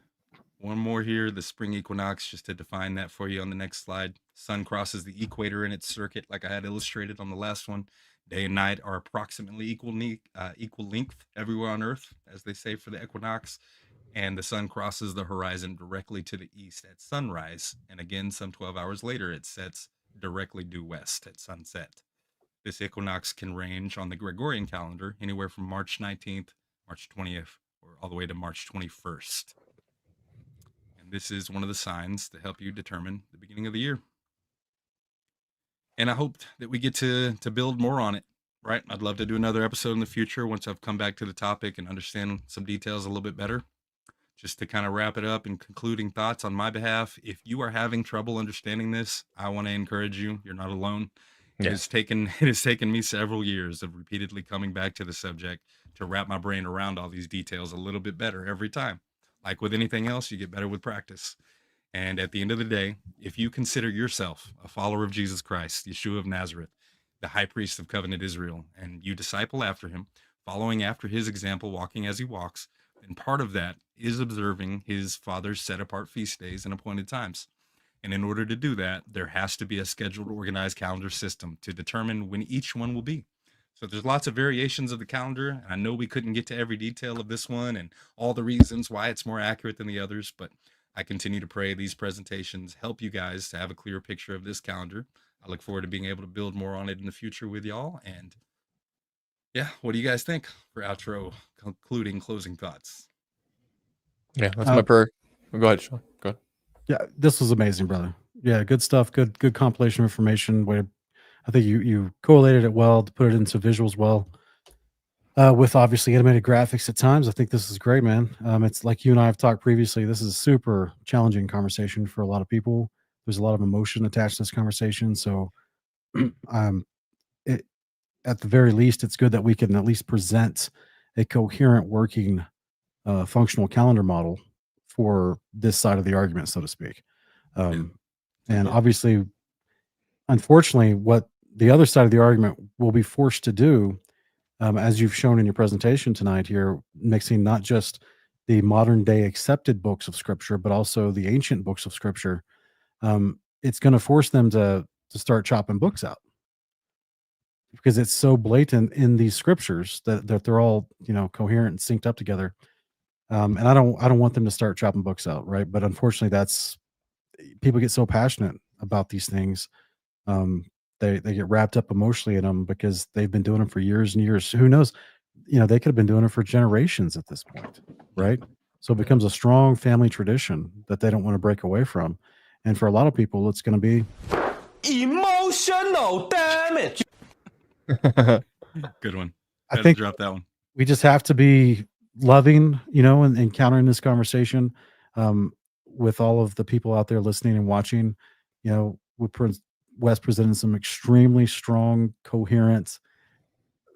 One more here, the spring equinox, just to define that for you on the next slide. Sun crosses the equator in its circuit, like I had illustrated on the last one. Day and night are approximately equal length everywhere on Earth, as they say for the equinox. and the sun crosses the horizon directly to the east at sunrise, and again some 12 hours later it sets directly due west at sunset. This equinox can range on the Gregorian calendar anywhere from March 19th, March 20th, or all the way to March 21st. And this is one of the signs to help you determine the beginning of the year. And I hope that we get to build more on it, right? I'd love to do another episode in the future once I've come back to the topic and understand some details a little bit better. Just to kind of wrap it up and concluding thoughts on my behalf, if you are having trouble understanding this, I want to encourage you. You're not alone. It has taken me several years of repeatedly coming back to the subject to wrap my brain around all these details a little bit better every time. Like with anything else, you get better with practice. And at the end of the day, if you consider yourself a follower of Jesus Christ, Yeshua of Nazareth, the high priest of covenant Israel, and you disciple after him, following after his example, walking as he walks, then part of that is observing his Father's set apart feast days and appointed times. And in order to do that, there has to be a scheduled, organized calendar system to determine when each one will be. So there's lots of variations of the calendar. And I know we couldn't get to every detail of this one and all the reasons why it's more accurate than the others, but I continue to pray these presentations help you guys to have a clearer picture of this calendar. I look forward to being able to build more on it in the future with y'all. And yeah, what do you guys think for outro, concluding, closing thoughts? Yeah, that's my prayer. Go ahead, Sean. Go ahead. Yeah, this was amazing, brother. Yeah, good stuff. Good compilation of information. I think you correlated it well to put it into visuals well. With obviously animated graphics at times. I think this is great, man. It's like you and I have talked previously. This is a super challenging conversation for a lot of people. There's a lot of emotion attached to this conversation. So, it, at the very least, it's good that we can at least present a coherent, working, functional calendar model for this side of the argument, so to speak. And obviously, unfortunately, what the other side of the argument will be forced to do, as you've shown in your presentation tonight here, mixing not just the modern day accepted books of scripture, but also the ancient books of scripture, it's going to force them to start chopping books out because it's so blatant in these scriptures that they're all, coherent and synced up together. And I don't want them to start chopping books out, right? But unfortunately, people get so passionate about these things. They get wrapped up emotionally in them because they've been doing them for years and years. Who knows? They could have been doing it for generations at this point, right? So it becomes a strong family tradition that they don't want to break away from. And for a lot of people, it's going to be emotional damage. Good one. I think drop that one. We just have to be loving, and encountering this conversation with all of the people out there listening and watching. Wes presented some extremely strong, coherent,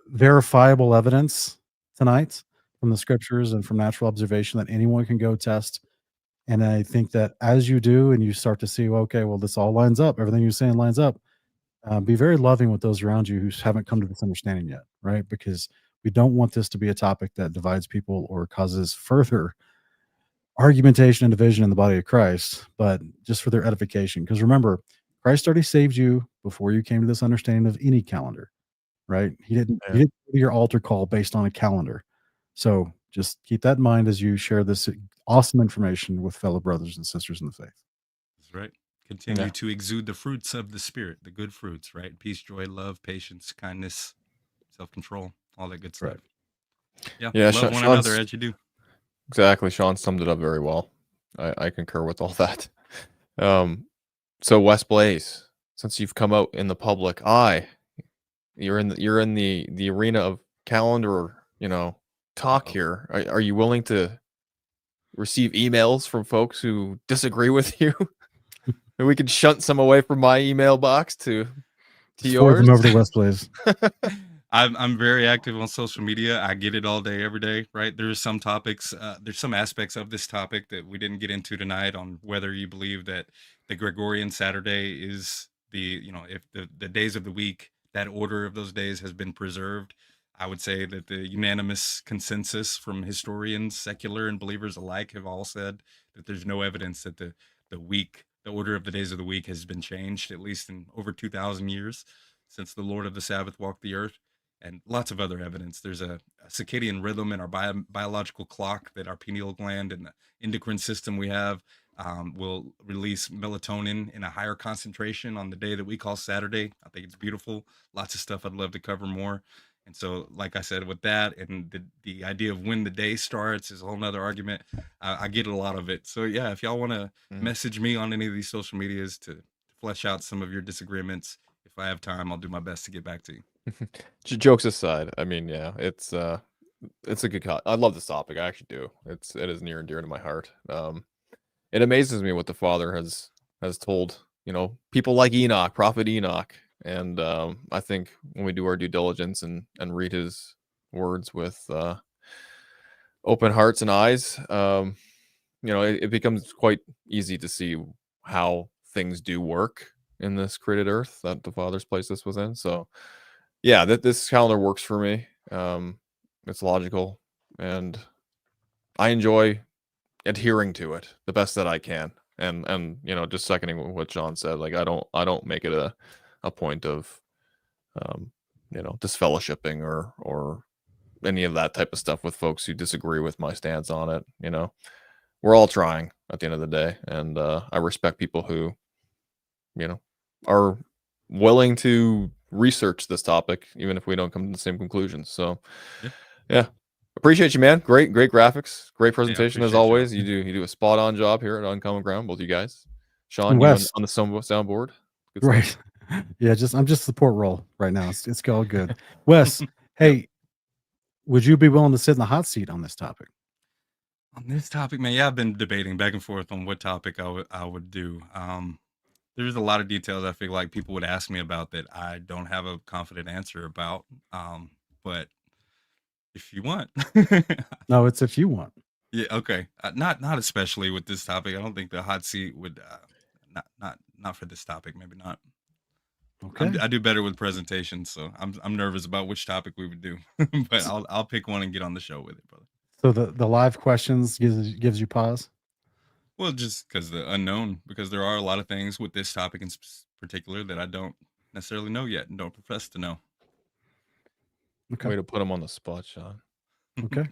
verifiable evidence tonight from the scriptures and from natural observation that anyone can go test. And I think that as you do, and you start to see, okay, well, this all lines up. Everything you're saying lines up. Be very loving with those around you who haven't come to this understanding yet, right? Because we don't want this to be a topic that divides people or causes further argumentation and division in the body of Christ, but just for their edification. Because remember, Christ already saved you before you came to this understanding of any calendar, right? He didn't do your altar call based on a calendar. So just keep that in mind as you share this awesome information with fellow brothers and sisters in the faith. That's right. Continue to exude the fruits of the Spirit, the good fruits, right? Peace, joy, love, patience, kindness, self-control, all that good stuff. Right. Yeah, love one another as you do. Exactly. Sean summed it up very well. I concur with all that. So Wes Blaze, since you've come out in the public eye, you're in the arena of calendar, talk here. Are you willing to receive emails from folks who disagree with you? And we can shunt some away from my email box to yours. Them over to Wes Blaze. I'm very active on social media. I get it all day, every day, right? There's some topics, there's some aspects of this topic that we didn't get into tonight on whether you believe that the Gregorian Saturday is if the days of the week, that order of those days has been preserved. I would say that the unanimous consensus from historians, secular and believers alike, have all said that there's no evidence that the order of the days of the week has been changed, at least in over 2,000 years since the Lord of the Sabbath walked the earth. and lots of other evidence. There's a circadian rhythm in our biological clock that our pineal gland and the endocrine system we have will release melatonin in a higher concentration on the day that we call Saturday. I think it's beautiful. Lots of stuff I'd love to cover more. And so, like I said, with that and the idea of when the day starts is a whole nother argument. I get a lot of it. So yeah, if y'all want to message me on any of these social medias to flesh out some of your disagreements, if I have time, I'll do my best to get back to you. Jokes aside, I mean, yeah, it's a good I love this topic. I actually do. It is near and dear to my heart. It amazes me what the Father has told, people like Enoch, Prophet Enoch. And I think when we do our due diligence and read his words with open hearts and eyes, it becomes quite easy to see how things do work in this created earth that the Father's placed us within. So yeah, this calendar works for me. It's logical, and I enjoy adhering to it the best that I can. And just seconding what John said, like I don't make it a point of disfellowshipping or any of that type of stuff with folks who disagree with my stance on it. We're all trying at the end of the day, and I respect people who are willing to research this topic even if we don't come to the same conclusions. So yeah, appreciate you, man. Great graphics, great presentation as always. You do a spot on job here at Uncommon Ground, both you guys. Sean, you on the soundboard. Good Right. stuff. Yeah, I'm just support role right now. It's all good. Wes, hey, would you be willing to sit in the hot seat on this topic? On this topic, man, yeah, I've been debating back and forth on what topic I would do. There's a lot of details I feel like people would ask me about that I don't have a confident answer about. But if you want, No, it's if you want. yeah, okay. Not especially with this topic. I don't think the hot seat would. Not for this topic. Maybe not. Okay. I do better with presentations, so I'm nervous about which topic we would do. But I'll pick one and get on the show with it, brother. So the live questions gives you pause. Well, just because the unknown, because there are a lot of things with this topic in particular that I don't necessarily know yet and don't profess to know. Okay. Way to put him on the spot, Sean. Okay.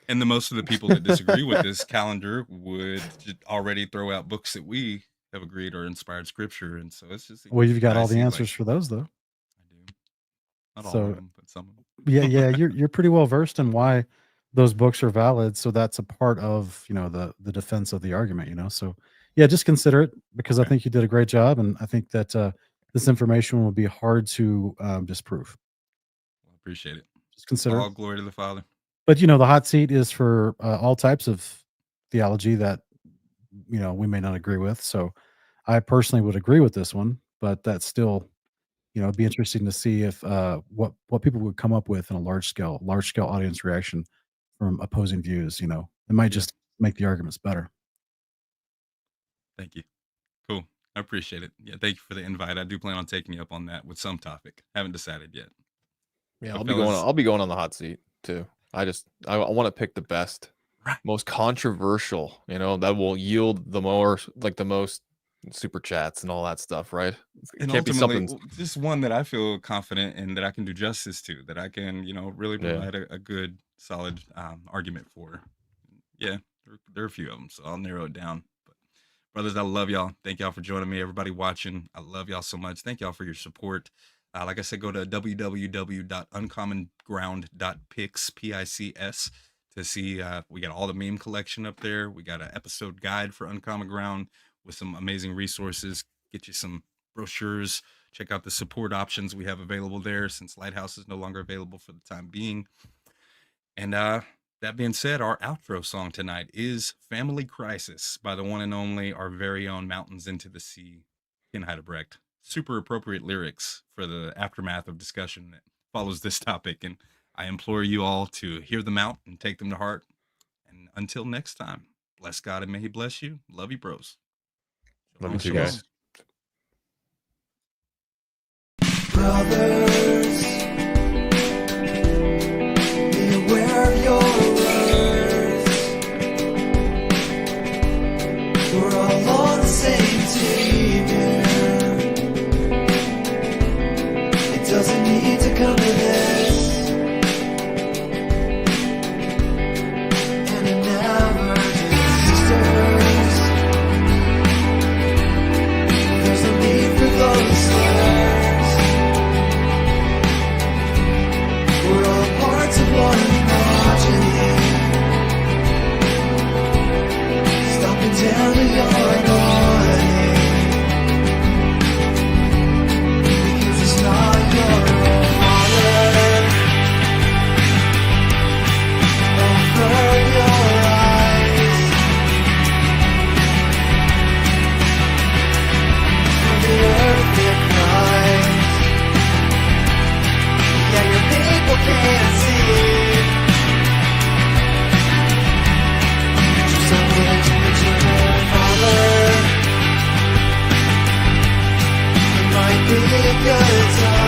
And the most of the people that disagree with this calendar would already throw out books that we have agreed are inspired scripture, and so it's just. Well, you've got all the dicey, answers for those, though. I do. Not all So- of them, but some of them. Yeah, you're pretty well versed in why those books are valid. So that's a part of the defense of the argument. So yeah, just consider it, because I Okay. think you did a great job, and I think that this information will be hard to disprove. Well, appreciate it. Just consider All it. glory to the Father. But the hot seat is for all types of theology that we may not agree with. So I personally would agree with this one, but that's still it'd be interesting to see if what people would come up with in a large scale audience reaction from opposing views. It might just make the arguments better. Thank you. Cool. I appreciate it. Yeah, thank you for the invite. I do plan on taking you up on that with some topic. Haven't decided yet. Yeah, So I'll be going. fellas- I'll be going on the hot seat too. I want to pick the best, Right. most controversial. That will yield the most super chats and all that stuff. Right? It And can't be ultimately, something. just one that I feel confident in, that I can do justice to, that I can, really Yeah. provide a good, solid argument for. Yeah, there are a few of them, so I'll narrow it down. But brothers, I love y'all. Thank y'all for joining me. Everybody watching, I love y'all so much. Thank y'all for your support. Like I said, go to www.uncommonground.pics to see. We got all the meme collection up there. We got an episode guide for Uncommon Ground with some amazing resources. Get you some brochures. Check out the support options we have available there, since Lighthouse is no longer available for the time being. And that being said, our outro song tonight is Family Crisis by the one and only, our very own Mountains into the Sea, Ken Heidebrecht. Super appropriate lyrics for the aftermath of discussion that follows this topic. And I implore you all to hear them out and take them to heart. And until next time, bless God and may he bless you. Love you, bros. Love you too, Shalom. guys. Brothers, be aware of your words. We're all on the same team here. It doesn't need to come to this. Be a good time.